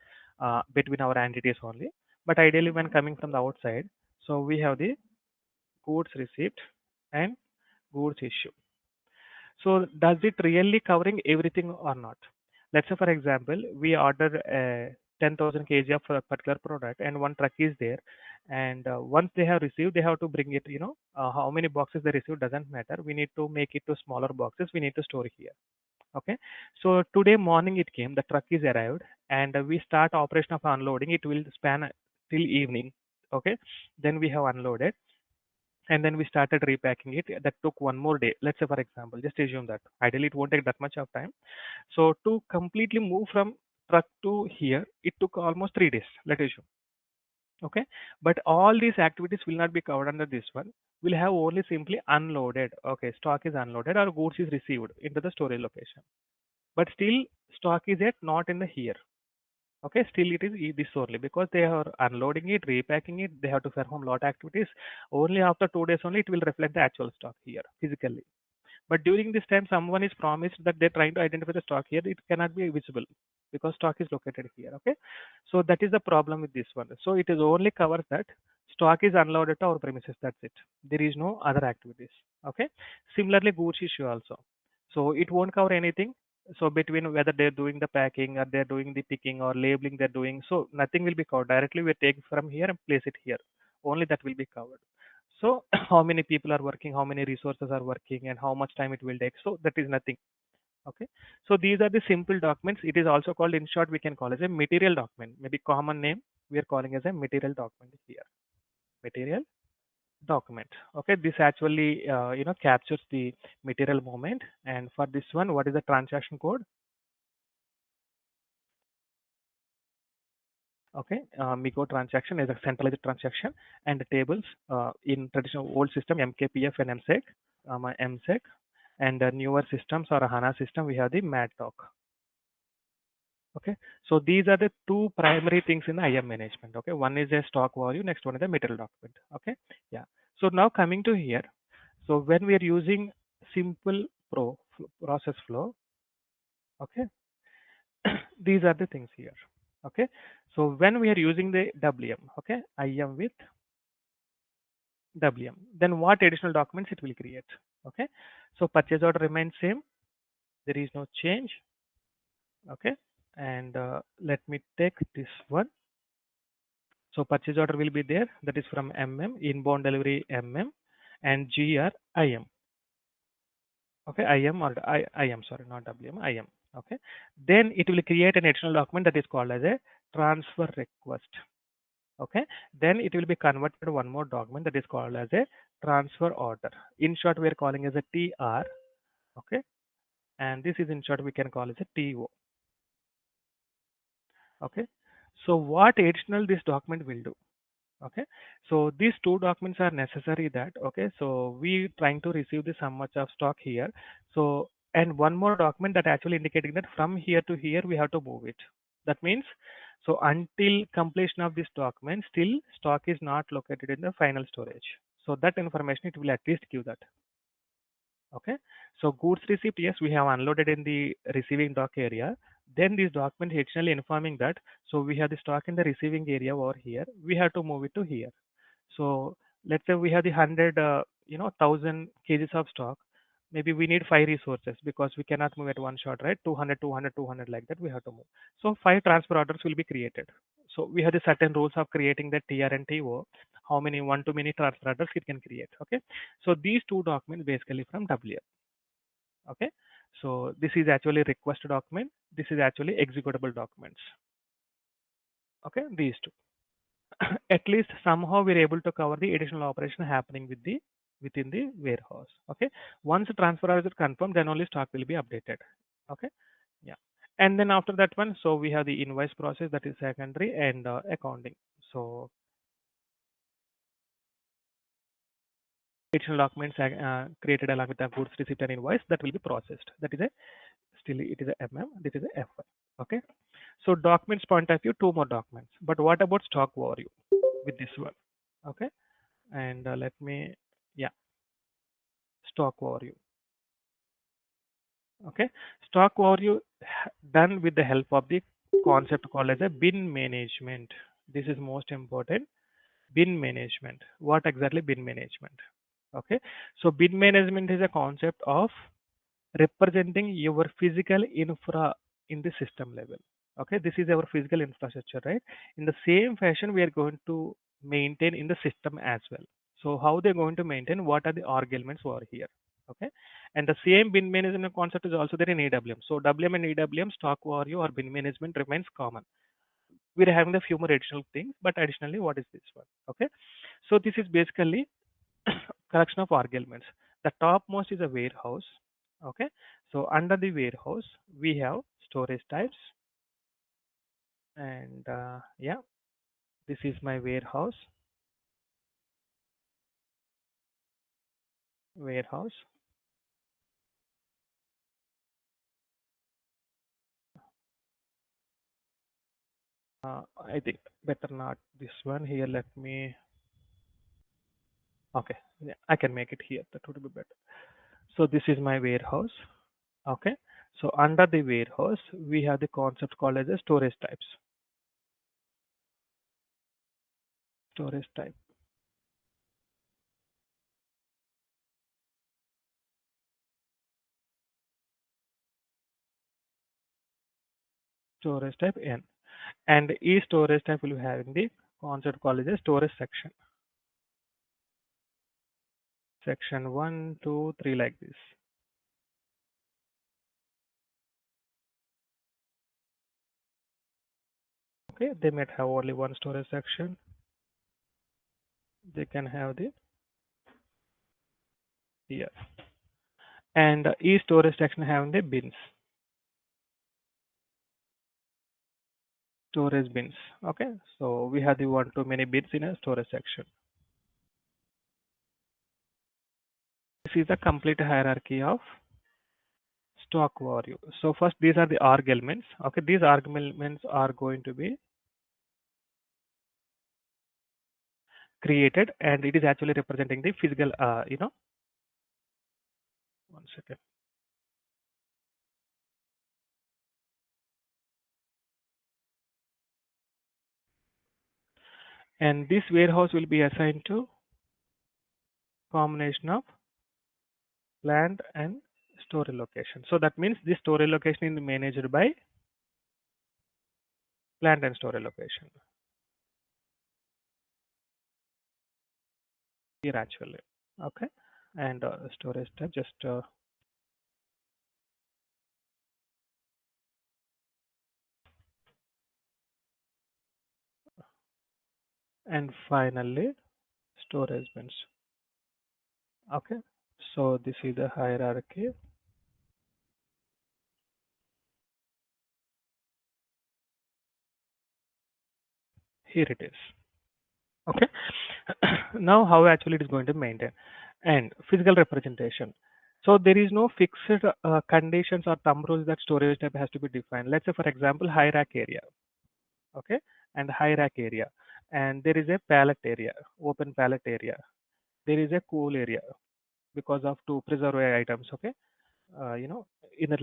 between our entities only. But ideally when coming from the outside, so we have the goods receipt and goods issue. So does it really covering everything or not? Let's say for example we order 10,000 kg of a particular product, and one truck is there, and once they have received, they have to bring it, how many boxes they receive doesn't matter, we need to make it to smaller boxes, we need to store here. Okay, so today morning it came, the truck is arrived, and we start operation of unloading, it will span till evening. Okay, then we have unloaded, and then we started repacking it. That took one more day. Let's say for example, just assume that ideally it won't take that much of time. So to completely move from truck to here, it took almost 3 days, let's assume. Okay, but all these activities will not be covered under this one. We'll have only simply unloaded. Okay, stock is unloaded or goods is received into the storage location, but still stock is yet not in the here. Okay, still it is this only, because they are unloading it, repacking it, they have to perform lot activities. Only after 2 days only it will reflect the actual stock here physically. But during this time, someone is promised that they're trying to identify the stock here. It cannot be visible because stock is located here. Okay, so that is the problem with this one. So it is only covers that stock is unloaded to our premises. That's it. There is no other activities. Okay. Similarly, goods issue also. So it won't cover anything. So between whether they're doing the packing or they're doing the picking or labeling, they're doing, so nothing will be covered. Directly we take from here and place it here. Only that will be covered. So how many people are working, how many resources are working, and how much time it will take. So that is nothing. Okay. So these are the simple documents. It is also called, in short, we can call as a material document. Maybe common name we are calling as a material document here. Material document. Okay. This actually captures the material movement. And for this one, what is the transaction code? Okay, MIGO transaction is a centralized transaction, and the tables in traditional old system MKPF and MSEC, MSEC, and the newer systems or a HANA system we have the MADTOC. Okay, so these are the two primary things in the IM management. Okay, one is a stock value, next one is a material document. Okay, yeah. So now coming to here, so when we are using simple process flow, okay, these are the things here. Okay, so when we are using the WM, okay, IM with WM, then what additional documents it will create? Okay, so purchase order remains same, there is no change. Okay, and let me take this one. So purchase order will be there, that is from MM, inbound delivery MM, and GR IM. Okay, IM or IM, sorry, not WM, IM. Okay, then it will create an additional document that is called as a transfer request. Okay, then it will be converted to one more document that is called as a transfer order. In short, we are calling as a TR. Okay, and this is in short we can call it a TO. Okay, so what additional this document will do? Okay, so these two documents are necessary that, okay, so we trying to receive the sum much of stock here. So, and one more document that actually indicating that from here to here we have to move it. That means, so until completion of this document, still stock is not located in the final storage. So that information it will at least give that. Okay, so goods receipt, yes, we have unloaded in the receiving dock area. Then this document additionally informing that, so we have the stock in the receiving area over here, we have to move it to here. So let's say we have the 100 1000 kgs of stock, maybe we need 5 resources because we cannot move at one shot, right? 200 200 200 like that we have to move. So 5 transfer orders will be created. So we have the certain rules of creating the TR and TO, how many one to many transfer orders it can create. Okay, so these two documents basically from WM. Okay, so this is actually request document, this is actually executable documents. Okay, these two. At least somehow we're able to cover the additional operation happening within the warehouse. Okay, once the transfer is confirmed, then only stock will be updated. Okay, yeah, and then after that one, so we have the invoice process, that is secondary, and accounting. So additional documents created along with the goods receipt and invoice that will be processed. That is a still it is a this is a FY. Okay, so documents point of view, two more documents. But what about stock overview with this one? Okay, and let me, yeah, stock overview. Okay, stock overview done with the help of the concept called as a bin management. This is most important. Bin management. What exactly bin management? Okay, so bin management is a concept of representing your physical infra in the system level. Okay, this is our physical infrastructure, right? In the same fashion we are going to maintain in the system as well. So how they're going to maintain, what are the org elements over here? Okay, and the same bin management concept is also there in EWM. So WM and EWM stock overview or bin management remains common. We're having a few more additional things, but additionally what is this one? Okay, so this is basically collection of org elements. The topmost is a warehouse. Okay, so under the warehouse we have storage types, and yeah, this is my warehouse. I think better not this one here. Let me, okay, yeah, I can make it here, that would be better. So this is my warehouse. Okay, so under the warehouse we have the concept called as a storage types. Storage type, storage type N, and each storage type will be having the concept called as a storage section. Section 1 2 3 like this. Okay, they might have only one storage section. They can have the here, and each storage section having the bins, storage bins. Okay, so we have the one to many bins in a storage section. This is the complete hierarchy of stock value. So first these are the org elements. Okay, these org elements are going to be created, and it is actually representing the physical one second. And this warehouse will be assigned to combination of plant and storage location. So that means this storage location is managed by plant and storage location here actually. Okay, and storage type just and finally storage bins. Okay, so this is the hierarchy Here it is. Okay. Now how actually it is going to maintain and physical representation. So there is no fixed conditions or thumb rules that storage type has to be defined. Let's say for example high rack area. Okay, and high rack area, and there is a pallet area, open pallet area. There is a cool area because of to preserve items. Okay, you know, in a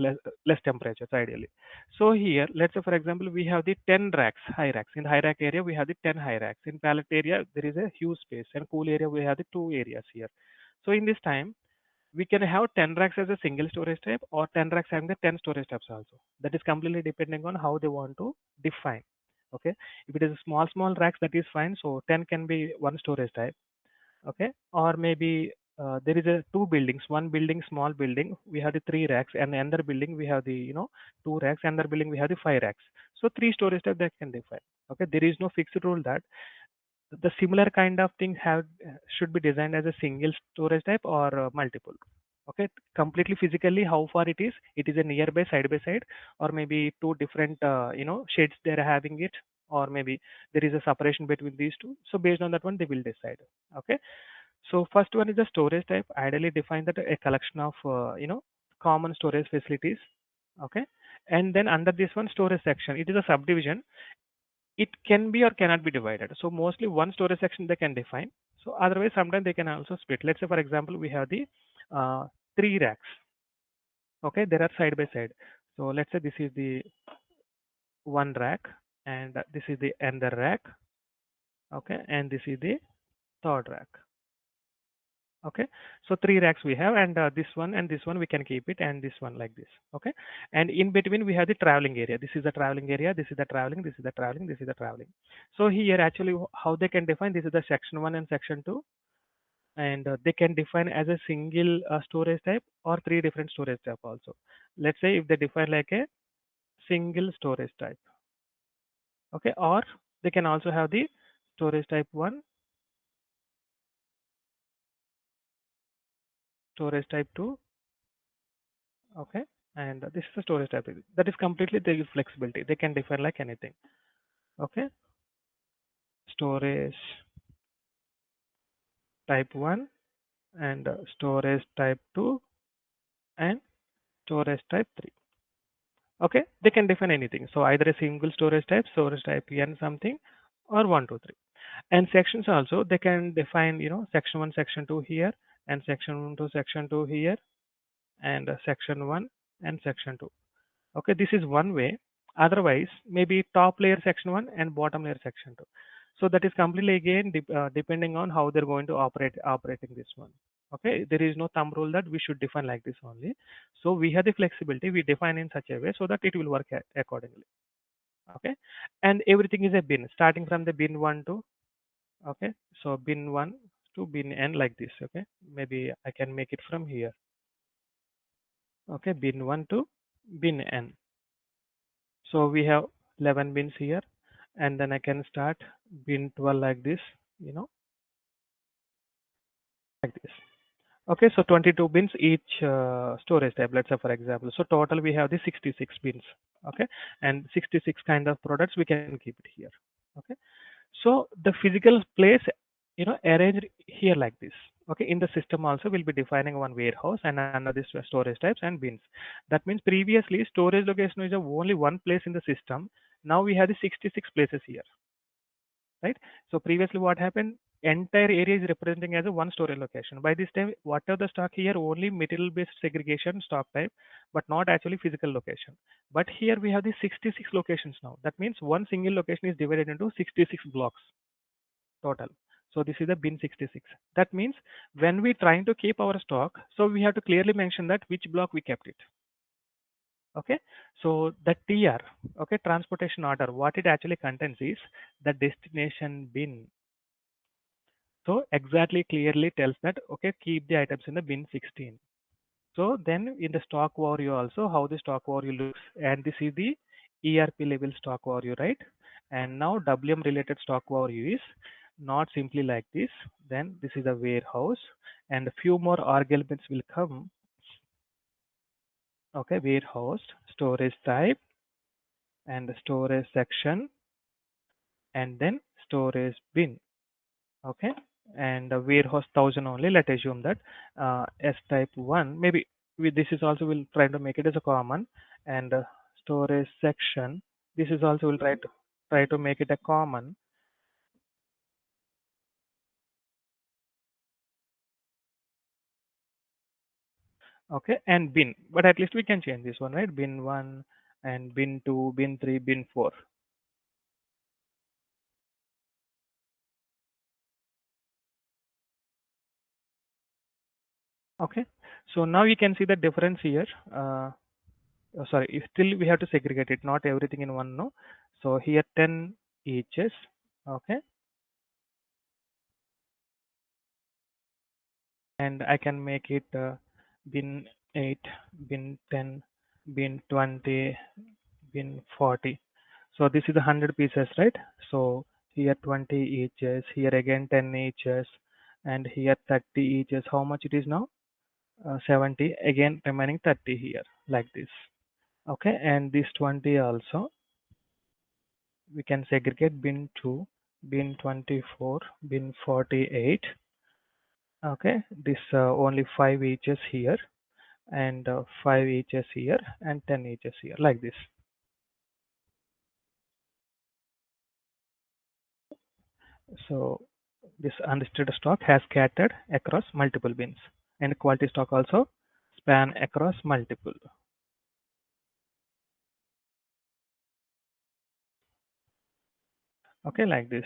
less temperatures ideally. So here, let's say for example, we have the 10 racks, high racks. In high rack area, we have the 10 high racks. In pallet area, there is a huge space, and cool area we have the 2 areas here. So in this time, we can have 10 racks as a single storage type or 10 racks having the 10 storage types also. That is completely depending on how they want to define. Okay, if it is a small racks, that is fine. So 10 can be one storage type. Okay, or maybe there is a two buildings, one building, small building, we have the 3 racks, and another building we have the 2 racks, another building we have the 5 racks. So 3 storage type that can define. Okay, there is no fixed rule that the similar kind of thing have should be designed as a single storage type or multiple. Okay, completely physically how far it is a nearby side by side, or maybe two different shades they're having it, or maybe there is a separation between these two. So based on that one they will decide. Okay, so first one is the storage type, ideally define that a collection of common storage facilities. Okay, and then under this one storage section, it is a subdivision. It can be or cannot be divided. So mostly one storage section they can define. So otherwise sometimes they can also split. Let's say for example we have the 3 racks. Okay, there are side by side. So let's say this is the one rack, and this is the another rack. Okay, and this is the third rack. Okay, so 3 racks we have, and this one and this one we can keep it, and this one like this. Okay, and in between we have the traveling area. This is the traveling area, this is the traveling, this is the traveling, this is the traveling. So here actually how they can define, this is the section 1 and section 2, and they can define as a single storage type or 3 different storage type also. Let's say if they define like a single storage type. Okay, or they can also have the storage type 1, storage type 2. Okay, and this is the storage type. That is completely there is flexibility. They can define like anything. Okay, storage type 1 and storage type 2 and storage type 3. Okay, they can define anything. So either a single storage type n something, or 1 2 3. And sections also they can define, section 1 section 2 here, and section 1 to section 2 here, and section 1 and section 2. Okay, this is one way. Otherwise maybe top layer section 1 and bottom layer section 2. So that is completely again depending on how they're going to operating this one. Okay, there is no thumb rule that we should define like this only. So we have the flexibility, we define in such a way so that it will work accordingly. Okay, and everything is a bin starting from the bin 1 to, okay, so bin 1 to bin n like this. Okay, maybe I can make it from here. Okay, bin 1 to bin n. So we have 11 bins here, and then I can start bin 12 like this, like this. Okay, so 22 bins each storage type, let's say for example. So total we have the 66 bins. Okay, and 66 kind of products we can keep it here. Okay, so the physical place, arranged here like this. Okay, in the system also we'll be defining one warehouse and another storage types and bins. That means previously storage location is only one place in the system. Now we have the 66 places here, right? So previously what happened, entire area is representing as a one storage location. By this time whatever the stock here, only material based segregation stock type, but not actually physical location. But here we have the 66 locations now. That means one single location is divided into 66 blocks total. So this is the bin 66. That means when we trying to keep our stock, so we have to clearly mention that which block we kept it. Okay, so the TR, okay, transportation order, what it actually contains is the destination bin. So exactly clearly tells that, okay, keep the items in the bin 16. So then in the stock overview also, how the stock overview looks, and this is the ERP level stock overview, right? And now WM related stock overview is not simply like this. Then this is a warehouse, and a few more org elements will come. Okay, warehouse, storage type, and the storage section, and then storage bin. Okay, and warehouse 1000 only. Let's assume that S type 1, maybe this is also will try to make it as a common, and storage section, this is also will try to make it a common. Okay, and bin, but at least we can change this one, right? Bin 1 and bin 2, bin 3, bin 4. Okay, so now you can see the difference here. Sorry, still we have to segregate it, not everything in one, no. So here 10 eaches. Okay, and I can make it bin 8, bin 10, bin 20, bin 40. So this is 100 pieces, right? So here 20 eaches, here again 10 eaches, and here 30 eaches. How much it is now? 70. Again remaining 30 here, like this. Okay, and this 20 also we can segregate bin 2, bin 24, bin 48. Okay, this only 5 eaches here, and 5 eaches here, and 10 eaches here, like this. So this unlisted stock has scattered across multiple bins, and quality stock also span across multiple. Okay, like this.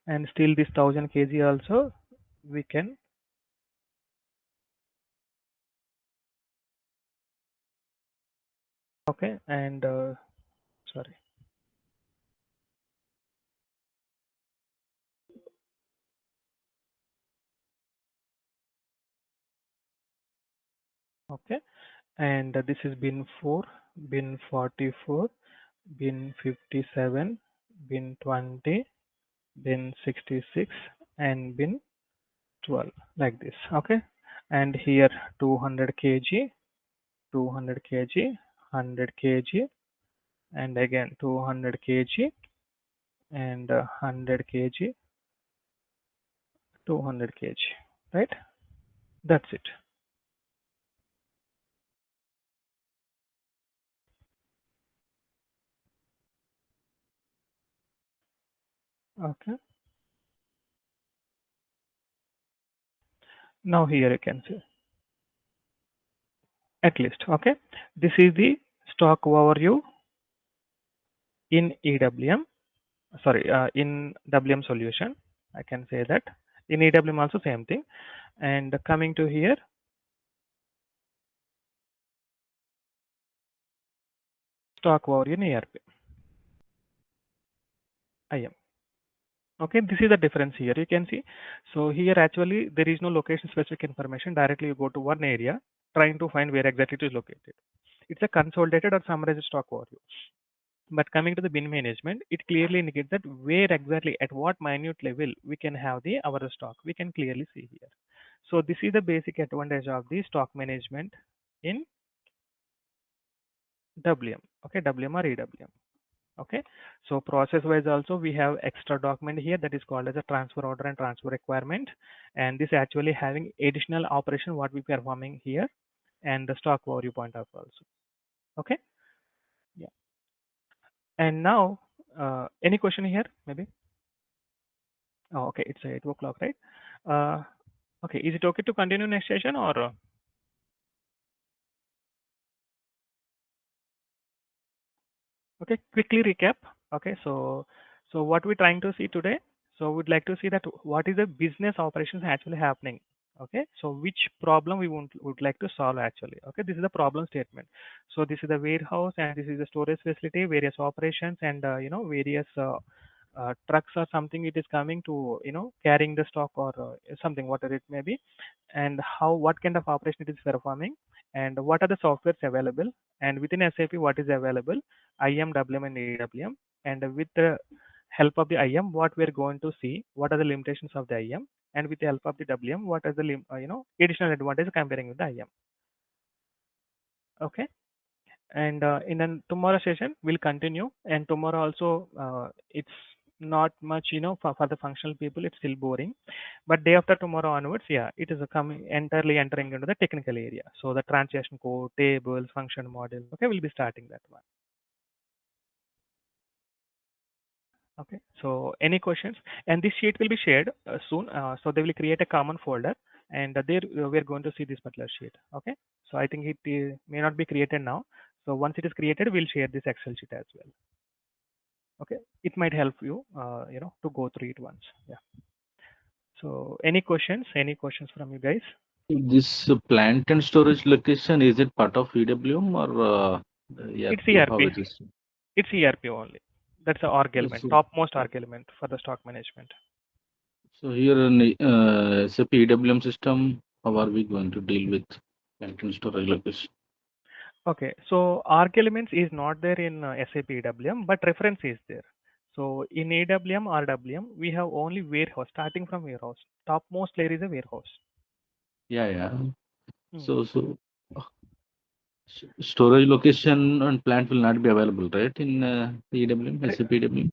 And still this 1000 kg also we can. Okay, and sorry. Okay, and this is bin 4, bin 44, bin 57, bin 20, bin 66, and bin 12, like this. Okay, and here 200 kg, 200 kg, 100 kg, and again 200 kg, and 100 kg, 200 kg, right? That's it. Okay, now here you can see at least. Okay, this is the stock overview in EWM, sorry, in WM solution. I can say that in EWM also same thing. And coming to here, stock overview in ERP IM. Okay, this is the difference here. You can see. So here actually there is no location specific information. Directly you go to one area trying to find where exactly it is located. It's a consolidated or summarized stock overview. But coming to the bin management, it clearly indicates that where exactly at what minute level we can have the our stock. We can clearly see here. So this is the basic advantage of the stock management in WM. Okay, WM or EWM. Okay, so process wise also we have extra document here that is called as a transfer order and transfer requirement, and this actually having additional operation what we performing here, and the stock overview point of also. Okay, yeah. And now any question here maybe? Oh, okay, it's 8 o'clock, right? Okay, is it okay to continue next session or okay, quickly recap. Okay, so what we're trying to see today, so we'd like to see that what is the business operations actually happening. Okay, so which problem we would like to solve actually. Okay, this is the problem statement. So this is the warehouse and this is the storage facility, various operations, and various trucks or something it is coming to carrying the stock or something whatever it may be, and what kind of operation it is performing, and what are the softwares available, and within SAP what is available, IM, WM, and EWM, and with the help of the IM what we are going to see, what are the limitations of the IM, and with the help of the WM what is the additional advantage comparing with the IM. Okay, and in the tomorrow session we'll continue, and tomorrow also it's not much, for the functional people, it's still boring. But day after tomorrow onwards, yeah, it is a coming entirely entering into the technical area. So the transaction code, tables, function model. Okay, we'll be starting that one. Okay, so any questions? And this sheet will be shared soon. So they will create a common folder, and there we're going to see this particular sheet. Okay, so I think it may not be created now. So once it is created, we'll share this Excel sheet as well. Okay, it might help you, to go through it once. Yeah. So any questions? Any questions from you guys? This plant and storage location, is it part of EWM or It's ERP? How ERP. it is? It's ERP only. That's the org Yes, element, topmost org element for the stock management. so here in SAP EWM system, how are we going to deal with plant and storage location? Okay, so org elements is not there in SAP EWM, but reference is there. So in EWM, RWM, we have only warehouse, starting from warehouse. Topmost layer is a warehouse. Yeah. So storage location and plant will not be available, right? In EWM, SAP EWM.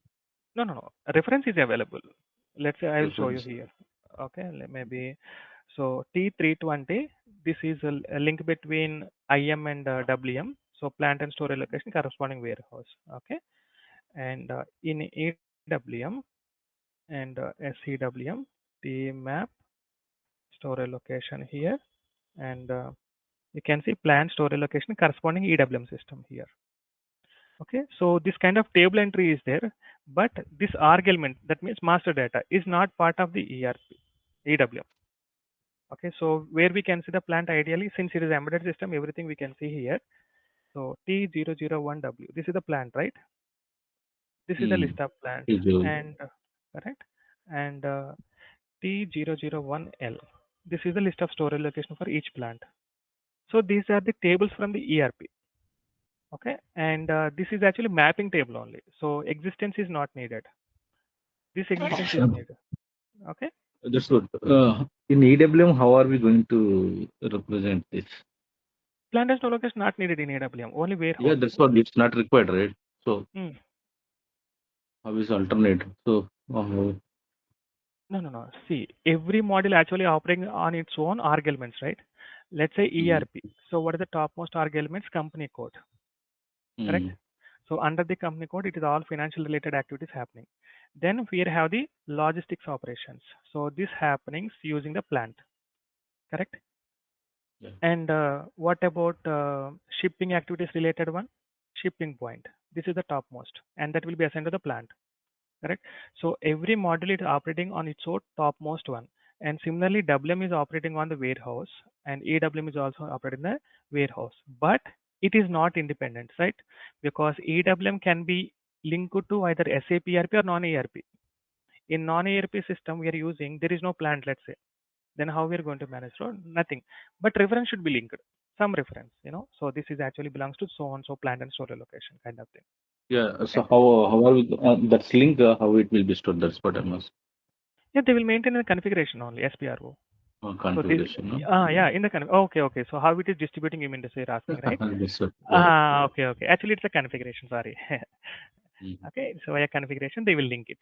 No. Reference is available. Let's say I will show you Reference. here. Okay, maybe. So T320, this is a link between IM and WM. So plant and storage location corresponding warehouse. Okay, and in EWM and SEWM, the map storage location here, and you can see plant storage location corresponding EWM system here. Okay, so this kind of table entry is there, but this org element, that means master data, is not part of the EWM. Okay, so where we can see the plant ideally, since it is embedded system, everything we can see here. So T001W, this is the plant, right? This is the list of plant, and correct, and T001L, this is the list of storage location for each plant. So these are the tables from the ERP. Okay, and this is actually mapping table only. So existence is not needed. This existence is needed. Okay. That's good. In EWM, how are we going to represent this? Plant and storage location not needed in EWM. Only warehouse. Yeah, that's what it's not required, right? So how is alternate? So No. See, every module actually operating on its own org elements, right? Let's say ERP. So what are the topmost org elements? Company code. Correct. So under the company code, it is all financial related activities happening. Then we have the logistics operations. So this happenings using the plant. Correct. Yeah. And what about shipping activities related one? Shipping point. This is the topmost, and that will be assigned to the plant. Correct. So every module is operating on its own topmost one, and similarly WM is operating on the warehouse, and EWM is also operating the warehouse, but it is not independent, right? Because EWM can be linked to either SAP ERP or non-ERP. In non-ERP system we are using, there is no plant, let's say. Then how we are going to manage? So nothing, but reference should be linked, some reference, so this is actually belongs to so and so plant and storage location kind of thing. Yeah. Okay. So how are we? That's link. How it will be stored? That's what I must. Yeah, they will maintain the configuration only, SPRO. Configuration. So this, yeah, in the okay. So how it is distributing, you mean to say, you're asking, right? Okay. Actually, it's a configuration. Sorry. Okay, so via configuration, they will link it.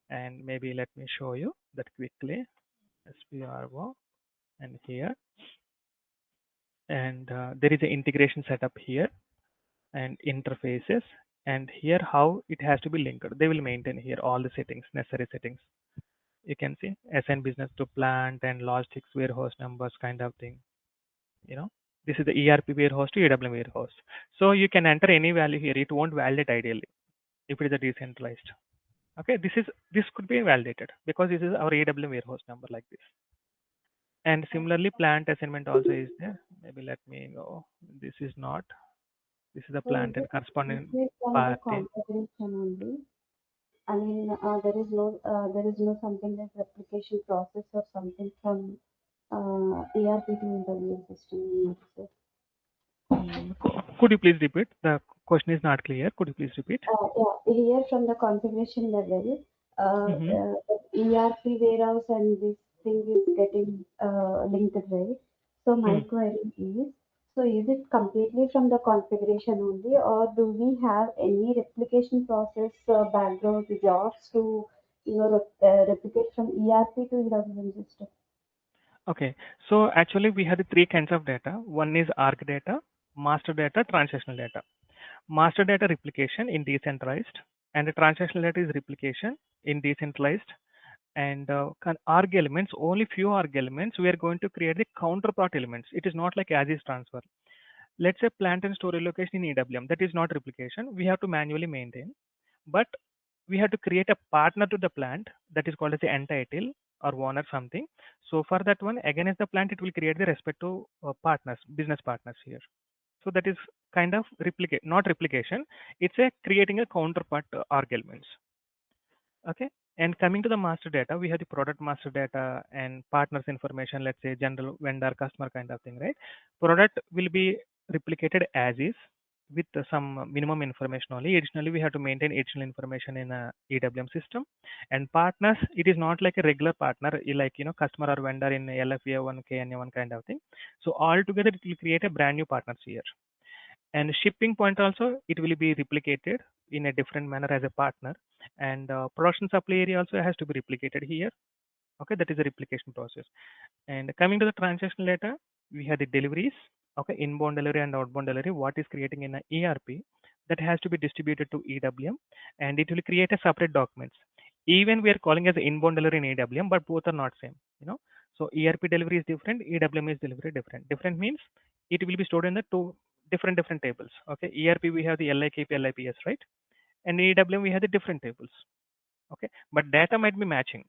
And maybe let me show you that quickly. SPRO, and here, and there is an integration setup here, and interfaces, and here how it has to be linked. They will maintain here all the settings, necessary settings. You can see assign business to plant and logistics warehouse numbers kind of thing. This is the ERP warehouse to EWM warehouse. So you can enter any value here. It won't validate ideally if it is a decentralized. Okay, this could be validated because this is our EWM warehouse number like this. And similarly, plant assignment also is there. Maybe let me go. This is not. This is the plant and corresponding party. Configuration only. I mean, there is no something like replication process or something from ERP to EWM system. Could you please repeat? The question is not clear. Could you please repeat? Yeah, here from the configuration level, ERP warehouse and this thing is getting linked, right? So my query is, So is it completely from the configuration only, or do we have any replication process background jobs to replicate from ERP to EWM system? Okay, so actually we have the three kinds of data. One is ARC data, master data, transactional data. Master data replication in decentralized, and the transactional data is replication in decentralized. And ARG elements, only few ARG elements, we are going to create the counterpart elements. It is not like as is transfer. Let's say plant and storage location in EWM, that is not replication. We have to manually maintain, but we have to create a partner to the plant that is called as the entitle or owner something. So for that one, against the plant, it will create the respective partners, business partners here. So that is kind of replicate, not replication. It's a creating a counterpart ARG elements. Okay. And coming to the master data, we have the product master data and partners information, let's say general vendor customer kind of thing, right? Product will be replicated as is with some minimum information only. Additionally, we have to maintain additional information in a EWM system. And partners, it is not like a regular partner, like, customer or vendor in LFA1, KNA1 kind of thing. So altogether, it will create a brand new partners here. And shipping point also, it will be replicated in a different manner as a partner. And production supply area also has to be replicated here. Okay, that is a replication process. And coming to the transactional data, we have the deliveries. Okay, inbound delivery and outbound delivery, what is creating in an ERP, that has to be distributed to EWM, and it will create a separate documents. Even we are calling as inbound delivery in EWM, but both are not same. So ERP delivery is different, EWM is delivery different. Different means it will be stored in the two different tables. Okay, ERP we have the LIKP, LIPS, right? And EWM we have the different tables. Okay, but data might be matching.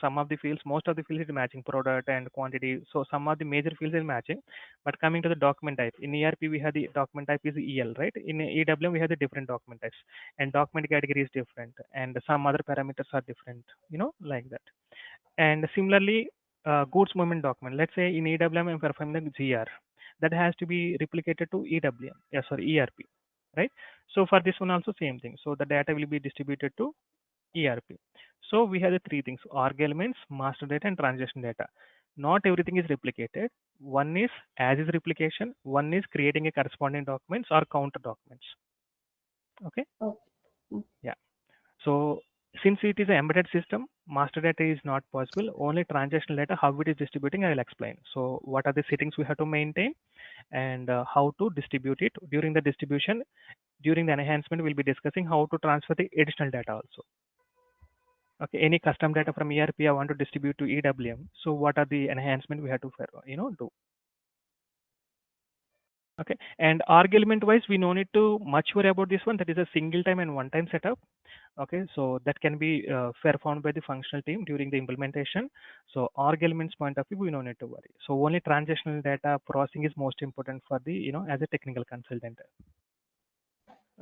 Some of the fields, most of the fields is matching product and quantity. So some of the major fields is matching. But coming to the document type, in ERP we have the document type is EL, right? In EWM we have the different document types, and document category is different, and some other parameters are different. Like that. And similarly, goods movement document. Let's say in EWM I'm performing the GR, that has to be replicated to EWM. ERP, right? So for this one also same thing. So the data will be distributed to ERP. So we have the three things: org elements, master data, and transaction data. Not everything is replicated. One is as is replication. One is creating a corresponding documents or counter documents. Okay. Okay. Yeah. So since it is an embedded system, master data is not possible. Only transactional data, how it is distributing, I will explain. So what are the settings we have to maintain, and how to distribute it. During the distribution, during the enhancement, we'll be discussing how to transfer the additional data also. Okay, any custom data from ERP I want to distribute to EWM. So what are the enhancement we have to do? Okay, and ARG element wise, we no need to much worry about this one. That is a single time and one time setup. Okay, so that can be performed by the functional team during the implementation. So ARG elements point of view, we no need to worry. So only transactional data processing is most important for the as a technical consultant.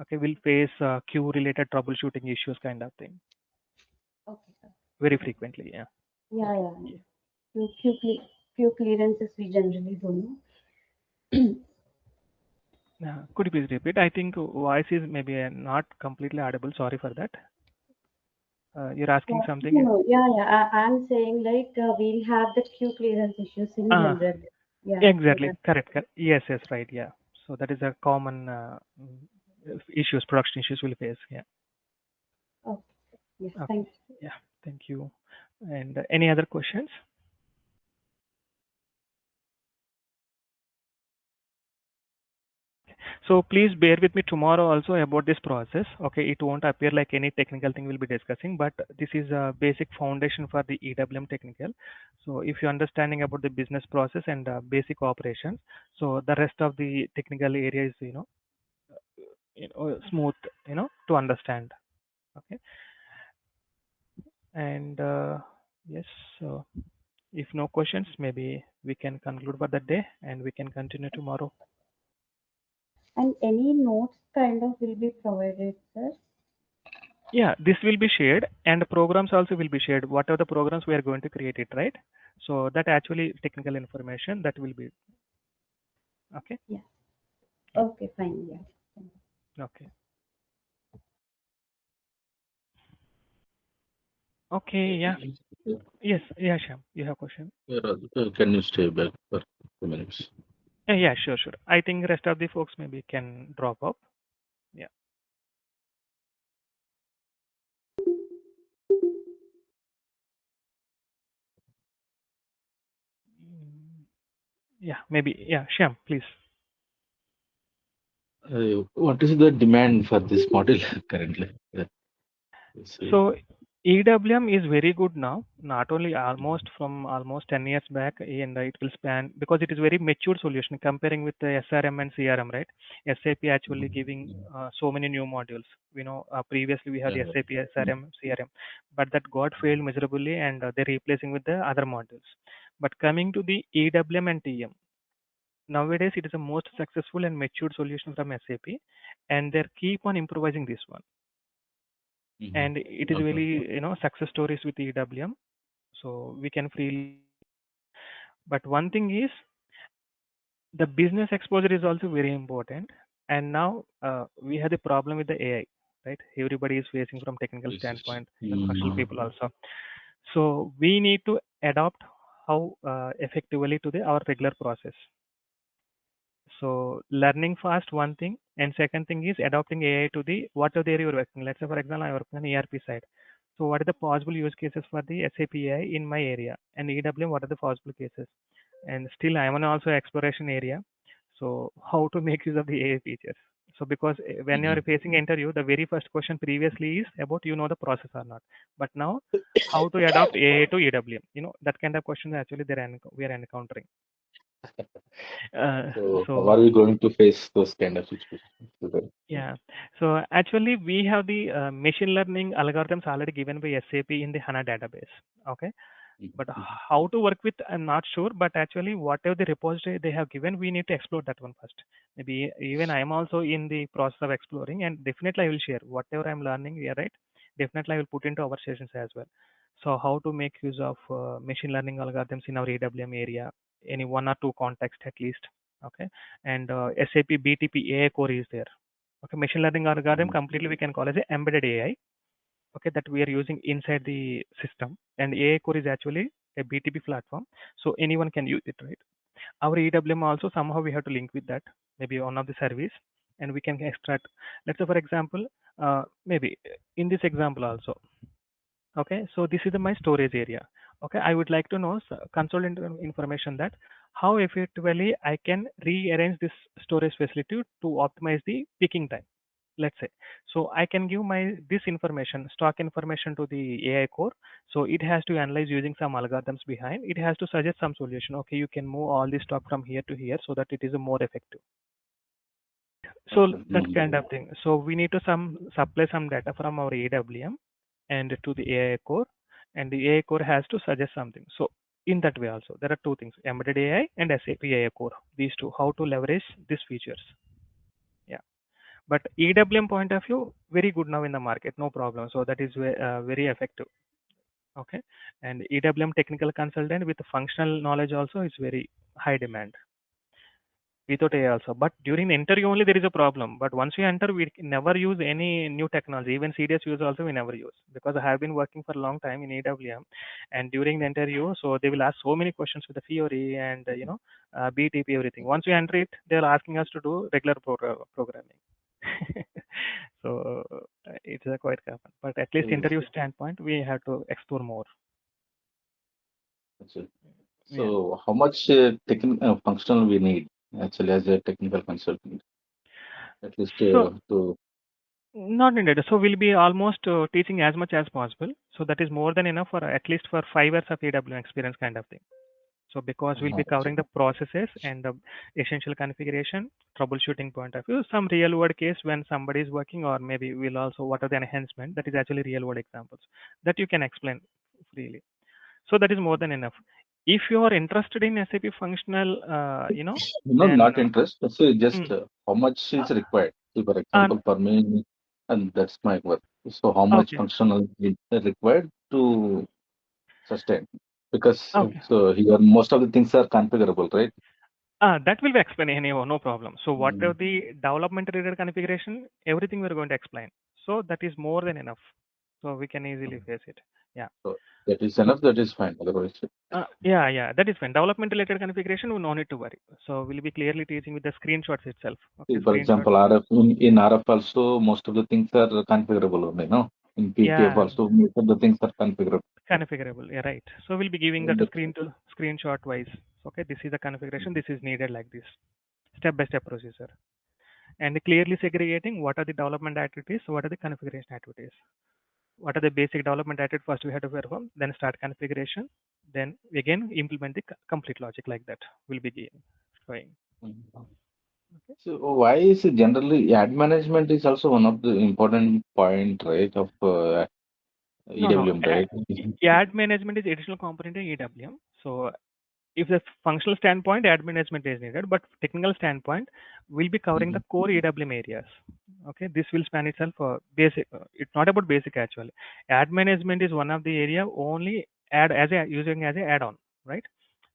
Okay, we'll face queue related troubleshooting issues kind of thing. Okay. Very frequently, yeah. Yeah. Few clearances we generally do. Could you please repeat? I think voice is maybe not completely audible. Sorry for that. You're asking something? No. Yeah. I'm saying like we'll have the queue clearance issues in general. Yeah. Exactly. Correct. Yes. Right. Yeah. So that is a common issues, production issues we'll face. Yeah. Okay. Yes. Okay. Thank you. Yeah. Thank you. And any other questions? So please bear with me tomorrow also about this process. Okay, it won't appear like any technical thing we'll be discussing, but this is a basic foundation for the EWM technical. So if you're understanding about the business process and basic operations, so the rest of the technical area is smooth to understand. Okay, and yes, so if no questions, maybe we can conclude for that day and we can continue tomorrow. And any notes kind of will be provided, sir? Yeah, this will be shared, and programs also will be shared. Whatever the programs we are going to create it, right? So that actually technical information that will be okay. Yeah. Okay, fine. Yeah. Okay. Okay. Yeah. Yes. Yeah, Shyam. You have a question? Can you stay back for 2 minutes? Yeah, sure, sure. I think rest of the folks maybe can drop off. Yeah. Yeah, maybe. Yeah, Shyam, please. What is the demand for this model currently? Yeah. So EWM is very good now, not only almost 10 years back, and it will span because it is very mature solution comparing with the SRM and CRM, right? SAP actually giving so many new modules. Previously we had the SAP, SRM, CRM, but that got failed miserably, and they're replacing with the other modules. But coming to the EWM and TM, nowadays it is the most successful and matured solution from SAP, and they keep on improvising this one. And it is really success stories with EWM, so we can freely. But one thing is the business exposure is also very important. And now we have the problem with the AI, right? Everybody is facing from technical standpoint, even functional people also. So we need to adopt how effectively to our regular process. So learning fast, one thing, and second thing is adopting AI to the whatever area you're working. Let's say, for example, I work on ERP side. So what are the possible use cases for the SAP AI in my area, and EWM? What are the possible cases? And still, I'm on also exploration area. So how to make use of the AI features? So because when you're facing interview, the very first question previously is about the process or not. But now, how to adopt AI to EWM? That kind of question actually we are encountering. So how are we going to face those kind of situations? Yeah. So actually, we have the machine learning algorithms already given by SAP in the HANA database. Okay. But how to work with, I'm not sure. But actually, whatever the repository they have given, we need to explore that one first. Maybe even I'm also in the process of exploring, and definitely I will share whatever I'm learning. Yeah, right. Definitely I will put into our sessions as well. So how to make use of machine learning algorithms in our EWM area, any one or two context at least. Okay. And SAP BTP AI core is there. Okay, machine learning algorithm completely we can call as a embedded AI. Okay, that we are using inside the system, and AI core is actually a BTP platform, so anyone can use it, right? Our EWM also somehow we have to link with that, maybe one of the service, and we can extract. Let's say, for example, maybe in this example also. Okay, so this is my storage area. Okay, I would like to know console information that how effectively I can rearrange this storage facility to optimize the picking time. Let's say, so I can give this information, stock information, to the AI core. So it has to analyze using some algorithms behind. It has to suggest some solution. Okay, you can move all the stock from here to here so that it is more effective. So that kind of thing. So we need to supply some data from our EWM and to the AI core, and the AI core has to suggest something. So in that way also, there are two things: embedded AI and SAP AI core. These two, how to leverage these features. Yeah. But EWM point of view, very good now in the market, no problem. So that is very effective. Okay. And EWM technical consultant with functional knowledge also is very high demand without AI also. But during the interview only there is a problem. But once we enter, we never use any new technology. Even CDS use also we never use, because I have been working for a long time in EWM, and during the interview, so they will ask so many questions with the theory and BTP everything. Once we enter it, they are asking us to do regular programming. So it's quite common. But at least interview standpoint, we have to explore more. So how much functional we need actually as a technical consultant? At least to not needed. So we'll be almost teaching as much as possible. So that is more than enough for at least for 5 years of EWM experience kind of thing. So because we'll be covering the processes and the essential configuration, troubleshooting point of view, some real world case when somebody is working, or maybe we'll also what are the enhancement that is actually real world examples that you can explain freely. So that is more than enough. If you are interested in SAP functional, not interest. So just how much is required. So for example, for me, and that's my work. So how much functional is required to sustain? Because so here most of the things are configurable, right? That will be explained anyhow, no problem. So whatever the development related configuration, everything we're going to explain. So that is more than enough. So we can easily face it. Yeah. So that is enough. That is fine. Otherwise, Yeah, that is fine. Development related configuration, we no need to worry. So we'll be clearly teaching with the screenshots itself. Okay, see, for example, RF in RF also most of the things are configurable only. No, in PPF Yeah, also most of the things are configurable. configurable. Yeah, right. So we'll be giving that screenshot wise. Okay, this is the configuration. This is needed like this, step by step procedure, and clearly segregating what are the development activities, what are the configuration activities. What are the basic development activities first we have to perform, then start configuration, then again implement the complete logic like that. We'll be showing. Okay. So why is it generally ad management is also one of the important point, right, of No. EWM, right? Ad management is additional component in EWM. So if the functional standpoint, ad management is needed, but technical standpoint, we'll be covering the core EWM areas. Okay, this will span itself for basic. It's not about basic actually. Ad management is one of the area only ad as a using as a add-on, right?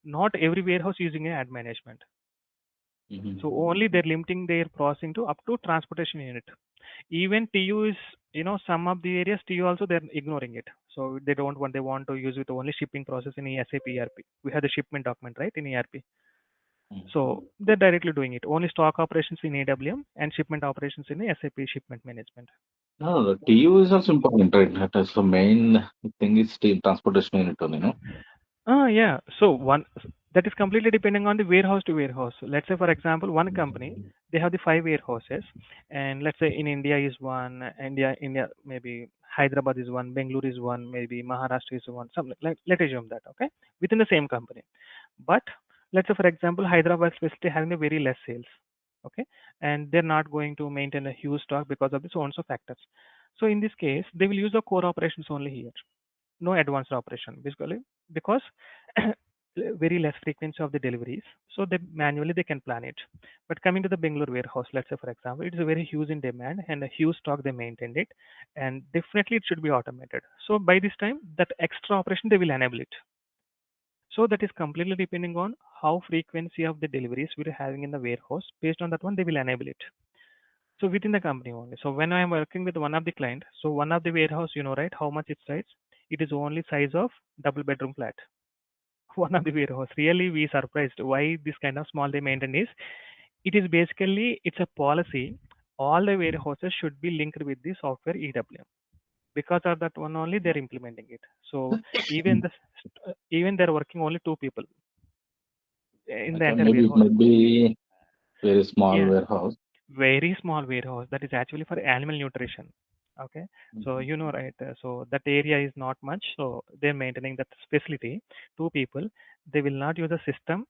Not every warehouse using a ad management. So only they're limiting their processing to up to transportation unit. Even TU is, some of the areas TU also they're ignoring it. So they don't want, they want to use with only shipping process in SAP ERP. We have the shipment document, right, in ERP. So they're directly doing it. Only stock operations in EWM and shipment operations in SAP shipment management. No, the TU is also important, right? That is the main thing is transportation unit only, no? Yeah. So that is completely depending on the warehouse to warehouse. Let's say, for example, one company, they have the 5 warehouses, and let's say in India is one, India maybe Hyderabad is one, Bangalore is one, maybe Maharashtra is one. Something like, let's assume that, okay, within the same company. But let's say, for example, Hyderabad specifically having a very less sales, okay, and they're not going to maintain a huge stock because of the so and so factors. So in this case, they will use the core operations only here, no advanced operation basically, because very less frequency of the deliveries, so they manually they can plan it. But coming to the Bangalore warehouse, let's say for example, it is a very huge in demand and a huge stock, they maintained it, and definitely it should be automated. So by this time that extra operation they will enable it. So that is completely depending on how frequency of the deliveries we're having in the warehouse. Based on that one, they will enable it. So within the company only. So when I am working with one of the client, so one of the warehouse, right, how much it size? It is only size of double bedroom flat. One of the warehouse. Really, we surprised why this kind of small they maintain is. It is basically it's a policy. All the warehouses should be linked with the software EWM. Because of that one only they're implementing it. So even they're working only 2 people in the entire Maybe it warehouse. might be very small Yeah. warehouse. Very small warehouse that is actually for animal nutrition. Okay, so right, so that area is not much, so they're maintaining that facility. 2 people, they will not use a system,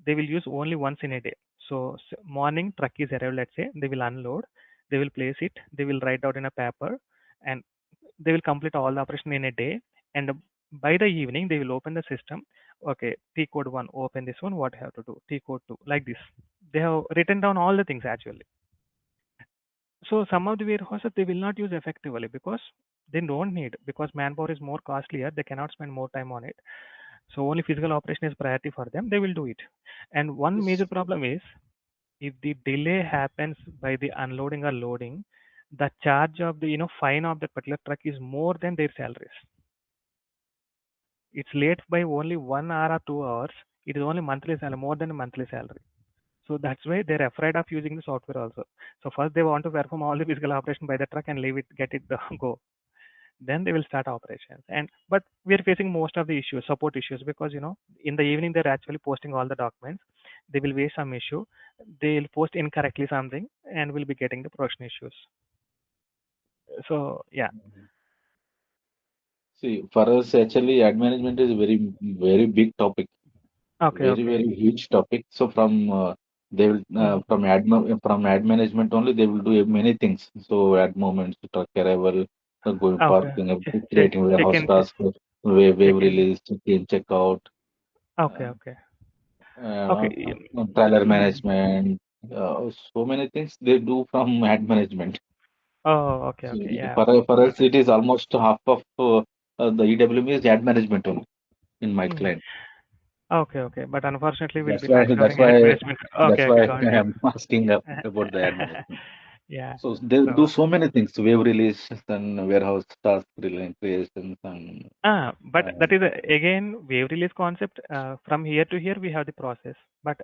they will use only once in a day. So morning truck is arrived, let's say, they will unload, they will place it, they will write out in a paper, and they will complete all the operation in a day. And by the evening they will open the system. Okay, T code 1, open this one, what I have to do, T code 2, like this. They have written down all the things actually. So some of the warehouses they will not use effectively because they don't need, because manpower is more costlier. They cannot spend more time on it. So only physical operation is priority for them. They will do it. And one major problem is if the delay happens by the unloading or loading, the charge of the fine of that particular truck is more than their salaries. It's late by only 1 hour or 2 hours. It is only monthly salary, more than a monthly salary. So that's why they're afraid of using the software also. So first they want to perform all the physical operation by the truck and leave it, get it go. Then they will start operations. But we're facing most of the issues, support issues, because in the evening they're actually posting all the documents. They will face some issue. They'll post incorrectly something and we'll be getting the production issues. So yeah. See, for us actually ad management is a very, very big topic. Okay. Very huge topic. So from they will from ad management only they will do many things. So ad moments, truck arrival, going parking, creating warehouse task, wave release, check-in, checkout. Okay. Trailer management. So many things they do from ad management. Oh, okay. So Yeah. for us it is almost half of the EWM is ad management only in my client. Okay. But unfortunately, we'll That's be why not covering ad management. that's Okay, why got it. I'm asking about the ad management. Yeah. So they do so many things: wave release and warehouse task creations and But that is again wave release concept. From here to here, we have the process, but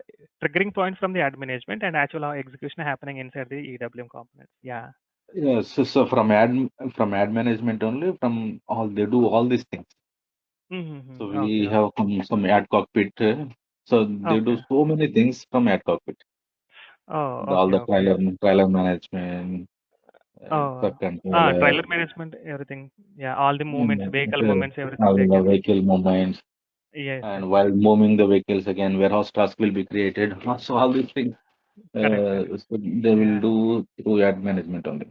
triggering point from the ad management and actual execution happening inside the EWM components. Yeah. yeah. So from ad management only, from all they do all these things. So we Okay. have some ad cockpit. So they do Okay. so many things from ad cockpit. Oh, All okay. the Okay. trailer management, Oh, truck controller, trailer management, everything. Yeah, all the movements, and, vehicle movements, everything all they the can. vehicle movements. Yes, yes, And yes. while moving the vehicles again, warehouse task will be created. So all these things Correct, correct. so they will Yeah. do through ad management only.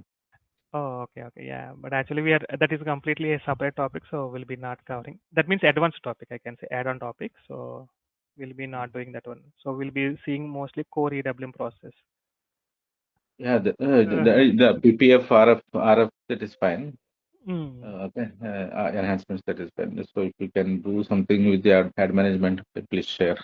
Oh, okay, okay. Yeah, but actually we are that is completely a separate topic, so we'll be not covering. That means advanced topic, I can say add-on topic. So we'll be not doing that one. So we'll be seeing mostly core EWM process. Yeah, Uh, the PPF RF that is fine. mm. Okay, enhancements that is fine. So if you can do something with the ad management, please share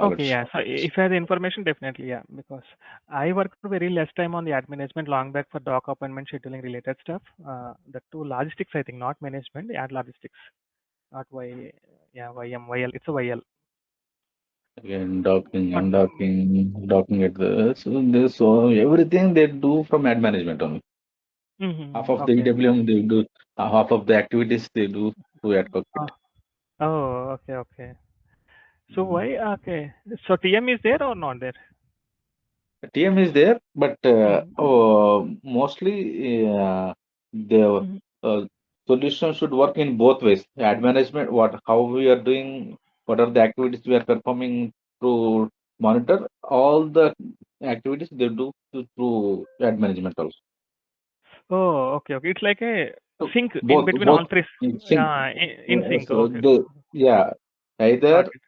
Okay, knowledge. yeah. So if you have the information, definitely, yeah. Because I worked very less time on the ad management long back for doc appointment scheduling related stuff. The two logistics, I think, not management, ad logistics, not Y. Yeah, YM, YL. It's a YL. Again, docking, But undocking, docking at the so everything they do from ad management only. Half of the okay. EWM they do, half of the activities they do through ad cockpit. Oh, oh, okay, okay. So why? Okay. So TM is there or not there? TM is there, but Mm-hmm. mostly the Mm-hmm. solution should work in both ways. Ad management, how we are doing, what are the activities we are performing through monitor, all the activities they do through ad management also. Oh, okay, okay. It's like a So sync in between all both three. in sync. Yeah, in sync. So Okay, yeah, got either it.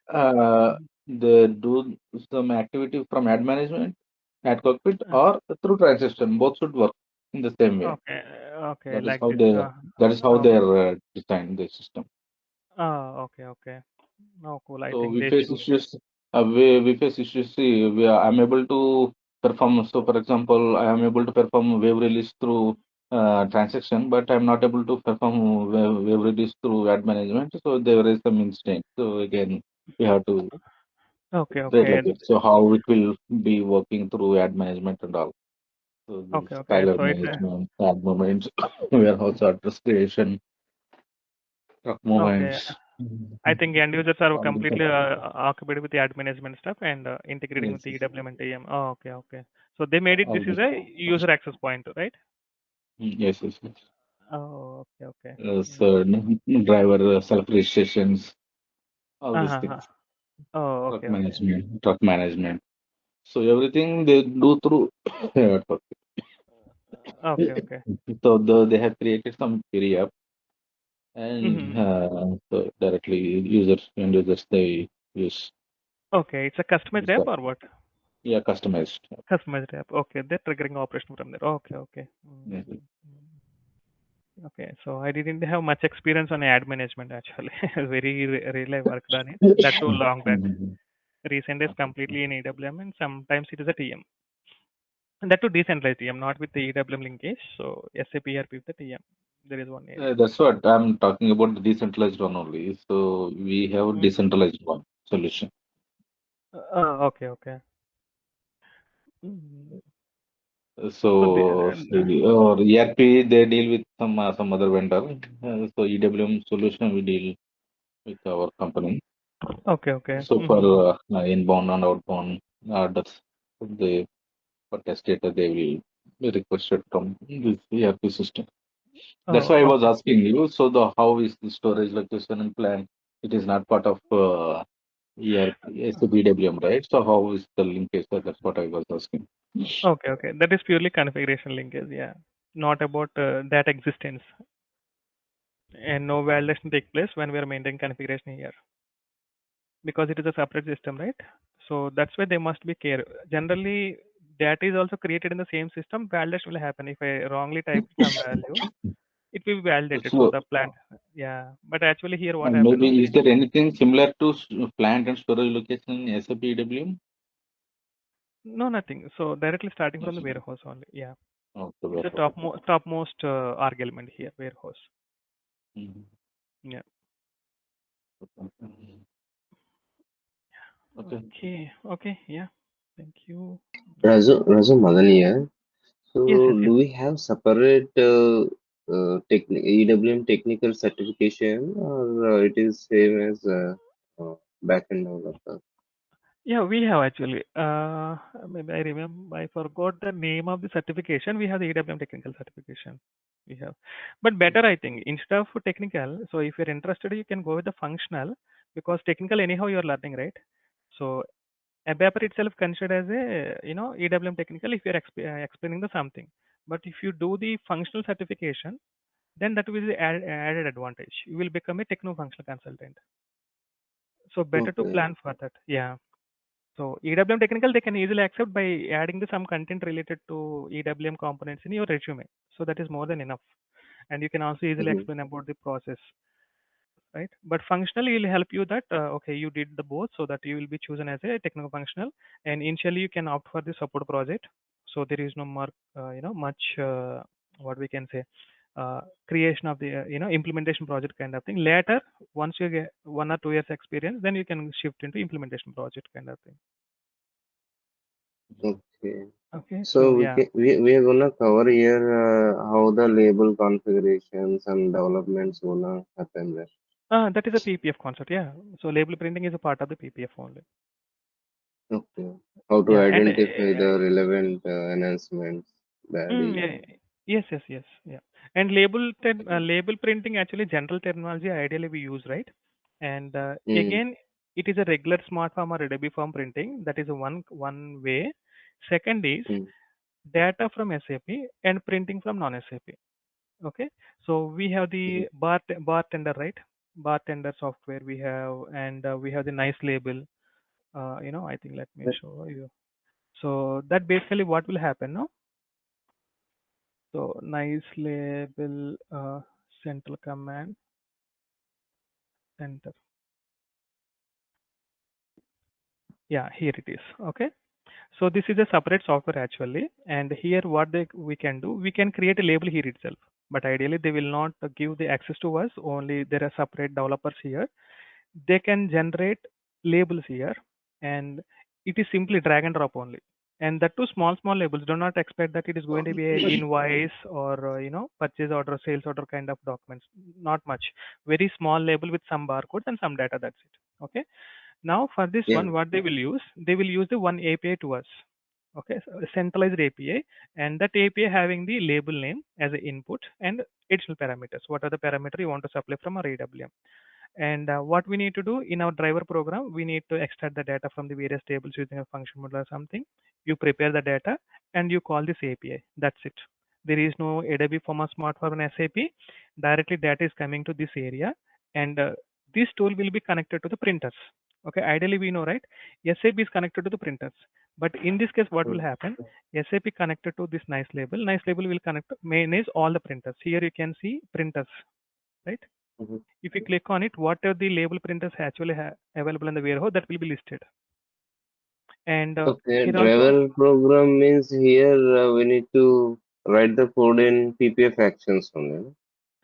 they do some activity from ad management, ad cockpit, Uh, or through transition. Both should work in the same way. okay, okay, That is like how this. they Okay. are designed the system. Okay, okay. Oh, cool. I So think we they face should. issues. We face issues. See, I'm able to perform. So, for example, I am able to perform wave release through transaction, but I'm not able to perform wave release through ad management. So there is some instinct. So again, we have to Okay, okay, relocate. So how it will be working through ad management and all. So this okay, okay. trailer So it's a management, ad movements, warehouse address creation, truck okay. movements. I think end users are All these are- completely occupied with the ad management stuff and integrating with Yes, the yes. EWM and TM. Oh, okay, okay. So they made it. All This is this. a user access point, right? Yes, yes, yes. Oh, okay, okay. So driver self-registrations, all these Uh-huh. things, Oh, truck okay, okay. management, truck management. So everything they do through truck. Okay, okay. So they have created some free app and Mm-hmm. so directly end users they use Okay, it's a customized this app app. or what? Yeah, customized. Customized app. Okay, they're triggering operation from there. Okay, okay. Yes. Okay, so I didn't have much experience on ad management actually. Very really worked on it. That too long back. Mhm. Recent is completely in EWM and sometimes it is a TM. And that too decentralized TM, not with the EWM linkage. So SAP ERP with the TM. There is one area. That's what I'm talking about, the decentralized one only. So we have Mm. decentralized one solution. Okay, okay. Mm. So So or ERP they deal with some other vendor. So EWM solution we deal with our company. okay, okay. So for inbound and outbound orders, they for test data they will be requested from this ERP system. That's why I Oh, was okay. asking you. So the how is the storage location and plan? It is not part of ERP, SAP EWM, right? So how is the linkage? So that's what I was asking. Okay, okay. That is purely configuration linkage, yeah. Not about that existence. And no validation take place when we are maintaining configuration here. Because it is a separate system, right? So that's why they must be care. Generally, data is also created in the same system. Validation will happen. If I wrongly type some value, it will be validated. So So the plant, yeah. But actually here what and happened maybe was, is there anything similar to plant and storage location in SAP EWM? No, nothing. So directly starting from the warehouse only. Yeah. Oh, It's the topmost org element here, warehouse. Yeah. Okay. Okay. Yeah. Thank you. Razu Madan here. Yes. So, Yes. do Yes. we have separate EWM technical certification, or it is same as backend developer? Yeah, we have actually. Maybe I remember. I forgot the name of the certification. We have the EWM technical certification. We have, but better I think instead of technical. So if you're interested, you can go with the functional because technical anyhow you're learning, right? So ABAP itself considered as a EWM technical if you're explaining the something. But if you do the functional certification, then that will be the added advantage. You will become a techno-functional consultant. So better to Okay. plan for that. Yeah. So EWM technical they can easily accept by adding some content related to EWM components in your resume. So that is more than enough. And you can also easily explain about the process, right? But functional will help you that okay, you did the both, so that you will be chosen as a technical functional. And initially you can opt for the support project. So there is no more much what we can say creation of the implementation project kind of thing. Later, once you get 1 or 2 years experience, then you can shift into implementation project kind of thing. Okay. Okay, So so yeah. we are gonna cover here how the label configurations and developments gonna happen there. That is a PPF concept, yeah. So label printing is a part of the PPF only. Okay. How to Yeah, and identify the relevant enhancements, baddies. yes, yeah. And label printing actually general terminology ideally we use, right? And again, it is a regular smart form or Adobe form printing. That is one way. Second is data from SAP and printing from non-SAP. Okay, so we have the bartender, right? Bartender software we have, and we have the nice label. I think let me show you. So that basically what will happen now. So nice label central command enter. Yeah, here it is. Okay. So this is a separate software actually, and here what we can do, we can create a label here itself. But ideally, they will not give the access to us. Only there are separate developers here. They can generate labels here, and it is simply drag and drop only. And that too small labels. Do not expect that it is going to be an invoice or purchase order, sales order kind of documents. Not much. Very small label with some barcodes and some data. That's it. Okay. Now for this one, what they will use the one API to us. Okay, so a centralized API, and that API having the label name as an input and additional parameters. What are the parameters you want to supply from our EWM? And what we need to do in our driver program, we need to extract the data from the various tables using a function model or something. You prepare the data and you call this API. That's it. There is no AWS form or smart form in SAP. Directly data is coming to this area, and this tool will be connected to the printers. Okay, ideally we know, right? SAP is connected to the printers, but in this case, what will happen? SAP connected to this nice label. Nice label will connect manage all the printers. Here you can see printers, right? If you click on it, what are the label printers actually available in the warehouse, that will be listed. And Okay, here also, driver program means here we need to write the code in PPF actions only.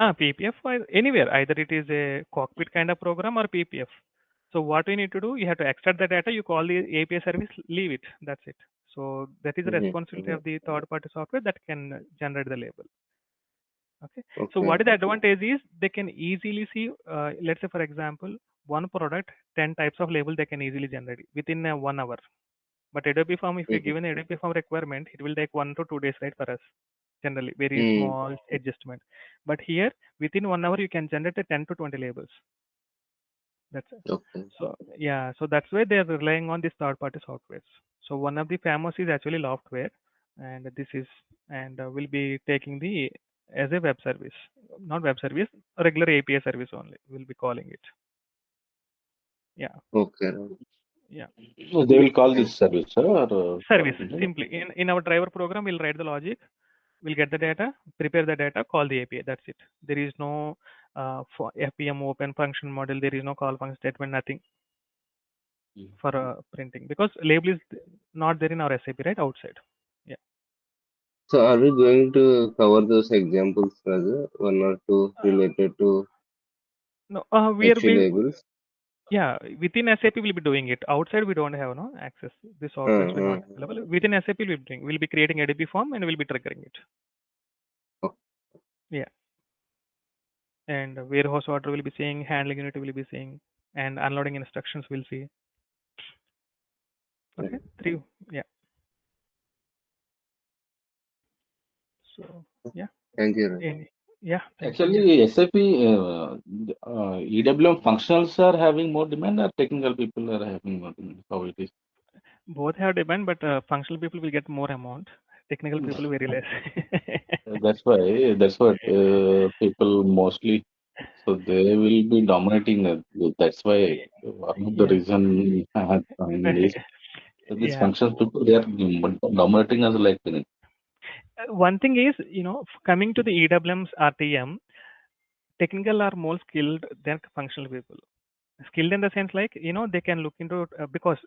PPF anywhere, either it is a cockpit kind of program or PPF. So what you need to do, you have to extract the data, you call the API service, leave it. That's it. So that is the responsibility of the third-party software that can generate the label. Okay. So what is the advantage is they can easily see, let's say for example, one product, 10 types of label they can easily generate within 1 hour. But Adobe form, if you're given Adobe form requirement, it will take 1 to 2 days, right, for us. Generally, very small adjustment. But here, within 1 hour, you can generate 10 to 20 labels. That's it. Okay. So yeah, so that's why they're relying on these third-party softwares. So one of the famous is actually Loftware, and this is we'll be taking the as a web service, not web service, a regular API service only. We'll be calling it. Yeah. Okay. Yeah. So they will call this service, sir, or service simply in our driver program. We'll write the logic, we'll get the data, prepare the data, call the API. That's it. There is no for FPM open function model. There is no call function statement. Nothing. for printing, because label is not there in our SAP, right? Outside. Yeah. So are we going to cover those examples, Raja? One or two related to No, HU labels? yeah, within SAP we'll be doing it. Outside we don't have no access. The softwares will not available. Within SAP we'll be creating a DB form and we'll be triggering it. Oh. Yeah. And warehouse order will be seeing, handling unit will be seeing, and unloading instructions we'll see. Okay. Three. Yeah. So yeah. Thank you, Raja. Yeah. Thank you. Actually, SAP EWM functionals are having more demand, or technical people are having more demand? How it is? Both have demand, but functional people will get more amount. Technical people very less. That's what people mostly. So they will be dominating. That's why one of the Yeah. reason I had found is that these Yeah. functional people, they are dominating us like One thing is, coming to the EWM's RTM, technical are more skilled than functional people. Skilled in the sense like, they can look into because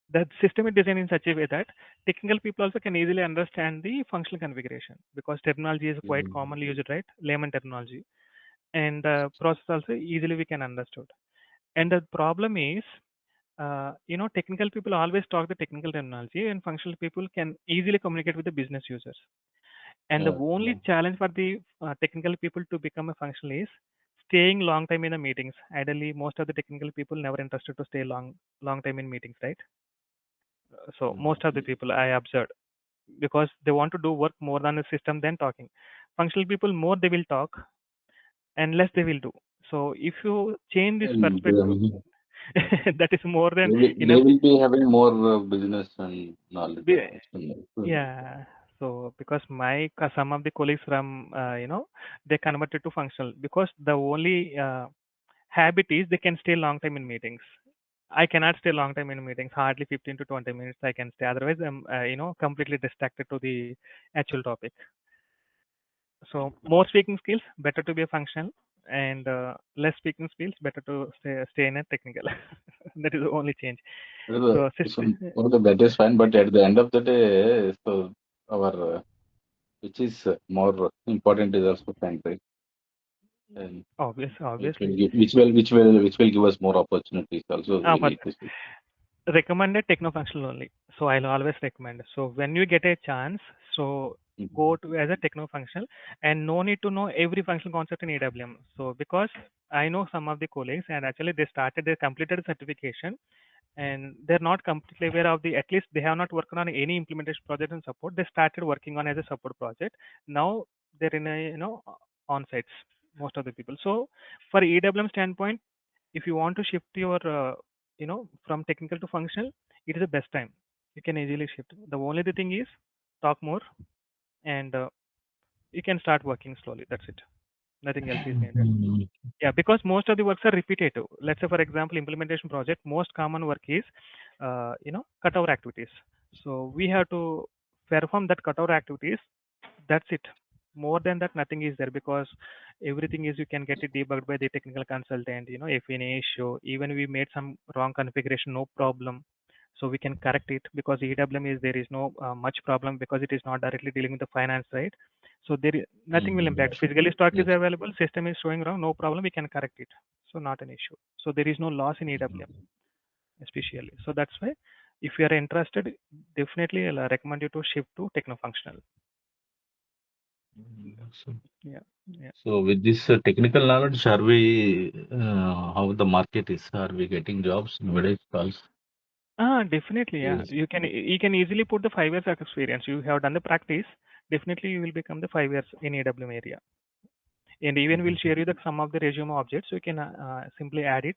the system is designed in such a way that technical people also can easily understand the functional configuration, because terminology is quite commonly used, right? Layman terminology, and process also easily we can understood. And the problem is, technical people always talk the technical terminology, and functional people can easily communicate with the business users. And the only challenge for the technical people to become a functional is staying long time in the meetings. Ideally, most of the technical people never interested to stay long time in meetings, right? So most of the people I observed, because they want to do work more than the system than talking. Functional people, more they will talk and less they will do. So if you change this and perspective, that is more than they enough. will be having more business and knowledge. Yeah. So because some of the colleagues from they converted to functional, because the only habit is they can stay long time in meetings. I cannot stay long time in meetings. Hardly 15 to 20 minutes I can stay. Otherwise, I'm completely distracted to the actual topic. So more speaking skills, better to be a functional, and less speaking skills, better to stay in a technical. That is the only change. So That is fine, but at the end of the day, so our which is more important is also fine, right? And obviously, which will give us more opportunities also. We but need to see. recommended techno-functional only. So I'll always recommend. So when you get a chance, so go to as a techno-functional, and no need to know every functional concept in EWM. So because I know some of the colleagues, and actually they completed certification, and they're not completely aware of at least they have not worked on any implementation project and support. They started working on as a support project. Now they're in on sites, most of the people. So for EWM standpoint, if you want to shift your from technical to functional, it is the best time. You can easily shift. The only thing is talk more, and you can start working slowly. That's it. Nothing else is needed. Yeah, because most of the works are repetitive. Let's say, for example, implementation project, most common work is, cutover activities. So we have to perform that cutover activities. That's it. More than that, nothing is there, because everything is you can get it debugged by the technical consultant. If any issue, even we made some wrong configuration, no problem. So we can correct it, because EWM is there is no much problem, because it is not directly dealing with the finance side. So there is nothing will impact. Physically stock is available, system is showing wrong, no problem, we can correct it. So not an issue. So there is no loss in EWM, especially. So that's why if you are interested, definitely I'll recommend you to shift to techno-functional. Yeah. So with this technical knowledge, are we how the market is? Are we getting jobs nowadays? Definitely, yeah. You can easily put the 5 years of experience. You have done the practice. Definitely, you will become the 5 years in EWM area. And even we'll share you some of the resume objects. So you can simply add it.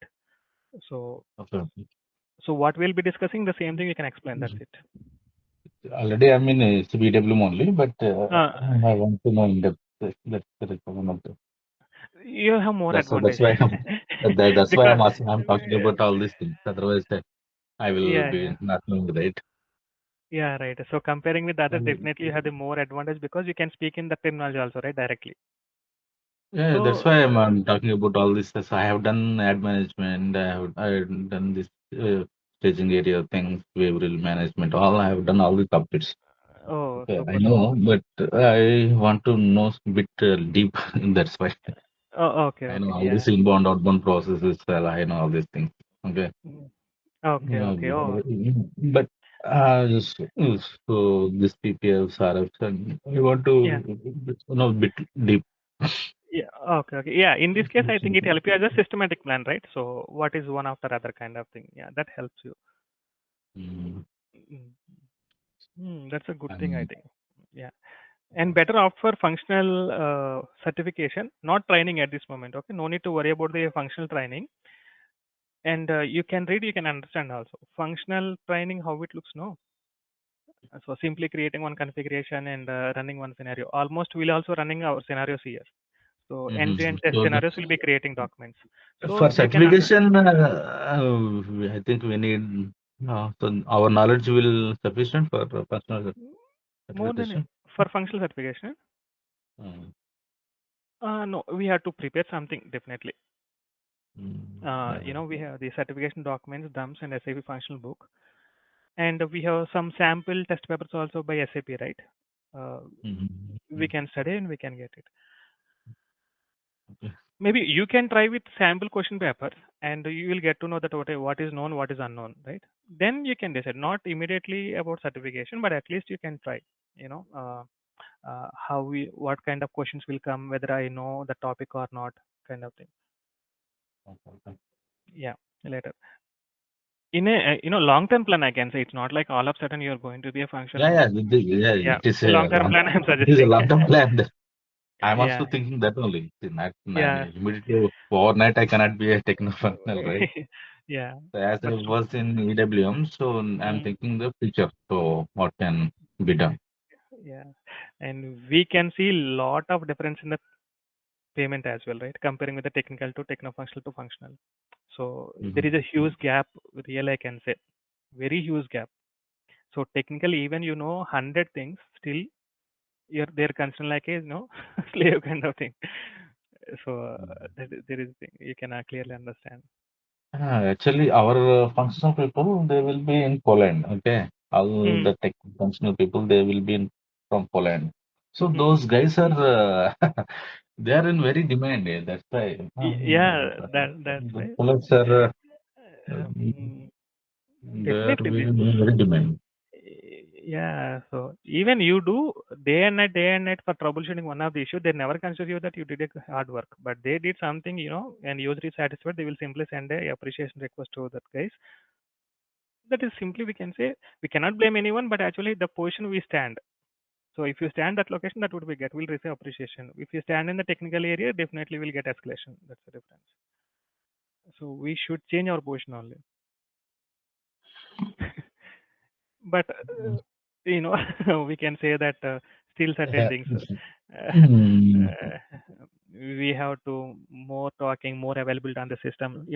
So, so what we'll be discussing, the same thing you can explain. That's it. Already I'm in CBWM only, but I want to know in depth. That's the one of the. You have more advantage. That's why I'm asking. I'm talking about all these things. Otherwise, I will be not knowing, right? Yeah, right. So comparing with others, definitely you have the more advantage, because you can speak in the terminology also, right, directly. Yeah, so, that's why I'm talking about all this. So I have done ad management. I have done this staging area things, behavioral management, all I have done all the topics. Oh, Okay, I super. know, but I want to know a bit deep. That's why Oh, okay, I know okay, all yeah. this inbound, outbound processes. I know all these things. Okay. Mm. Okay, okay. Oh, But so this PPF, RF, and I want yeah. to know a bit deep. Yeah. Okay, okay. Yeah. In this case, I think it helps you as a systematic plan, right? So what is one after other kind of thing? Yeah, that helps you. Mm, Mm. That's a good thing, I and think. Yeah. And better opt for functional certification, not training at this moment. Okay. No need to worry about the functional training. And you can read, you can understand also. Functional training, how it looks, no? So simply creating one configuration and running one scenario. Almost we'll also running our scenarios here. So end-to-end test so scenarios will be creating documents. So for you can understand. certification, I think we need so our knowledge will sufficient for personal More than certification. for functional certification. Mm, No, we have to prepare something definitely. yeah. We have the certification documents, DUMS, and SAP functional book, and we have some sample test papers also by SAP, right? Uh, we can study and we can get it. Okay. Maybe you can try with sample question papers, and you will get to know that what is known, what is unknown, right? Then you can decide. Not immediately about certification, but at least you can try. You know, what kind of questions will come, whether I know the topic or not, kind of thing. Okay. Yeah, later. In a long term plan, I can say it's not like all of a sudden you're going to be a Yeah, function. yeah, Yeah, it is a a long term long, plan. I'm it is a suggesting. long-term plan. I'm Yeah, also thinking that only. See, not, I yeah, mean, immediately overnight I cannot be a techno-functional, right? yeah. So as I But was in EWM, so I'm mm, thinking the future. So what can be done? yeah, and we can see lot of difference in the payment as well, right? Comparing with the technical to techno-functional to functional. So there is a huge gap. Really, I can say very huge gap. So technically, even 100 things, still they're considered like a slave kind of thing. So there is thing you can clearly understand. Actually, our functional people, they will be in Poland. Okay. All Mm. the tech functional people, they will be from Poland. So those guys are, they are in very demand. That's why. Yeah, that's The right. Poles are, Mm, they are definitely very, this. very demand. Yeah, so even you do day and night for troubleshooting one of the issue, they never consider you that you did a hard work, but they did something, and user is satisfied, they will simply send a appreciation request to that guys. That is simply we can say we cannot blame anyone, but actually the position we stand. So if you stand that location, that would be get. We'll receive appreciation. If you stand in the technical area, definitely we'll get escalation. That's the difference. So we should change our position only. But we can say that still certain things. Hmm. We have to more talking, more available on the system.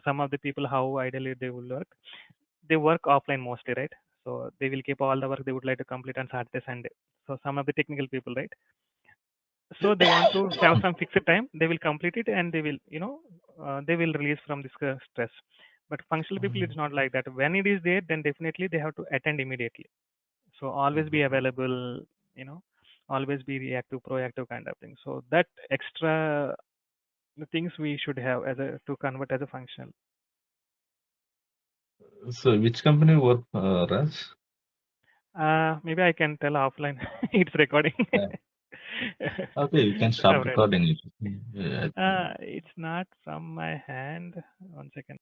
Some of the people how ideally they will work. They work offline mostly, right? So they will keep all the work they would like to complete on Saturday, Sunday. So some of the technical people, right? So they want to have some fixed time. They will complete it and they will, they will release from this stress. But functional people, it's not like that. When it is there, then definitely they have to attend immediately. So always be available, you know, always be reactive, proactive kind of thing. So that extra things we should have as a to convert as a functional. So which company work, Raj? Maybe I can tell offline. It's recording. Okay, you can stop Alright. recording it. Yeah. It's not from my hand. 1 second.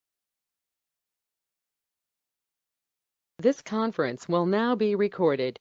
This conference will now be recorded.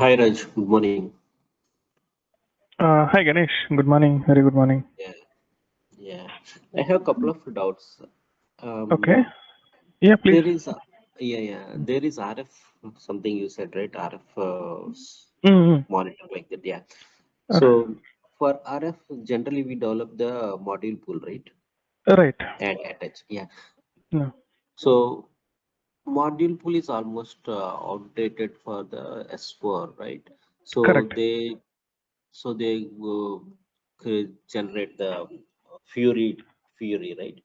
Hi Raj, good morning. Hi Ganesh, good morning, very good morning. Yeah, yeah. I have a couple of doubts. Okay, Um, yeah, please. there is, there is RF, something you said, right? RF Mm-hmm. monitor like that, yeah. Uh, So for RF, generally we develop the module pool, right? right. And attach, yeah. No. So module pool is almost outdated for the S4, right? So Correct. they generate the Fury, right?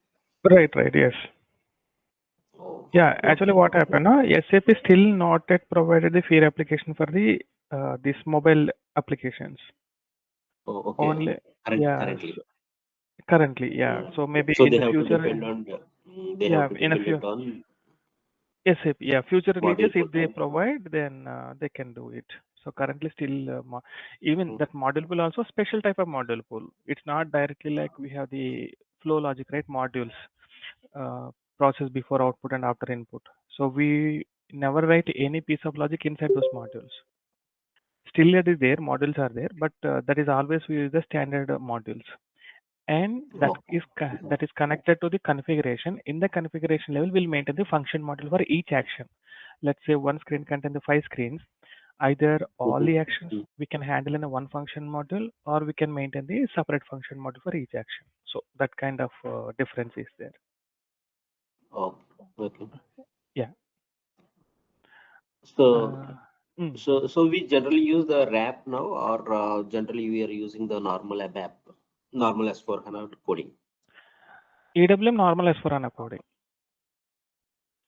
Right, yes. Oh, Yeah, actually okay, what okay. happened, SAP still not yet provided the fair application for the this mobile applications. Oh, okay. Only, yeah, Currently. currently, yeah. Mm. So maybe So in they the have to future, depend on they yeah, have to in a depend few, it on SAP, yeah, future releases module pool, if they right? provide, then they can do it. So currently still, even Mm. that module pool also special type of module pool. It's not directly like we have the flow logic, right? Modules, uh, process before output and after input. So we never write any piece of logic inside those modules. Still it is there, modules are there, but that is always we use the standard modules. And that Oh, is that is connected to the configuration. In the configuration level, we'll maintain the function module for each action. Let's say one screen contains the 5 screens. Either all mhm, the actions mm. we can handle in a one function module, or we can maintain the separate function module for each action. So that kind of difference is there. Oh, okay. Yeah. So Uh, mm. so we generally use the wrap now, or generally we are using the normal ABAP, normal S4HANA coding. EWM normal as for HANA coding.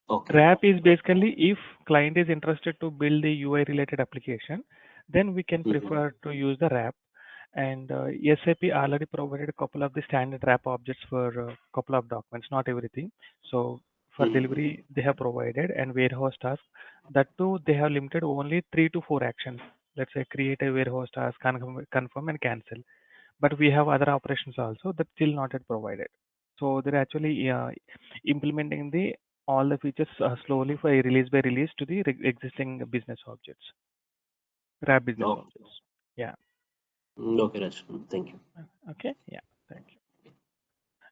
Okay. RAP is basically if client is interested to build the UI related application, then we can Mm-hmm. prefer to use the RAP. And SAP already provided a couple of the standard RAP objects for a couple of documents, not everything. So for Mm-hmm. delivery, they have provided, and warehouse task. That too, they have limited only 3 to 4 actions. Let's say create a warehouse task, confirm and cancel. But we have other operations also that still not yet provided. So they're actually implementing the all the features slowly for a release by release to the existing business objects, RAP business Oh, objects. Yeah. okay, Raj. Thank you. Okay. Yeah. Thank you.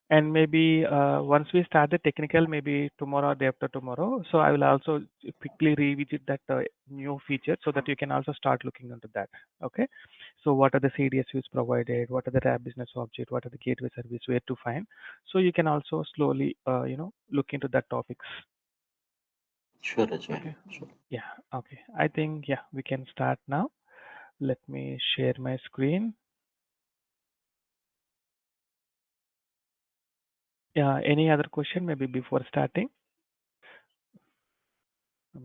And maybe once we start the technical, maybe tomorrow or day after tomorrow. So I will also quickly revisit that new feature so that you can also start looking into that. Okay. So what are the CDS views provided? What are the RAP business object? What are the gateway service? Where to find? So you can also slowly, look into that topics. Sure, Raj. Yeah, Okay. sure. Yeah. Okay. I think, yeah, we can start now. Let me share my screen. Yeah. Any other question maybe before starting?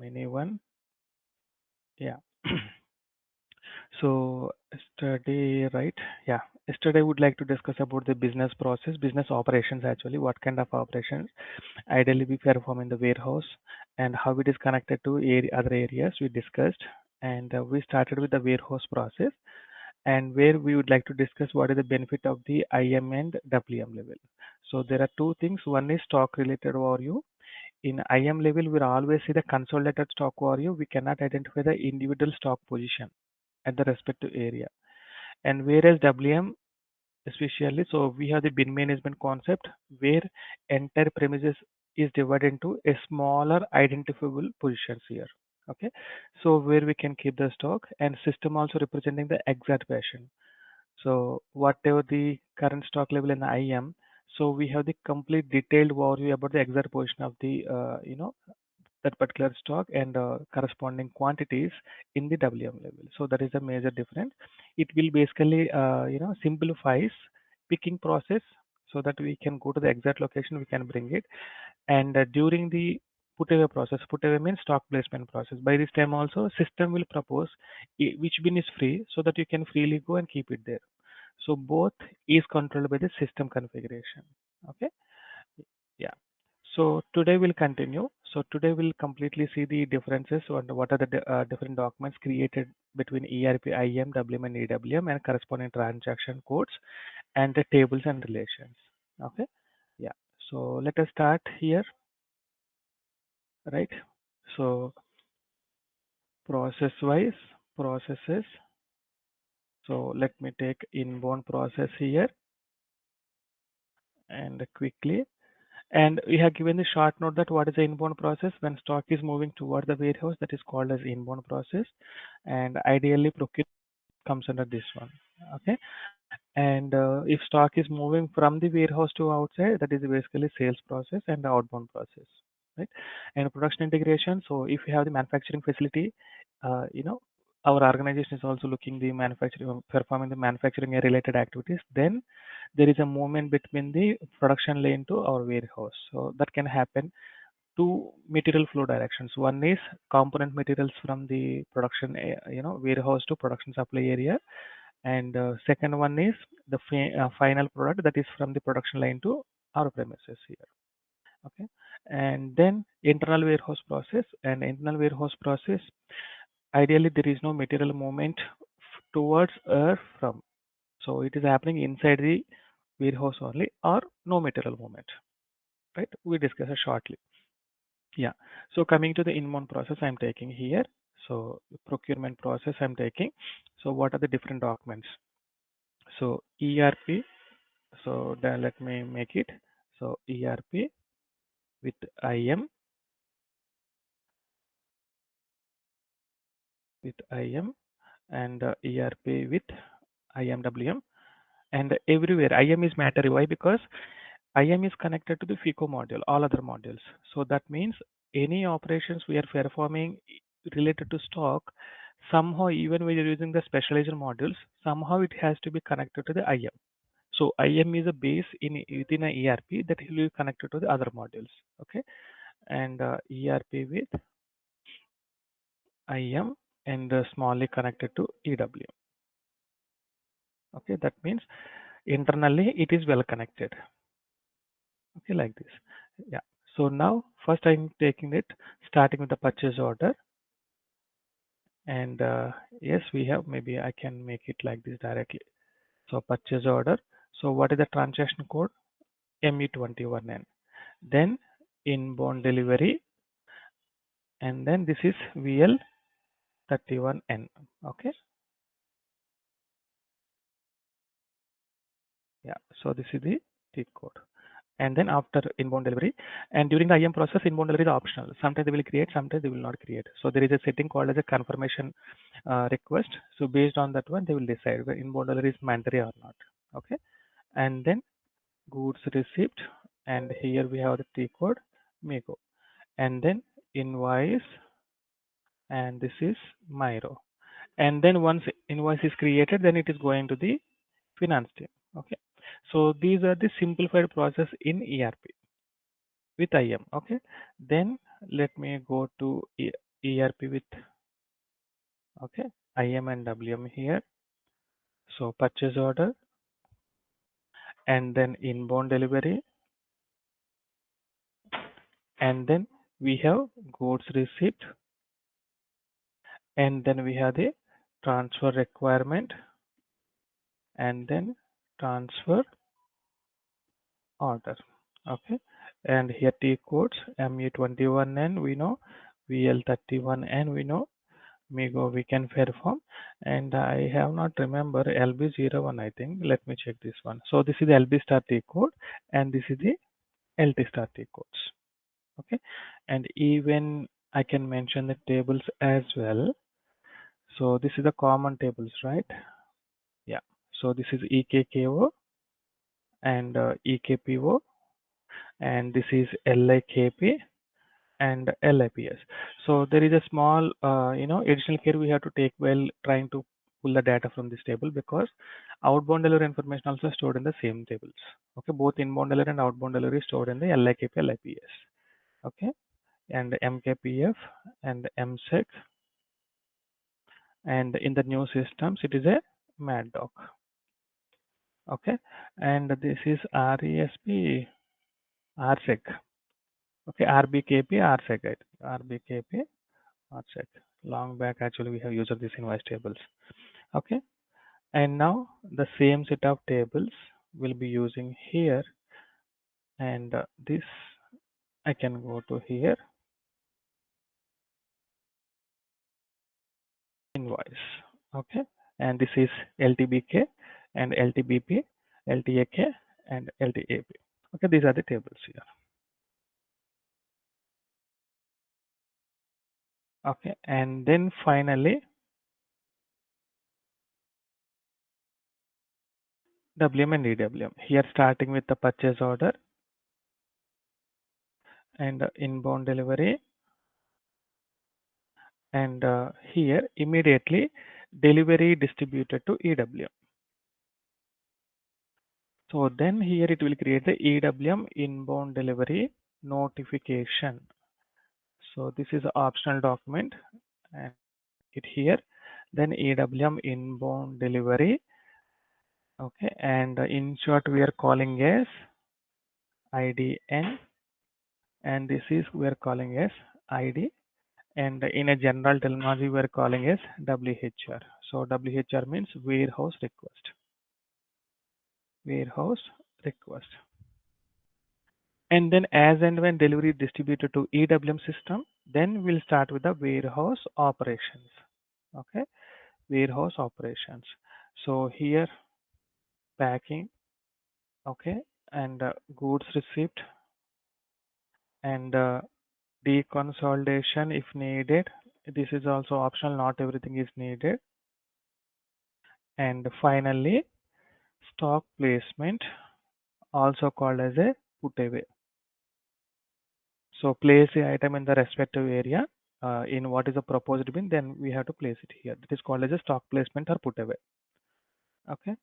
Anyone? Yeah. So yesterday, right? Yeah. Yesterday, I would like to discuss about the business process, business operations actually, what kind of operations ideally we perform in the warehouse and how it is connected to other areas we discussed. And we started with the warehouse process and where we would like to discuss what is the benefit of the IM and WM level. So there are two things. One is stock related overview. In IM level, we always see the consolidated stock overview. We cannot identify the individual stock position at the respective area. And whereas WM especially, so we have the bin management concept where entire premises is divided into a smaller identifiable positions here. Okay, so where we can keep the stock and system also representing the exact version. So whatever the current stock level in the IM, so we have the complete detailed overview about the exact position of the that particular stock and corresponding quantities in the WM level. So that is a major difference. It will basically simplifies picking process so that we can go to the exact location, we can bring it. And during the put away process, put away means stock placement process. By this time also system will propose which bin is free so that you can freely go and keep it there. So both is controlled by the system configuration. Okay. Yeah. So today we'll continue. So today we'll completely see the differences and what are the different documents created between ERP, IM, WM, and EWM and corresponding transaction codes and the tables and relations. Okay. Yeah. So let us start here. Right. So process wise. processes. So let me take inbound process here and quickly. And we have given the short note that what is the inbound process when stock is moving toward the warehouse, that is called as inbound process. And ideally procurement comes under this one. Okay. And if stock is moving from the warehouse to outside, that is basically sales process and the outbound process, right? And production integration. So if you have the manufacturing facility, our organization is also looking the manufacturing, performing the manufacturing related activities. Then there is a movement between the production lane to our warehouse. So that can happen two material flow directions. One is component materials from the production, warehouse to production supply area, and second one is the final product, that is from the production line to our premises here. Okay, and then internal warehouse process. And internal warehouse process, ideally there is no material movement towards or from, so it is happening inside the warehouse only, or no material movement, right? We discuss it shortly. Yeah, so coming to the inbound process, I'm taking here. So procurement process I'm taking. So what are the different documents? So ERP. So then let me make it. So ERP with IM, and ERP with IMWM, and everywhere IM is mandatory. Why? Because IM is connected to the FICO module, all other modules. So that means any operations we are performing related to stock, somehow even when you're using the specialized modules, somehow it has to be connected to the IM. So IM is a base within a ERP that will be connected to the other modules. Okay, and ERP with IM and smallly connected to EWM. Okay, that means internally it is well connected. Okay, like this. Yeah. So now first I'm taking it, starting with the purchase order. And yes, we have, maybe I can make it like this directly. So purchase order. So what is the transaction code? ME21N. Then inbound delivery. And then this is VL31N. Okay. Yeah. So this is the T code. And then after inbound delivery, and during the IM process, inbound delivery is optional. Sometimes they will create, sometimes they will not create. So there is a setting called as a confirmation request. So based on that one, they will decide whether inbound delivery is mandatory or not. Okay. And then goods received, and here we have the T code, MEGO. And then invoice, and this is Myro. And then once invoice is created, then it is going to the finance team. Okay. So these are the simplified process in ERP with IM. Okay, then let me go to ERP with IM and WM here. So purchase order, and then inbound delivery, and then we have goods receipt, and then we have the transfer requirement, and then transfer order. Okay, and here T codes, ME21N we know, VL31N we know, MEGO we can perform, and I have not remember LB01, I think. Let me check this one. So this is the LB star T code, and this is the LT star T codes. Okay, and even I can mention the tables as well. So this is the common tables, right? Yeah. So this is EKKO and EKPO, and this is LIKP and LIPS. So there is a small, additional care we have to take while trying to pull the data from this table, because outbound delivery information also stored in the same tables. Okay, both inbound delivery and outbound delivery stored in the LIKP, LIPS. Okay, and MKPF and MSEC, and in the new systems it is a MADDOC. Okay, and this is RESP, RSEC. Okay, RBKP, RSEC, right? RBKP, RSEC. Long back actually we have used these invoice tables. Okay, and now the same set of tables will be using here, and this I can go to here, invoice. invoice. Okay, and this is LTBK and LTBP, LTAK and LTAP. Okay, these are the tables here. Okay, and then finally WM and EWM. Here starting with the purchase order and inbound delivery, and here immediately delivery distributed to EWM. So then here it will create the EWM inbound delivery notification. So this is an optional document and it here. Then EWM inbound delivery. Okay, and in short we are calling as IDN, and this is we are calling as ID, and in a general terminology we are calling as WHR. So WHR means warehouse request. Warehouse request. And then as and when delivery is distributed to EWM system, then we'll start with the warehouse operations. Okay, warehouse operations. So here packing, okay, and goods receipt and deconsolidation if needed. This is also optional, not everything is needed. And finally, stock placement, also called as a put away. So place the item in the respective area in what is the proposed bin, then we have to place it here. That is called as a stock placement or put away. Okay.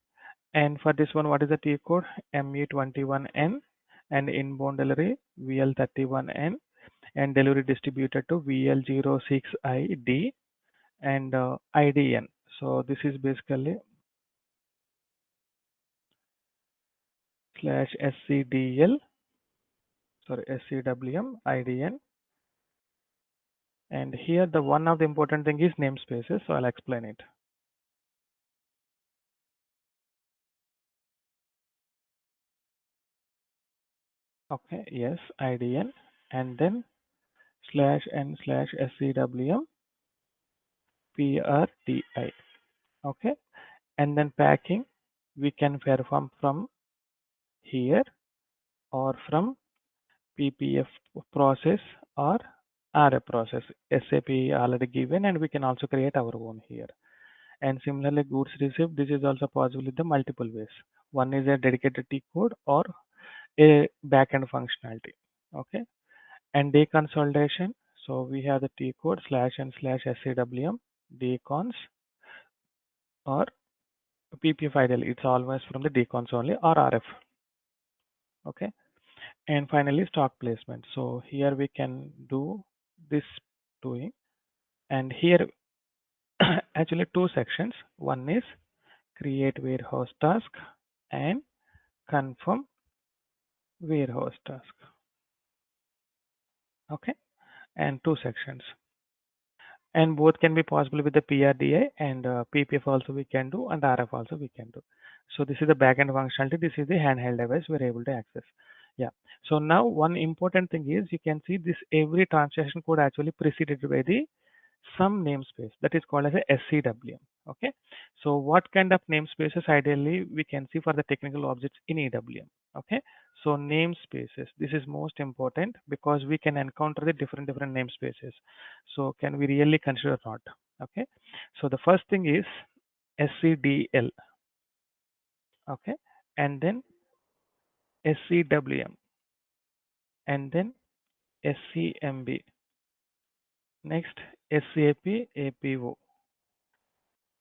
And for this one, what is the T code? ME21N and inbound delivery VL31N and delivery distributed to VL06ID and IDN. So this is basically slash SCDL, sorry, SCWM IDN. And here the one of the important thing is namespaces. So I'll explain it. Okay, yes, IDN and then slash N slash SCWM PRTI. Okay, and then packing we can perform from here or from PPF process or RA process. SAP already given, and we can also create our own here. And similarly, goods received, this is also possible in the multiple ways. One is a dedicated T code or a backend functionality. Okay, and deconsolidation. So we have the T code slash N slash SCWM decons or PPF ideally. It's always from the decons only or RF. Okay, and finally stock placement. So here we can do this doing, and here actually two sections. One is create warehouse task and confirm warehouse task. Okay, and two sections, and both can be possible with the PRDI and PPF also we can do, and RF also we can do. So this is the backend functionality. This is the handheld device we're able to access. Yeah. So now one important thing is you can see this every transaction code actually preceded by the some namespace that is called as a SCWM. Okay. So what kind of namespaces ideally we can see for the technical objects in EWM. Okay. So namespaces, this is most important because we can encounter the different namespaces. So can we really consider not? Okay. So the first thing is SCDL. Okay. And then SCWM. And then SCMB. Next SAP APO.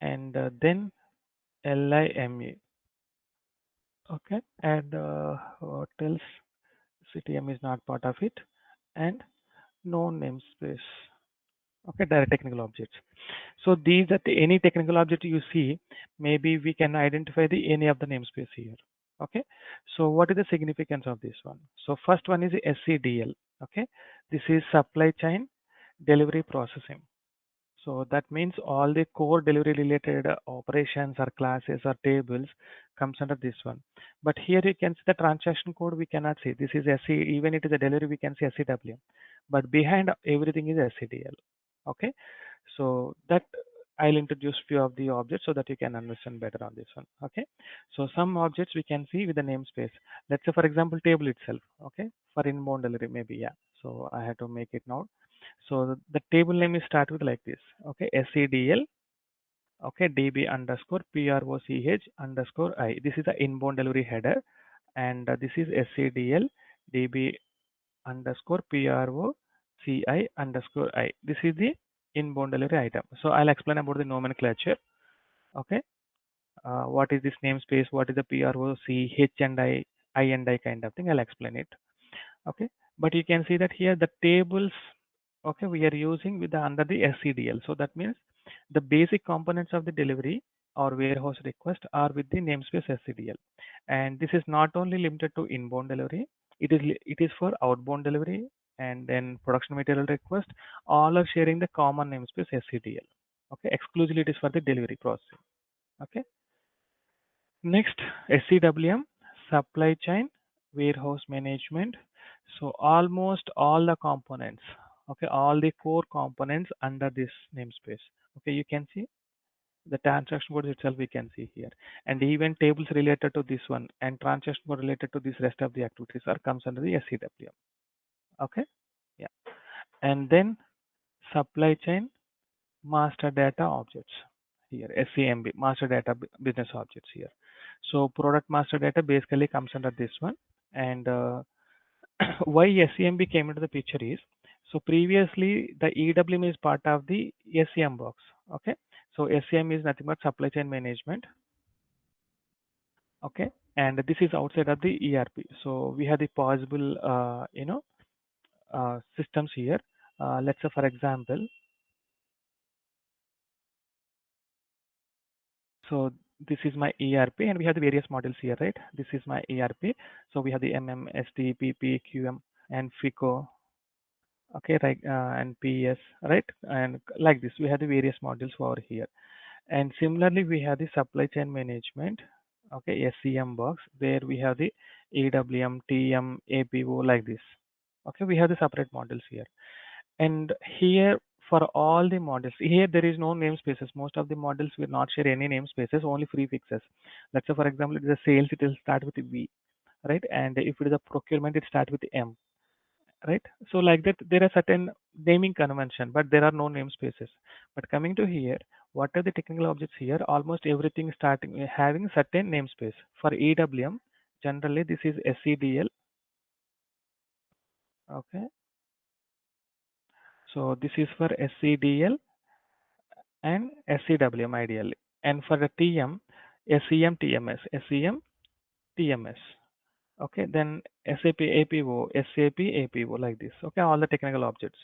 And then LIME. Okay, and what else? CTM is not part of it, and no namespace. Okay, direct technical objects. So these are any technical object you see, maybe we can identify the any of the namespace here. Okay, so what is the significance of this one? So first one is SCDL. Okay, this is supply chain delivery processing. So that means all the core delivery related operations or classes or tables comes under this one. But here you can see the transaction code we cannot see. This is SC, even it is a delivery we can see SCWM. But behind everything is SCDL. Okay. So that I'll introduce few of the objects so that you can understand better on this one. Okay. So some objects we can see with the namespace. Let's say, for example, table itself. Okay. For inbound delivery, maybe. Yeah. So I have to make it now. So the table name is start with like this. Okay. SEDL. Okay. DB underscore PROCH underscore I. This is the inbound delivery header. And this is SEDL DB underscore PROCI underscore I. This is the inbound delivery item. So I'll explain about the nomenclature. Okay. What is this namespace? What is the PROC, H and I and I kind of thing? I'll explain it. Okay. But you can see that here the tables, okay, we are using with the under the SCDL. So that means the basic components of the delivery or warehouse request are with the namespace SCDL. And this is not only limited to inbound delivery, it is for outbound delivery and then production material request. All are sharing the common namespace SCDL. Okay, exclusively it is for the delivery process. Okay. Next, SCWM, supply chain, warehouse management. So almost all the components, okay, all the core components under this namespace. Okay, you can see the transaction code itself we can see here. And even tables related to this one and transaction code related to this rest of the activities are comes under the SCWM. Okay, yeah. And then supply chain master data objects here, SCMB, master data business objects here. So product master data basically comes under this one. And why SCMB came into the picture is, so previously the EWM is part of the SCM box. Okay. So SCM is nothing but supply chain management. Okay. And this is outside of the ERP. So we have the possible, systems here. Let's say, for example, so this is my ERP and we have the various models here, right? This is my ERP. So we have the MM, SD, PP, QM and FICO. Okay, right, and PS, right? And like this, we have the various modules over here. And similarly, we have the supply chain management, okay, SCM box, where we have the EWM, TM, APO, like this. Okay, we have the separate models here. And here, for all the models, here there is no namespaces. Most of the models will not share any namespaces, only prefixes. Let's say, for example, it is a sales, it will start with V, right? And if it is a procurement, it starts with M, right? So like that, there are certain naming convention, but there are no namespaces. But coming to here, what are the technical objects here? Almost everything starting having certain namespace. For EWM, generally this is SCDL. Okay. So this is for SCDL and SCWM ideally. And for the TM, SCM TMS, SCM TMS. Okay, then SAP APO, SAP APO, like this. Okay, all the technical objects.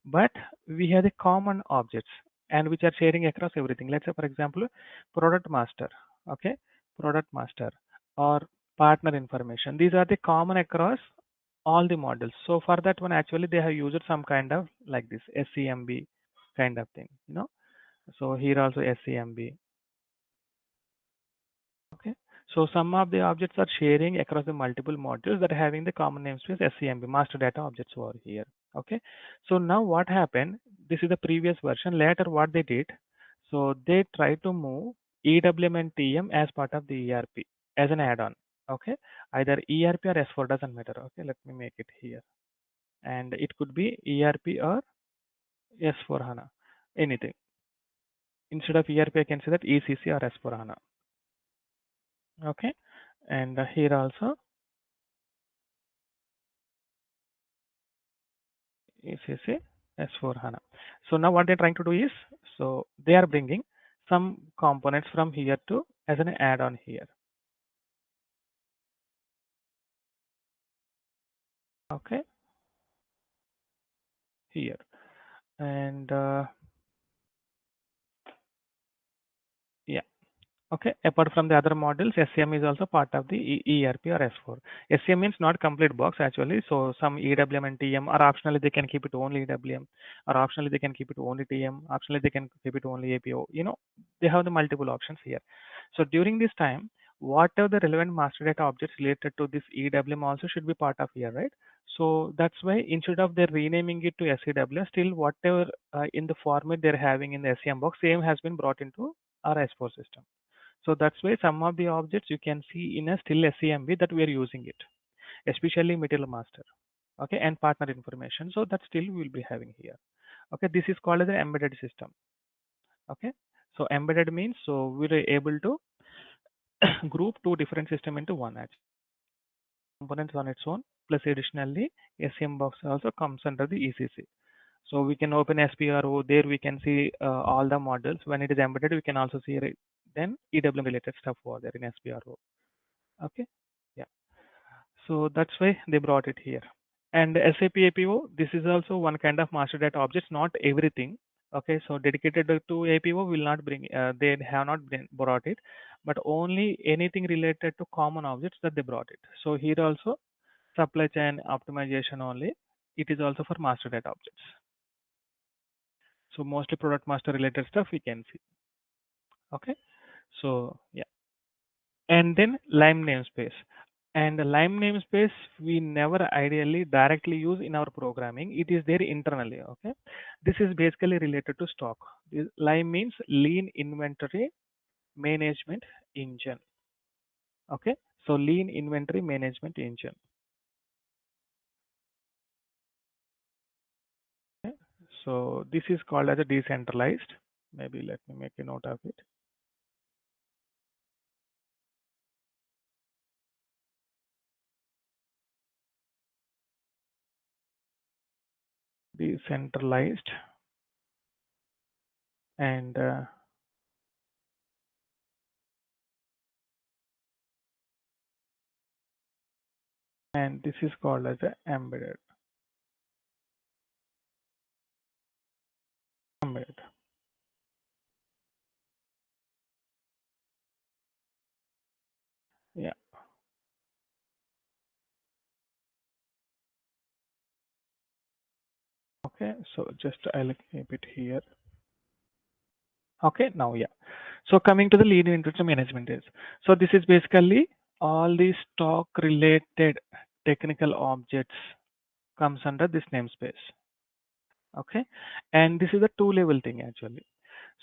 But we have the common objects and which are sharing across everything. Let's say, for example, product master. Okay, product master or partner information. These are the common across all the models. So for that one, actually, they have used some kind of like this SCMB kind of thing, you know. So here also SCMB. Okay. So some of the objects are sharing across the multiple modules that are having the common namespace SCMB, master data objects over here. Okay. So now what happened? This is the previous version. Later what they did, so they try to move EWM and TM as part of the ERP as an add-on. Okay. Either ERP or S4 doesn't matter. Okay. Let me make it here. And it could be ERP or S4 HANA, anything. Instead of ERP, I can say that ECC or S4 HANA. Okay. And here also ECC S4 HANA. So now what they're trying to do is, so they are bringing some components from here to as an add-on here. Okay. Here. And yeah. Okay. Apart from the other models, SCM is also part of the ERP or S4. SCM means not complete box actually. So some EWM and TM are optionally they can keep it only EWM, or optionally they can keep it only TM. Optionally they can keep it only APO. You know, they have the multiple options here. So during this time, whatever the relevant master data objects related to this EWM also should be part of here, right? So that's why instead of they're renaming it to SEW, still whatever in the format they're having in the SEM box, same has been brought into our S4 system. So that's why some of the objects you can see in a still SEMB that we are using it, especially material master, okay, and partner information. So that still we'll be having here. Okay, this is called as an embedded system. Okay, so embedded means so we're able to group two different system into one components on its own, plus additionally SEM box also comes under the ECC. So we can open SPRO, there we can see all the models. When it is embedded, we can also see then EWM related stuff over there in SPRO. Okay, yeah. So that's why they brought it here. And SAP APO, this is also one kind of master data objects, not everything. Okay, so dedicated to APO will not bring, they have not brought it, but only anything related to common objects that they brought it. So here also supply chain optimization only, it is also for master data objects. So mostly product master related stuff we can see. Okay, so yeah. And then Lime namespace. And the Lime namespace we never ideally directly use in our programming. It is there internally. Okay, this is basically related to stock. Lime means lean inventory management engine. Okay, so lean inventory management engine. Okay. So this is called as a decentralized. Maybe let me make a note of it. Decentralized and this is called as a embedded. Yeah. Okay, so just I'll keep it here. Okay, now yeah. So coming to the lead inventory management is. So this is basically all the stock related technical objects comes under this namespace. Okay, and this is a two-level thing actually.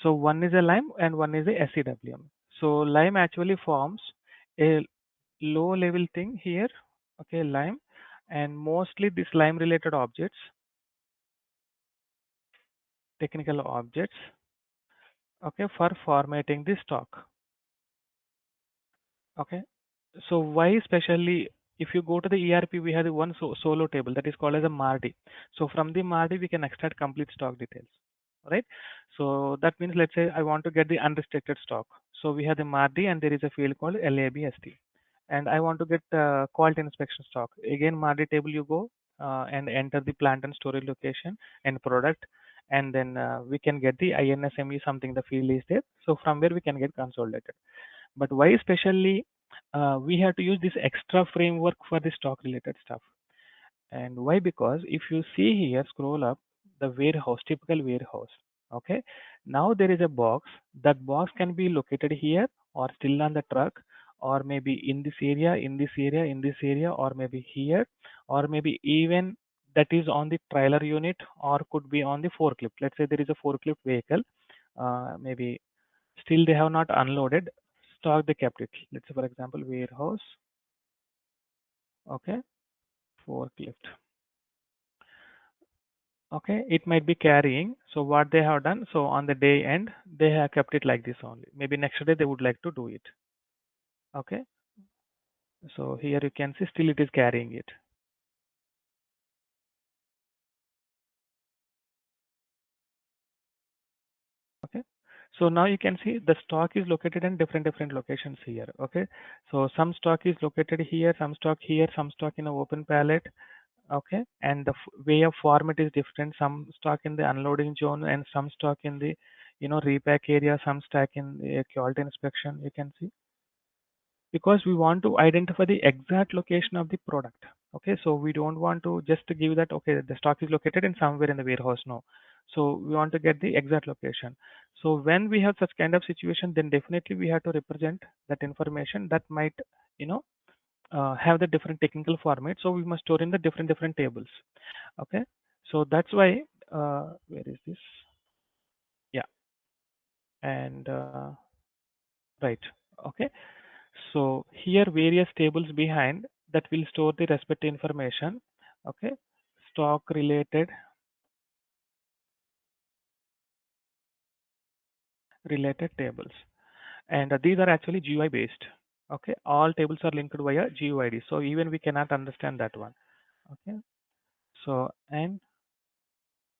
So one is a Lime and one is a SEWM. So Lime actually forms a low level thing here. Okay, Lime, and mostly this Lime related objects, technical objects, okay, for formatting the stock. Okay, so why especially if you go to the ERP, we have the one solo table that is called as a MARDI. So from the MARDI, we can extract complete stock details, right? So that means, let's say I want to get the unrestricted stock. So we have the MARDI and there is a field called LABST. And I want to get quality inspection stock. Again, MARDI table you go and enter the plant and storage location and product. And then we can get the INSME something, the field is there. So from where we can get consolidated. But why especially we have to use this extra framework for the stock related stuff? And why? Because if you see here, scroll up the warehouse, typical warehouse. Okay, now there is a box. That box can be located here or still on the truck, or maybe in this area, in this area, in this area, or maybe here, or maybe even that is on the trailer unit, or could be on the forklift. Let's say there is a forklift vehicle, maybe still they have not unloaded stock, they kept it. Let's say for example warehouse, okay, forklift, okay, it might be carrying. So what they have done, so on the day end they have kept it like this only. Maybe next day they would like to do it. Okay, so here you can see still it is carrying it. Okay, so now you can see the stock is located in different locations here. Okay, so some stock is located here, some stock here, some stock in an open pallet. Okay, and the way of format is different. Some stock in the unloading zone and some stock in the repack area, some stock in the quality inspection, you can see, because we want to identify the exact location of the product. Okay, so we don't want to just to give that okay the stock is located in somewhere in the warehouse. No, so we want to get the exact location. So when we have such kind of situation, then definitely we have to represent that information that might have the different technical format, so we must store in the different tables. Okay, so that's why where is this? Yeah, and right. Okay, so here various tables behind that will store the respective information. Okay, stock related tables, and these are actually GUI based. Okay, all tables are linked via GUID, so even we cannot understand that one. Okay, so and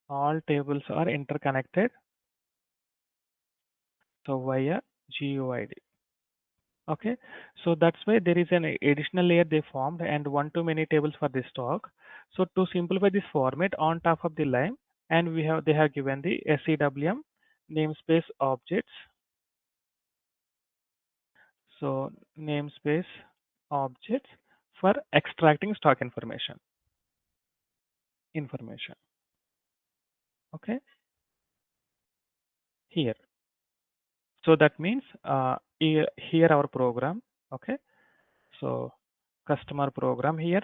all tables are interconnected, so via GUID. Okay, so that's why there is an additional layer they formed and one too many tables for this stock. So to simplify this format on top of the line, and they have given the SEWM namespace objects. So namespace objects for extracting stock information. Okay, here. So that means here our program. Okay, so customer program here,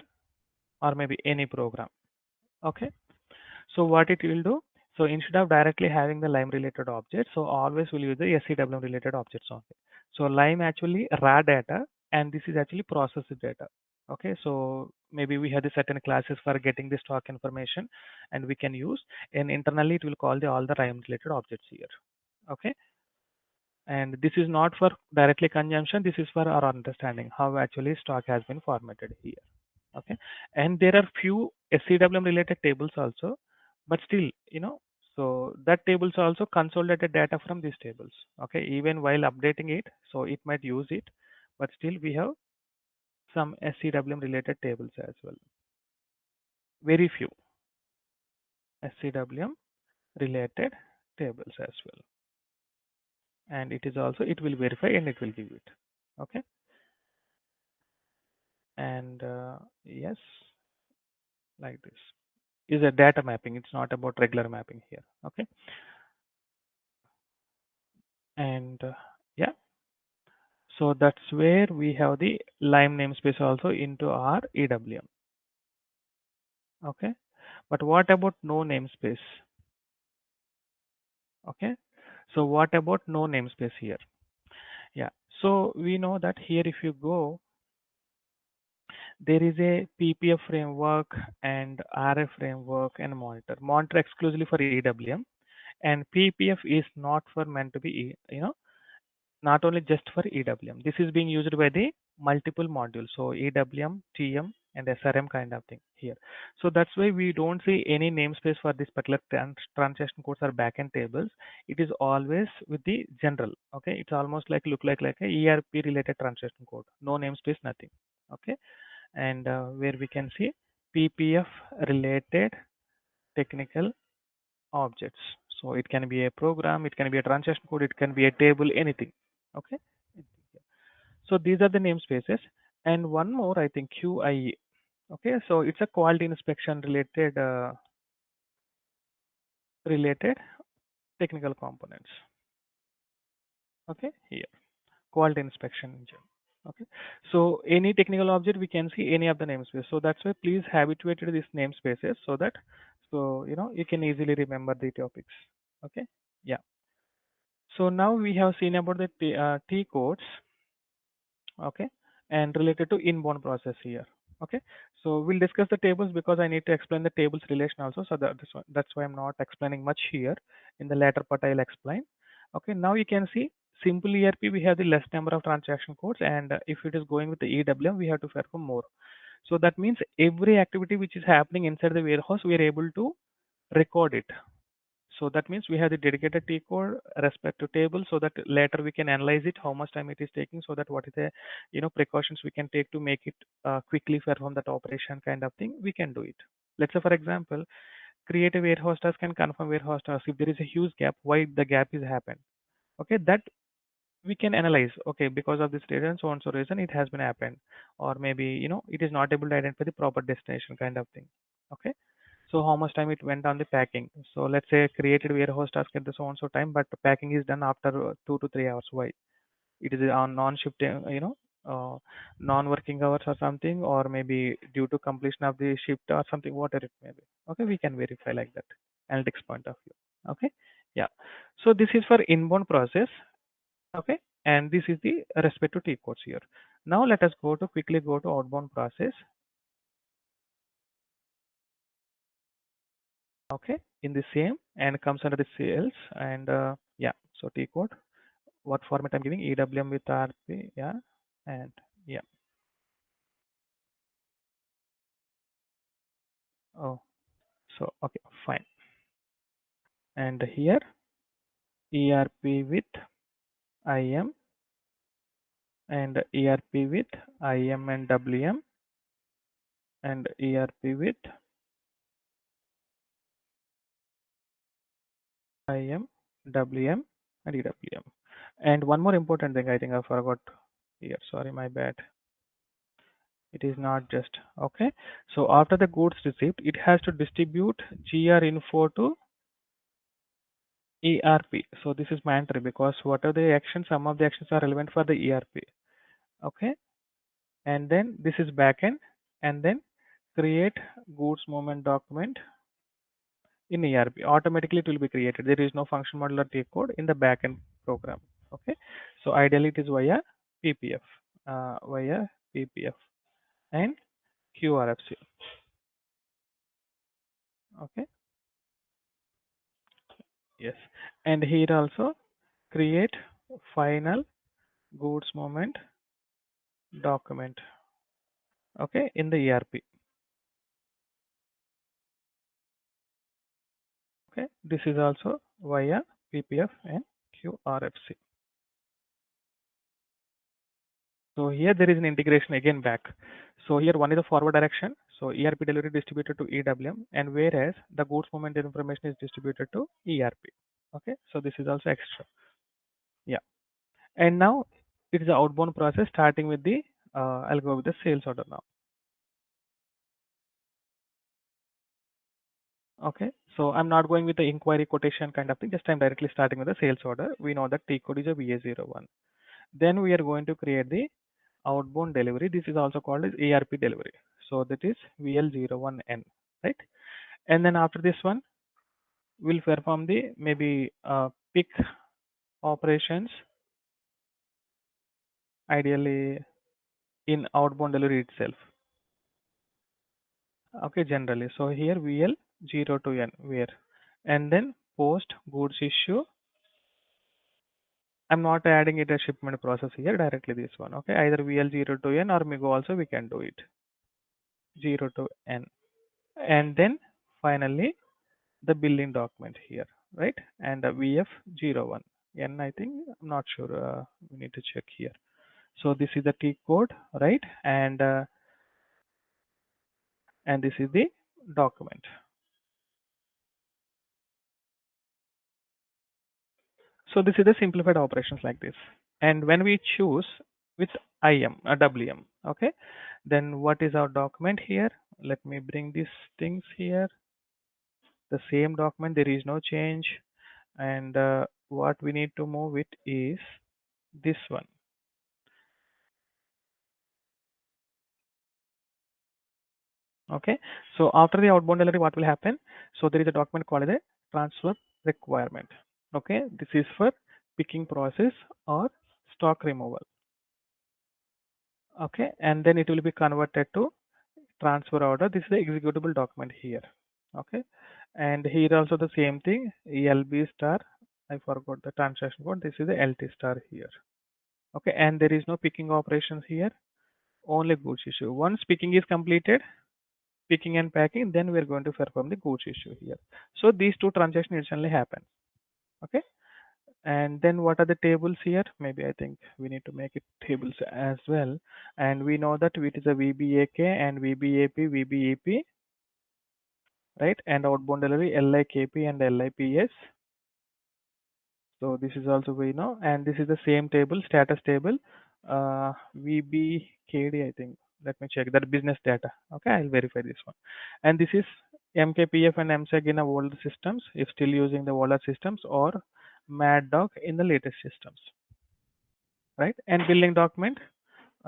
or maybe any program. Okay, so what it will do, so instead of directly having the Lime related object, so always we'll use the SEWM related objects only. So Lime actually raw data, and this is actually processed data. Okay, so maybe we have the certain classes for getting the stock information, and we can use, and internally it will call all the Lime related objects here. Okay, and this is not for directly consumption, this is for our understanding how actually stock has been formatted here. Okay, and there are few SCWM related tables also, but still, so that tables also consolidated data from these tables. Okay, even while updating it, so it might use it, but still we have some SCWM related tables as well. Very few SCWM related tables as well, and it is also, it will verify and it will give it. Okay, and yes, like this is a data mapping, it's not about regular mapping here. Okay, and yeah, so that's where we have the Lime namespace also into our EWM. Okay, but what about no namespace? Okay, so what about no namespace here? Yeah, so we know that here if you go, there is a PPF framework and RF framework and monitor exclusively for EWM, and PPF is not for meant to be not only just for EWM. This is being used by the multiple modules, so EWM, TM, and SRM kind of thing here. So that's why we don't see any namespace for this particular transaction codes or backend tables. It is always with the general. Okay, it's almost like look like a ERP related transaction code. No namespace, nothing. Okay, and where we can see PPF related technical objects. So it can be a program, it can be a transaction code, it can be a table, anything. Okay, so these are the namespaces, and one more, I think, QIE. Okay, so it's a quality inspection related technical components. Okay, here quality inspection engine. Okay, so any technical object we can see any of the namespace. So that's why please habituate to these namespaces so that you can easily remember the topics. Okay, yeah. So now we have seen about the T codes. Okay, and related to inbound process here. Okay, so we'll discuss the tables because I need to explain the tables relation also, so that's why I'm not explaining much here. In the later part I'll explain. Okay, now you can see simple ERP we have the less number of transaction codes, and if it is going with the EWM we have to perform more. So that means every activity which is happening inside the warehouse we are able to record it. So that means we have the dedicated T code respect to table, so that later we can analyze it, how much time it is taking, so that what is the precautions we can take to make it quickly perform that operation kind of thing. We can do it. Let's say for example, create a warehouse task and confirm warehouse task. If there is a huge gap, why the gap is happened? Okay, that we can analyze. Okay, because of this reason, so and so reason it has been happened, or maybe it is not able to identify the proper destination kind of thing. Okay, so how much time it went on the packing? So let's say created warehouse task at the so and so time, but the packing is done after 2 to 3 hours. Why? It is on non-shift, non-working hours or something, or maybe due to completion of the shift or something, whatever it may be. Okay, we can verify like that, analytics point of view. Okay, yeah. So this is for inbound process. Okay, and this is the respective T codes here. Now let us quickly go to outbound process. Okay, in the same and comes under the sales and yeah. So T code, what format I'm giving, EWM with RP, yeah, and yeah. Oh, so okay, fine. And here ERP with IM and ERP with IM and WM and ERP with IM, WM and EWM. And one more important thing I think I forgot here. Sorry, my bad. It is not just okay. So after the goods received, it has to distribute GR info to ERP. So this is mandatory because whatever the actions, some of the actions are relevant for the ERP. Okay, and then this is backend, and then create goods movement document in ERP. Automatically it will be created. There is no function model or T code in the backend program. Okay, so ideally it is via PPF, and QRFC. Okay, yes, and here also create final goods movement document. Okay, in the ERP. Okay, this is also via PPF and QRFC. So here there is an integration again back. So here one is the forward direction. So ERP delivery distributed to EWM, and whereas the goods movement information is distributed to ERP. Okay, so this is also extra. Yeah, and now it is the outbound process starting with the. I'll go with the sales order now. Okay, so I'm not going with the inquiry quotation kind of thing. Just I'm directly starting with the sales order. We know that T code is a VA01. Then we are going to create the outbound delivery. This is also called as ERP delivery. So that is VL01N, right? And then after this one, we'll perform the maybe pick operations, ideally in outbound delivery itself. Okay, generally. So here VL0 to N, where, and then post goods issue. I'm not adding it a shipment process here, directly this one. Okay, either VL0 to N or Migo also we can do it 0 to N. And then finally the billing document here, right? And VF01 N, I think, I'm not sure. We need to check here. So this is the T code, right? And this is the document. So this is the simplified operations like this. And when we choose with IM, WM, okay, then what is our document here? Let me bring these things here. The same document, there is no change. And what we need to move it is this one. Okay, so after the outbound delivery, what will happen? So there is a document called a transfer requirement. Okay, this is for picking process or stock removal. Okay, and then it will be converted to transfer order. This is the executable document here. Okay, and here also the same thing, ELB star. I forgot the transaction code. This is the LT star here. Okay, and there is no picking operations here, only goods issue. Once picking is completed, picking and packing, then we're going to perform the goods issue here. So these two transactions instantly happen. Okay, and then what are the tables here? Maybe I think we need to make it tables as well. And we know that it is a VBAK and VBAP, VBEP, right? And outbound delivery LIKP and LIPS. So this is also we know, and this is the same table, status table, VBKD, I think. Let me check that business data. Okay, I'll verify this one. And this is MKPF and MSEG in the older systems, if still using the older systems, or MADDOC in the latest systems, right? And billing document,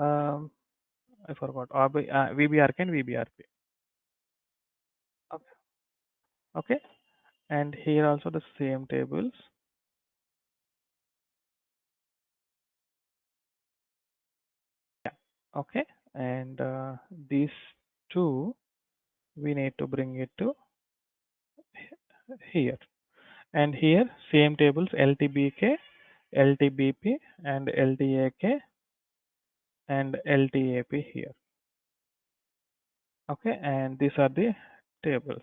I forgot. VBRK and VBRP. Okay. Okay. And here also the same tables. Yeah. Okay. And these two, we need to bring it to here. And here, same tables, LTBK, LTBP, and LTAK, and LTAP here. Okay. And these are the tables.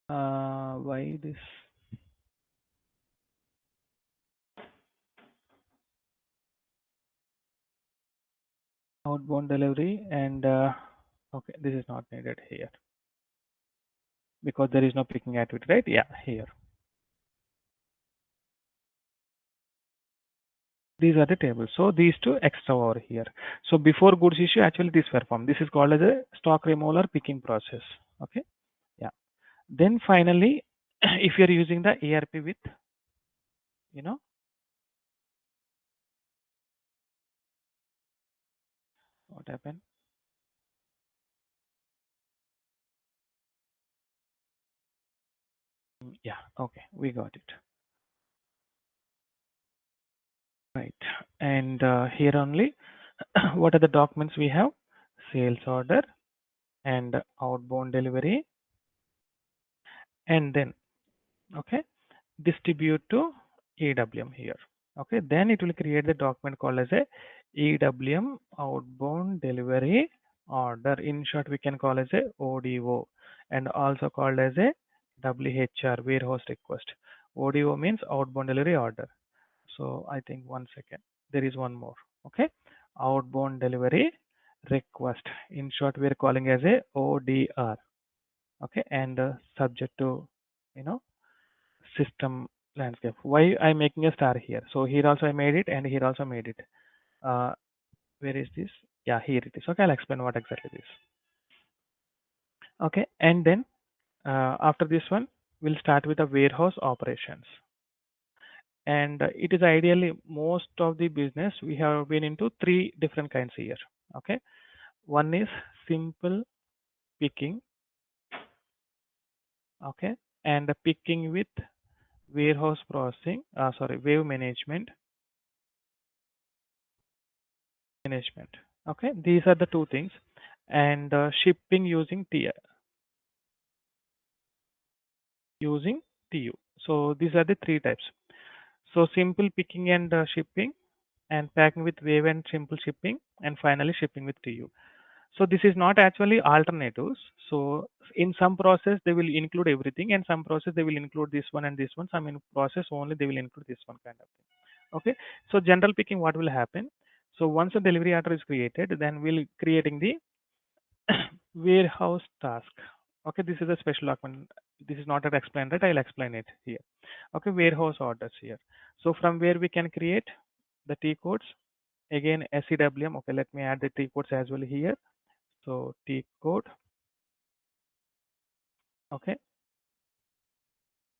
Why this? Outbound delivery and okay, this is not needed here because there is no picking activity, right? Yeah, here. These are the tables. So these two extra over here. So before goods issue, actually this perform. This is called as a stock removal or picking process. Okay. Yeah. Then finally, if you're using the ERP with, you know, what happened? Yeah. Okay. We got it. Right. And here only, what are the documents we have? Sales order and outbound delivery. And then, okay, distribute to EWM here. Okay, then it will create the document called as a EWM outbound delivery order. In short, we can call as a ODO and also called as a WHR warehouse request. ODO means outbound delivery order. So I think 1 second. There is one more. Okay, outbound delivery request. In short, we are calling as a ODR. Okay, and subject to, you know, system landscape. Why I'm making a star here? So here also I made it and here also made it. Where is this? Yeah, here it is. Okay, I'll explain what exactly this. Okay, and then after this one, we'll start with the warehouse operations. And it is ideally most of the business we have been into 3 different kinds here. Okay, one is simple picking. Okay, and the picking with warehouse processing. Wave management. Okay, these are the 2 things. And shipping using TU. So these are the 3 types. So simple picking and shipping, and packing with wave and simple shipping, and finally shipping with TU. So this is not actually alternatives. So in some process they will include everything, and some process they will include this one and this one. Some in process only they will include this one kind of thing. Okay. So general picking, what will happen? So once a delivery order is created, then we'll creating the warehouse task. Okay, this is a special document. This is not explained, right? I'll explain it here. Okay, warehouse orders here. So from where we can create the T codes, again SEWM. Okay, let me add the T codes as well here. So T code. Okay,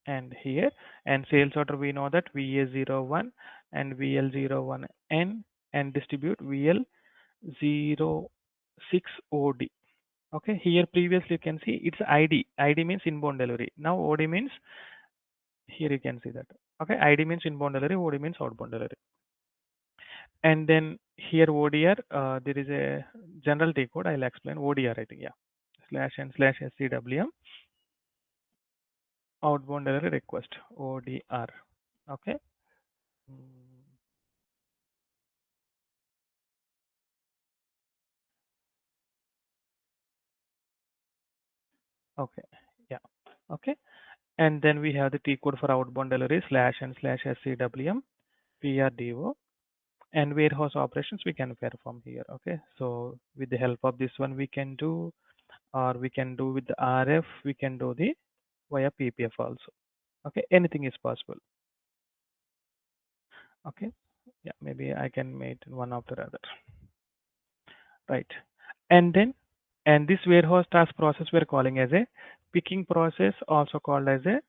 and here, and sales order, we know that VA01 and VL01N, and distribute VL06OD. Okay, here previously you can see it's ID. ID means inbound delivery. Now OD means, here you can see that. Okay, ID means inbound delivery, OD means outbound delivery. And then here ODR, there is a general T code. I'll explain ODR, I think, yeah. /n/SCWM outbound delivery request, ODR. Okay. Okay, yeah. Okay, and then we have the T code for outbound delivery /n/SCWM PRDO, and warehouse operations we can perform here. Okay, so with the help of this one we can do, or we can do with the RF, we can do the via PPF also. Okay, anything is possible. Okay, yeah, maybe I can make one after the other. Right, and then, and this warehouse task process we're calling as a picking process, also called as a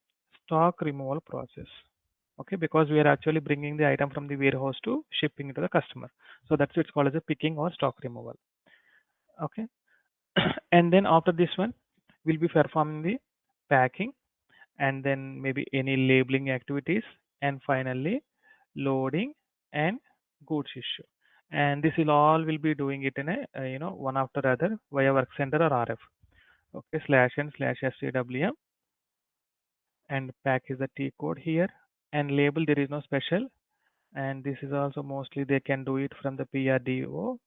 stock removal process. Okay, because we are actually bringing the item from the warehouse to shipping it to the customer. So that's it's called as a picking or stock removal. Okay, and then after this one, we'll be performing the packing and then maybe any labeling activities and finally loading and goods issue. And this will be doing it in a one after other via work center or RF. Okay, /n/SCWM and pack is the T code here, and label there is no special, and this is also mostly they can do it from the PRDO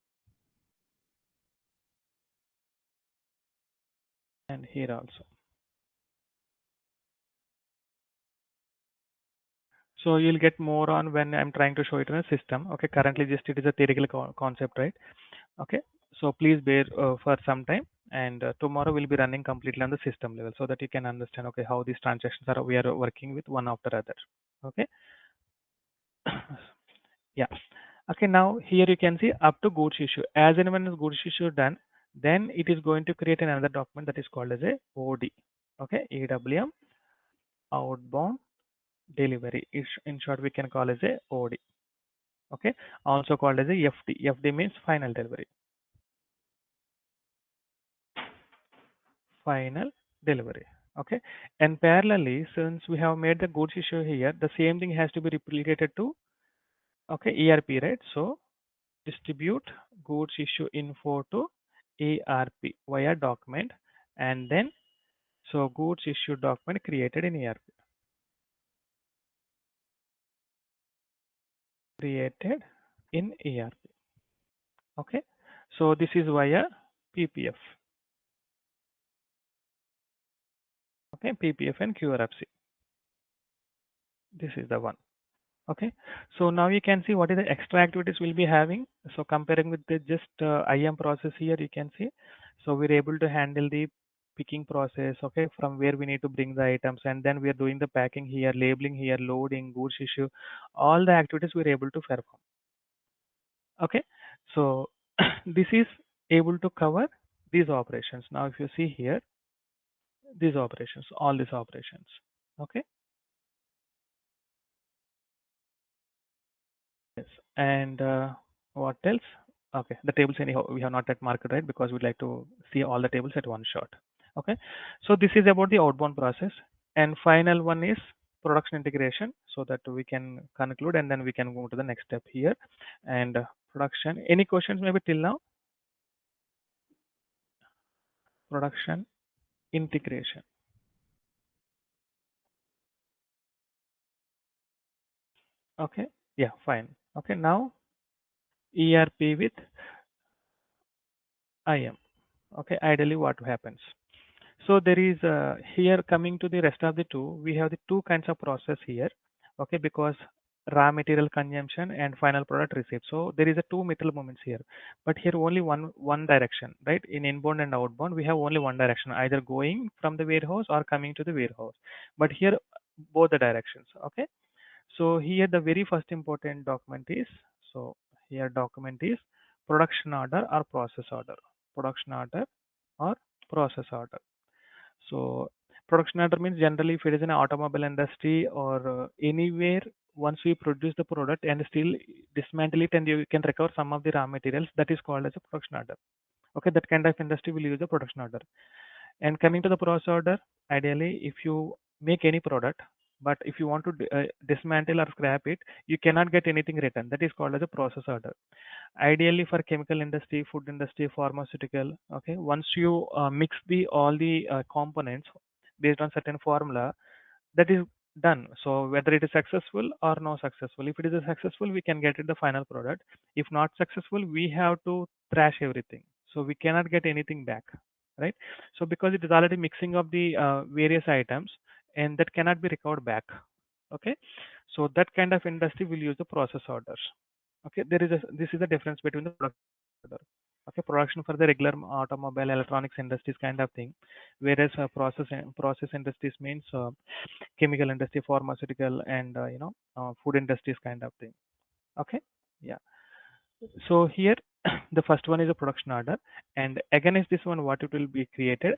and here also. So you'll get more on when I'm trying to show it in a system. Okay, currently just it is a theoretical concept, right? Okay, so please bear for some time, and tomorrow we'll be running completely on the system level so that you can understand okay how these transactions are we are working with one after other. Okay. Yeah. Okay, now here you can see up to goods issue. As and when is goods issue done, then it is going to create another document that is called as a OD. Okay, EWM outbound delivery. In short, we can call as a OD. Okay, also called as a FD. FD means final delivery. Final delivery. Okay, and parallelly, since we have made the goods issue here, the same thing has to be replicated to ERP, right? So distribute goods issue info to ERP via document, and then so goods issue document created in ERP. Created in ERP. Okay, so this is via PPF. Okay, PPF and QRFC. This is the one. Okay, so now you can see what is the extra activities we'll be having. So comparing with the just IM process here, you can see. So we're able to handle the picking process, okay, from where we need to bring the items, and then we are doing the packing here, labeling here, loading, goods issue, all the activities we're able to perform. Okay, so this is able to cover these operations. Now, if you see here, these operations, all these operations, okay. Yes, and what else? Okay, the tables anyhow we have not yet marked, right, because we'd like to see all the tables at one shot. Okay, so this is about the outbound process, and final one is production integration, so that we can conclude and then we can move to the next step here. And production. Any questions maybe till now? Production integration. Okay, yeah, fine. Okay, now ERP with IM. Okay, ideally what happens? So there is here coming to the rest of the two, we have the two kinds of process here. Okay, because raw material consumption and final product receipt. So there is a two material movements here, but here only one direction, right? In inbound and outbound, we have only one direction, either going from the warehouse or coming to the warehouse. But here both the directions. Okay, so here the very first important document is, so here document is production order or process order. Production order or process order. So production order means generally if it is an automobile industry or anywhere, once we produce the product and still dismantle it and you can recover some of the raw materials, that is called as a production order. Okay, that kind of industry will use a production order. And coming to the process order, ideally if you make any product, but if you want to dismantle or scrap it, you cannot get anything written. That is called as a process order. Ideally for chemical industry, food industry, pharmaceutical. Okay, once you mix all the components based on certain formula, that is done. So whether it is successful or not successful, if it is a successful, we can get it the final product. If not successful, we have to trash everything, so we cannot get anything back, right? So because it is already mixing of the various items, and that cannot be recovered back. Okay, so that kind of industry will use the process orders. Okay, this is the difference between the production order. Okay, production for the regular automobile, electronics industries kind of thing, whereas process industries means chemical industry, pharmaceutical, and food industries kind of thing. Okay, yeah. So here the first one is a production order, and against this one what it will be created,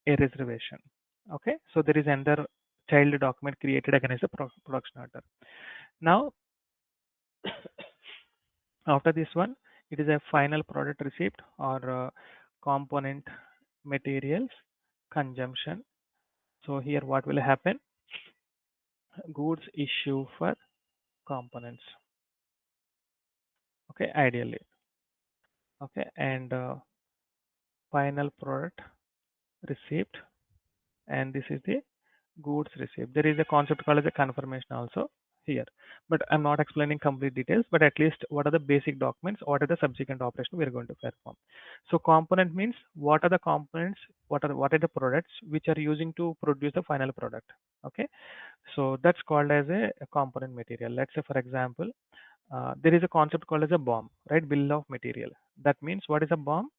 a reservation. Okay, so there is another child document created against the production order. Now, after this one, it is a final product receipt or component materials consumption. So here what will happen? Goods issue for components. Okay, ideally. Okay, and final product receipt, and this is the goods receipt. There is a concept called as a confirmation also here, but I'm not explaining complete details, but at least what are the basic documents, what are the subsequent operation we are going to perform. So component means what are the components, what are the products which are using to produce the final product. Okay, so that's called as a component material. Let's say for example, there is a concept called as a BOM, right? Bill of material. That means what is a BOM?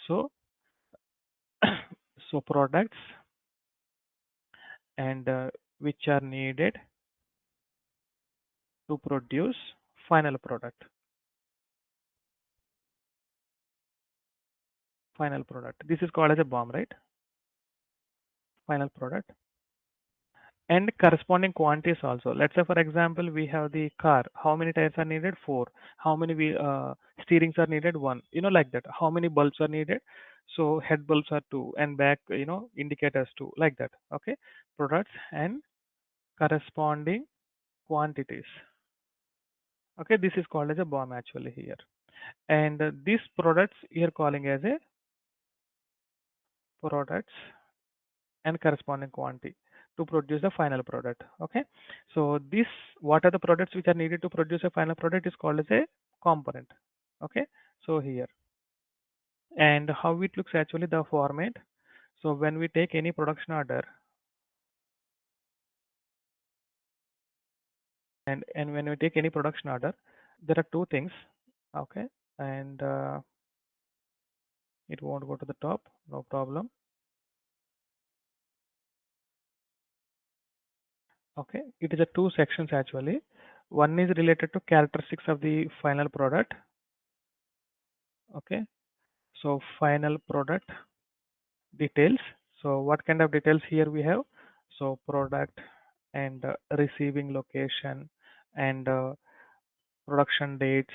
So so products and which are needed to produce final product. Final product. This is called as a BOM, right? Final product. And corresponding quantities also. Let's say for example, we have the car. How many tires are needed? 4. How many steerings are needed? 1. You know, like that. How many bulbs are needed? So head bulbs are 2 and back, indicators 2, like that. Okay. Products and corresponding quantities. Okay, this is called as a BOM actually here. And these products here calling as a products and corresponding quantity to produce the final product. Okay, so this, what are the products which are needed to produce a final product, is called as a component. Okay, so here, and how it looks actually the format. So when we take any production order, and when we take any production order, there are two things. Okay, and it won't go to the top, no problem. Okay, it is a two sections actually. One is related to characteristics of the final product. Okay, so final product details. So what kind of details here we have? So product and receiving location and production dates,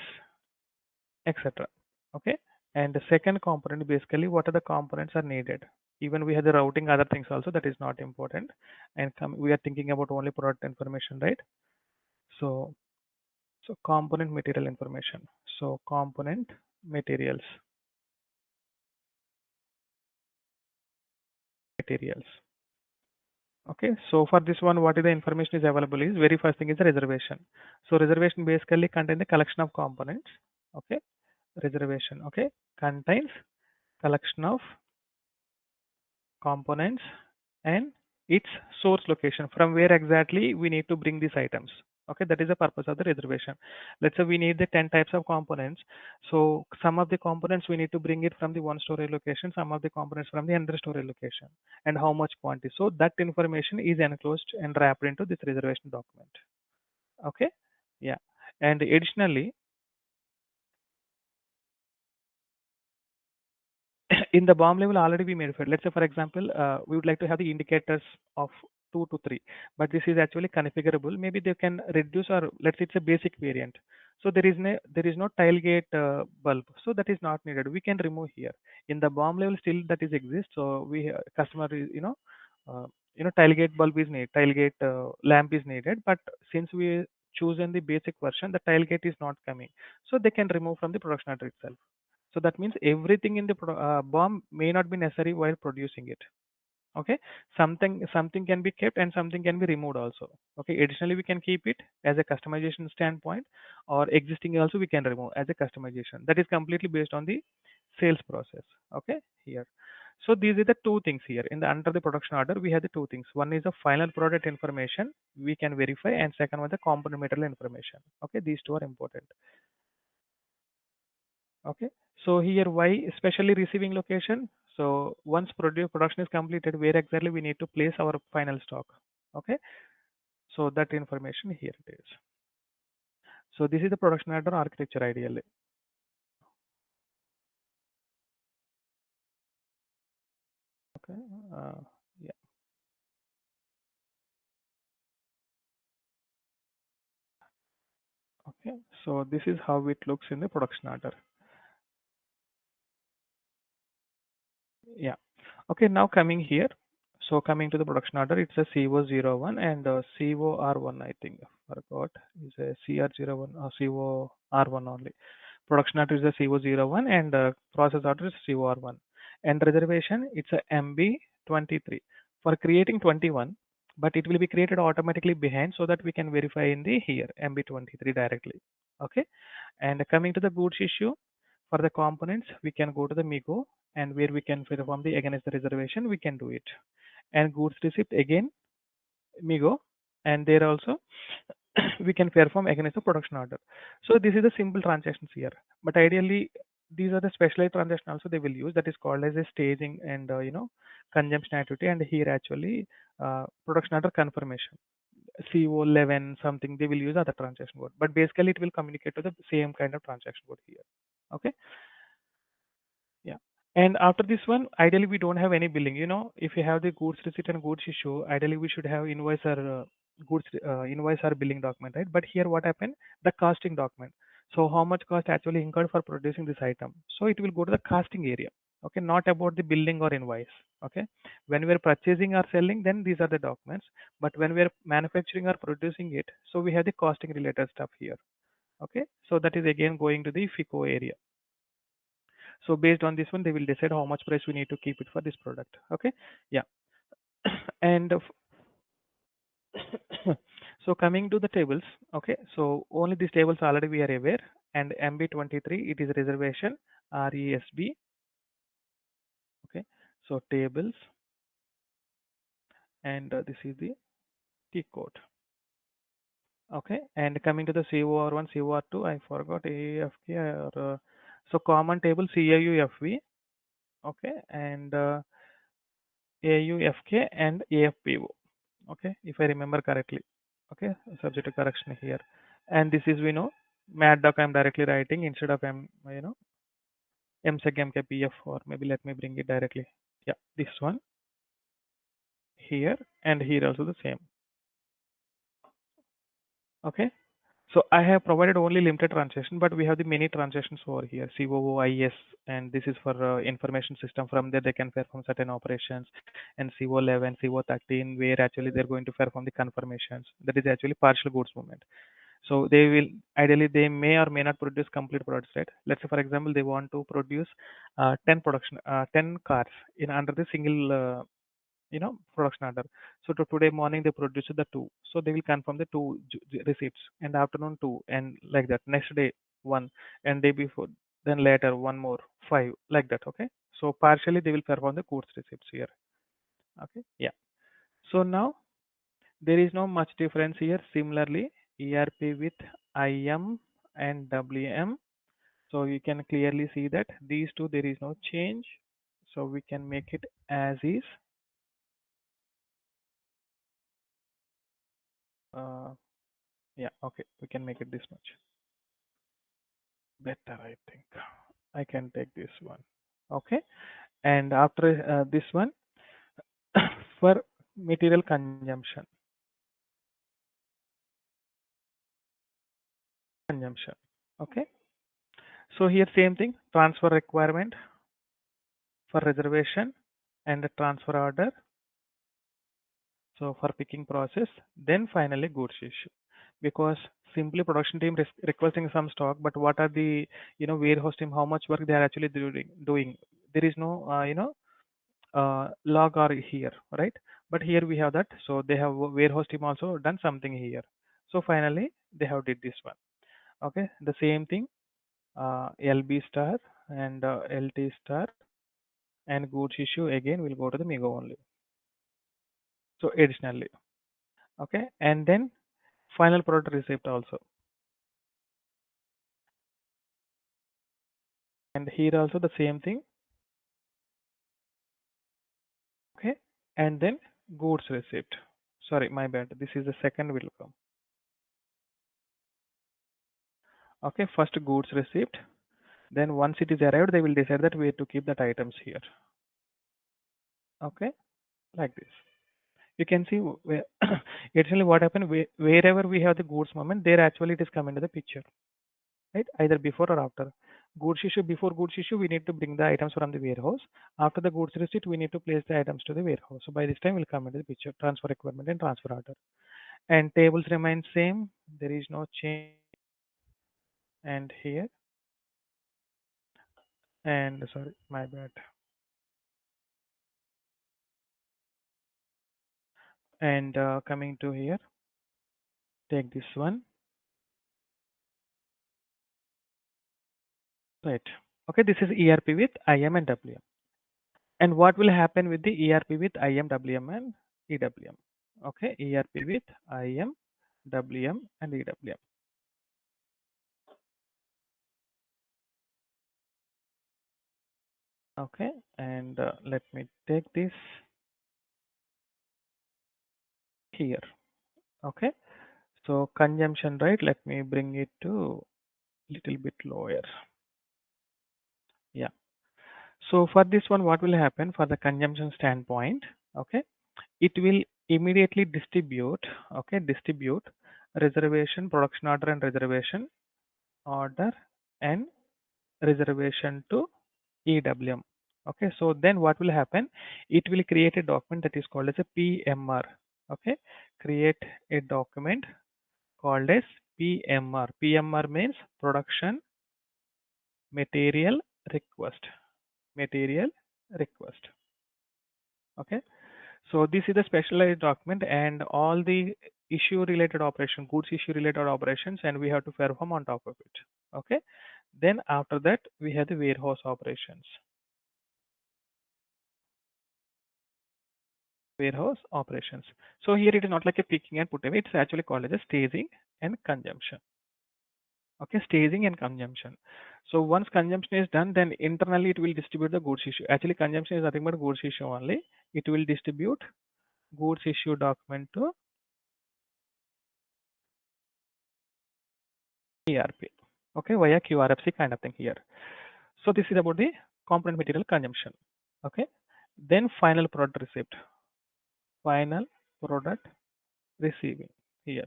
etc. Okay, and the second component, basically what are the components are needed. Even we have the routing, other things also, that is not important, and we are thinking about only product information, right? So component material information. So component materials. Okay, so for this one, what is the information is available is, very first thing is the reservation. So reservation basically contains the collection of components. Okay, reservation, okay, contains collection of components and its source location, from where exactly we need to bring these items. Okay, that is the purpose of the reservation. Let's say we need the 10 types of components. So some of the components we need to bring it from the one storage location, some of the components from the another storage location, and how much quantity. So that information is enclosed and wrapped into this reservation document. Okay, yeah. And additionally, in the BOM level already we modified. Let's say for example, we would like to have the indicators of 2 to 3, but this is actually configurable. Maybe they can reduce, or let's say it's a basic variant. So there is no tailgate bulb, so that is not needed. We can remove here. In the BOM level still that is exists. So we customer is tailgate bulb is needed, tailgate lamp is needed, but since we chosen the basic version, the tailgate is not coming, so they can remove from the production order itself. So that means everything in the BOM may not be necessary while producing it. Okay, something can be kept and something can be removed also. Okay, additionally we can keep it as a customization standpoint, or existing also we can remove as a customization. That is completely based on the sales process. Okay, here. So these are the two things here. In the under the production order, we have the two things. One is the final product information we can verify, and second one the component material information. Okay, these two are important. Okay, so here why especially receiving location? So once production is completed, where exactly we need to place our final stock. Okay, so that information here it is. So this is the production order architecture ideally. Okay, yeah. Okay, so this is how it looks in the production order. Yeah. Okay, now coming here. So coming to the production order, it's a CO01 and COR1, I think. Forgot, is a CR01 or COR1 only. Production order is a CO01 and process order is COR1. And reservation, it's a MB23. For creating 21, but it will be created automatically behind so that we can verify in the here MB23 directly. Okay. And coming to the goods issue, for the components, we can go to the MIGO and where we can perform the against the reservation, we can do it. And goods receipt again, MIGO, and there also we can perform against the production order. So this is the simple transactions here. But ideally, these are the specialized transactions also they will use, that is called as a staging and consumption activity. And here actually production order confirmation. CO11 something they will use other transaction code, but basically it will communicate to the same kind of transaction code here. Okay. Yeah. And after this one, ideally we don't have any billing. If you have the goods receipt and goods issue, ideally we should have invoice or goods invoice or billing document, right? But here what happened? The costing document. So how much cost actually incurred for producing this item? So it will go to the costing area. Okay, not about the billing or invoice. Okay, when we are purchasing or selling, then these are the documents. But when we are manufacturing or producing it, so we have the costing related stuff here. Okay, so that is again going to the FICO area. So based on this one, they will decide how much price we need to keep it for this product. Okay, yeah. And so coming to the tables, okay, so only these tables already we are aware. And MB23, it is reservation, RESB. Okay, so tables, and this is the T code. Okay, and coming to the COR1, COR2, I forgot AFK or so common table CAUFV. Okay, and AUFK and AFPO. Okay, if I remember correctly. Okay, subject to correction here. And this is, we know, MATDoc I'm directly writing instead of MSEG MKPF, or maybe let me bring it directly. Yeah, this one here and here also the same. Okay, so I have provided only limited transaction, but we have the many transactions over here, COOIS, and this is for information system. From there they can perform certain operations, and CO11, CO13, where actually they're going to perform the confirmations. That is actually partial goods movement. So they will ideally they may or may not produce complete products, right? Let's say for example they want to produce 10 cars in under the single production order. So today morning they produced the two, so they will confirm the two receipts, and afternoon two, and like that. Next day one, and day before, then later one more, five, like that. Okay, so partially they will perform the goods receipts here. Okay, yeah. So now there is no much difference here. Similarly, ERP with IM and WM. So you can clearly see that these two, there is no change. So we can make it as is. Yeah, okay, we can make it this much. Better, I think. I can take this one. Okay, and after this one, for material consumption. Okay, so here same thing, transfer requirement for reservation and the transfer order. So for picking process, then finally goods issue, because simply production team requesting some stock, but what are the warehouse team, how much work they are actually doing? There is no log or here, right? But here we have that. So they have warehouse team also done something here. So finally they have did this one. Okay, the same thing, LB star and LT star, and goods issue again will go to the MIGO only. So additionally, okay, and then final product receipt also, and here also the same thing. Okay, and then goods receipt. Sorry, my bad, this is the second will come. Okay, first goods receipt, then once it is arrived they will decide that where to keep that items here. Okay, like this. You can see where actually what happened wherever we have the goods moment, there actually it is coming to the picture, right? Either before or after. Goods issue, before goods issue, we need to bring the items from the warehouse. After the goods receipt, we need to place the items to the warehouse. So by this time, will come into the picture, transfer requirement and transfer order. And tables remain same. There is no change. And here, and sorry, my bad. And coming to here, take this one. Right. Okay, this is ERP with IM and WM. And what will happen with the ERP with IM, WM and EWM? Okay, ERP with IM, WM and EWM. Okay, and let me take this here. Okay, so consumption, right? Let me bring it to little bit lower. Yeah. So for this one, what will happen for the consumption standpoint? Okay, it will immediately distribute. Okay, distribute reservation, production order, and reservation order and reservation to EWM. Okay, so then what will happen? It will create a document that is called as a PMR. Okay, create a document called as PMR. PMR means production material request. Material request. Okay, so this is a specialized document and all the issue related operation, goods issue related operations, and we have to perform on top of it. Okay, then after that we have the warehouse operations. Warehouse operations. So here it is not like a picking and put away, it's actually called as a staging and consumption. Okay, staging and consumption. So once consumption is done, then internally it will distribute the goods issue. Actually, consumption is nothing but goods issue only. It will distribute goods issue document to ERP. Okay, via QRFC kind of thing here. So this is about the component material consumption. Okay, then final product receipt. Final product receiving here.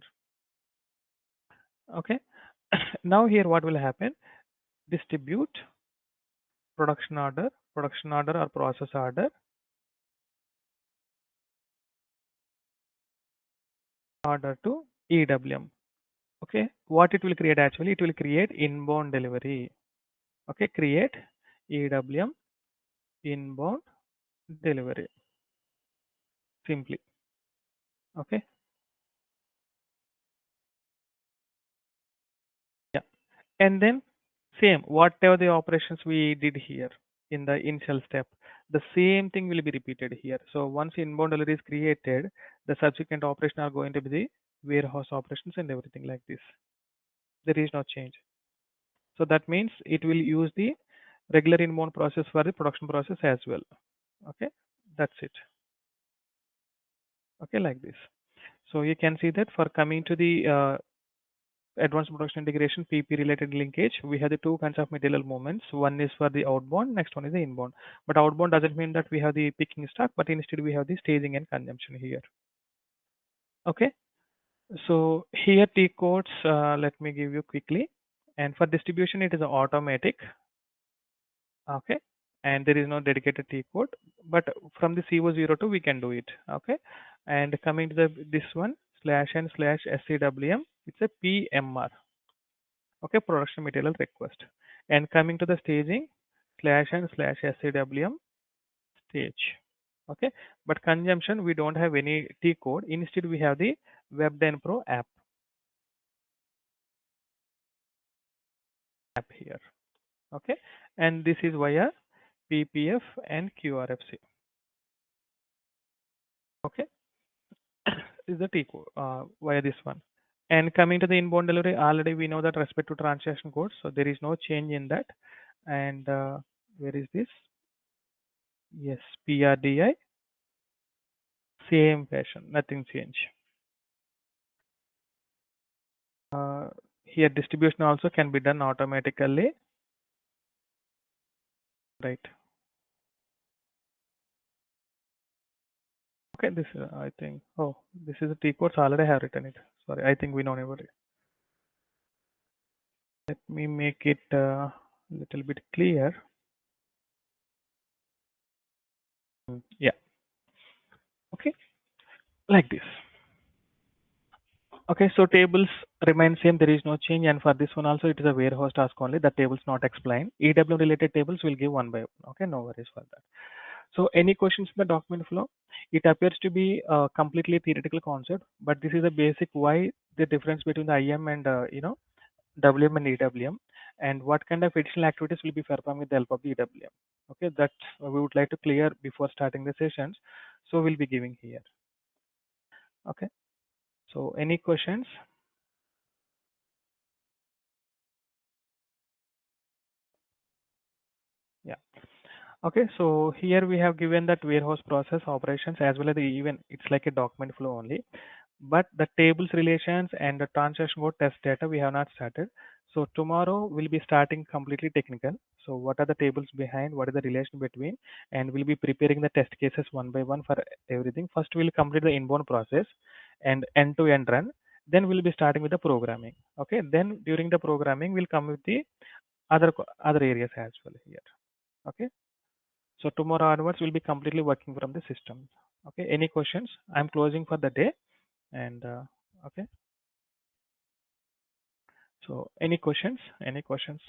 Okay, now here what will happen? Distribute production order or process order to EWM. Okay, what it will create actually? It will create inbound delivery. Okay, create EWM inbound delivery simply. Okay, yeah, and then same whatever the operations we did here in the initial step, the same thing will be repeated here. So once inbound delivery is created, the subsequent operation are going to be the warehouse operations and everything like this. There is no change. So that means it will use the regular inbound process for the production process as well. Okay, that's it. Okay, like this. So you can see that for coming to the advanced production integration PP related linkage, we have the two kinds of material movements. One is for the outbound, next one is the inbound. But outbound doesn't mean that we have the picking stock, but instead we have the staging and consumption here. Okay, so here T codes, let me give you quickly. And for distribution, it is automatic. Okay, and there is no dedicated T code, but from the CO02 we can do it. Okay, and coming to this one /n/SCWM, it's a PMR. Okay, production material request. And coming to the staging /n/SCWM stage. Okay, but consumption we don't have any T code. Instead we have the WebDyn Pro app here. Okay, and this is via PPF and QRFC. Okay, is the T code via this one. And coming to the inbound delivery, already we know that respect to transaction codes, so there is no change in that. And where is this? Yes, PRDI, same fashion, nothing change. Here distribution also can be done automatically, right? Okay, this I think. Oh, this is a T codes already have written it. Sorry, I think we know about it. Let me make it a little bit clear. Yeah. Okay, like this. Okay, so tables remain same. There is no change, and for this one also, it is a warehouse task only. The tables not explained. EWM related tables will give one by one. Okay, no worries for that. So any questions in the document flow? It appears to be a completely theoretical concept, but this is the basic why the difference between the IM and WM and EWM, and what kind of additional activities will be performed with the help of the EWM. Okay, that we would like to clear before starting the sessions. So we'll be giving here. Okay. So any questions? Yeah. Okay, so here we have given that warehouse process operations as well as the even it's like a document flow only, but the tables relations and the transaction code test data we have not started. So tomorrow we'll be starting completely technical. So what are the tables behind, what is the relation between, and we'll be preparing the test cases one by one for everything. First we'll complete the inbound process and end-to-end run. Then we'll be starting with the programming. Okay, then during the programming we'll come with the other areas as well here. Okay. So tomorrow onwards, we'll be completely working from the system. Okay. Any questions? I'm closing for the day. And okay. So any questions? Any questions?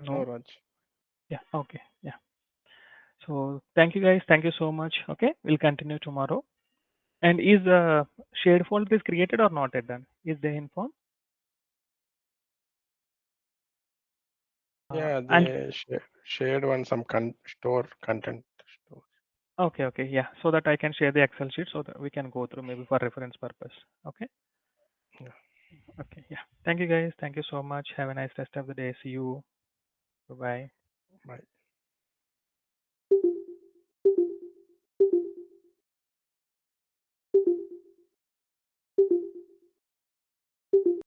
No, Raj. Yeah. Okay. Yeah. So thank you guys. Thank you so much. Okay. We'll continue tomorrow. And is shared folder is created or not yet done? Is they informed? Yeah, And they shared one some store content store. okay. Okay. Yeah. So that I can share the Excel sheet so that we can go through maybe for reference purpose. Okay. Yeah. Okay. Yeah. Thank you guys. Thank you so much. Have a nice rest of the day. See you. Bye bye. Bye.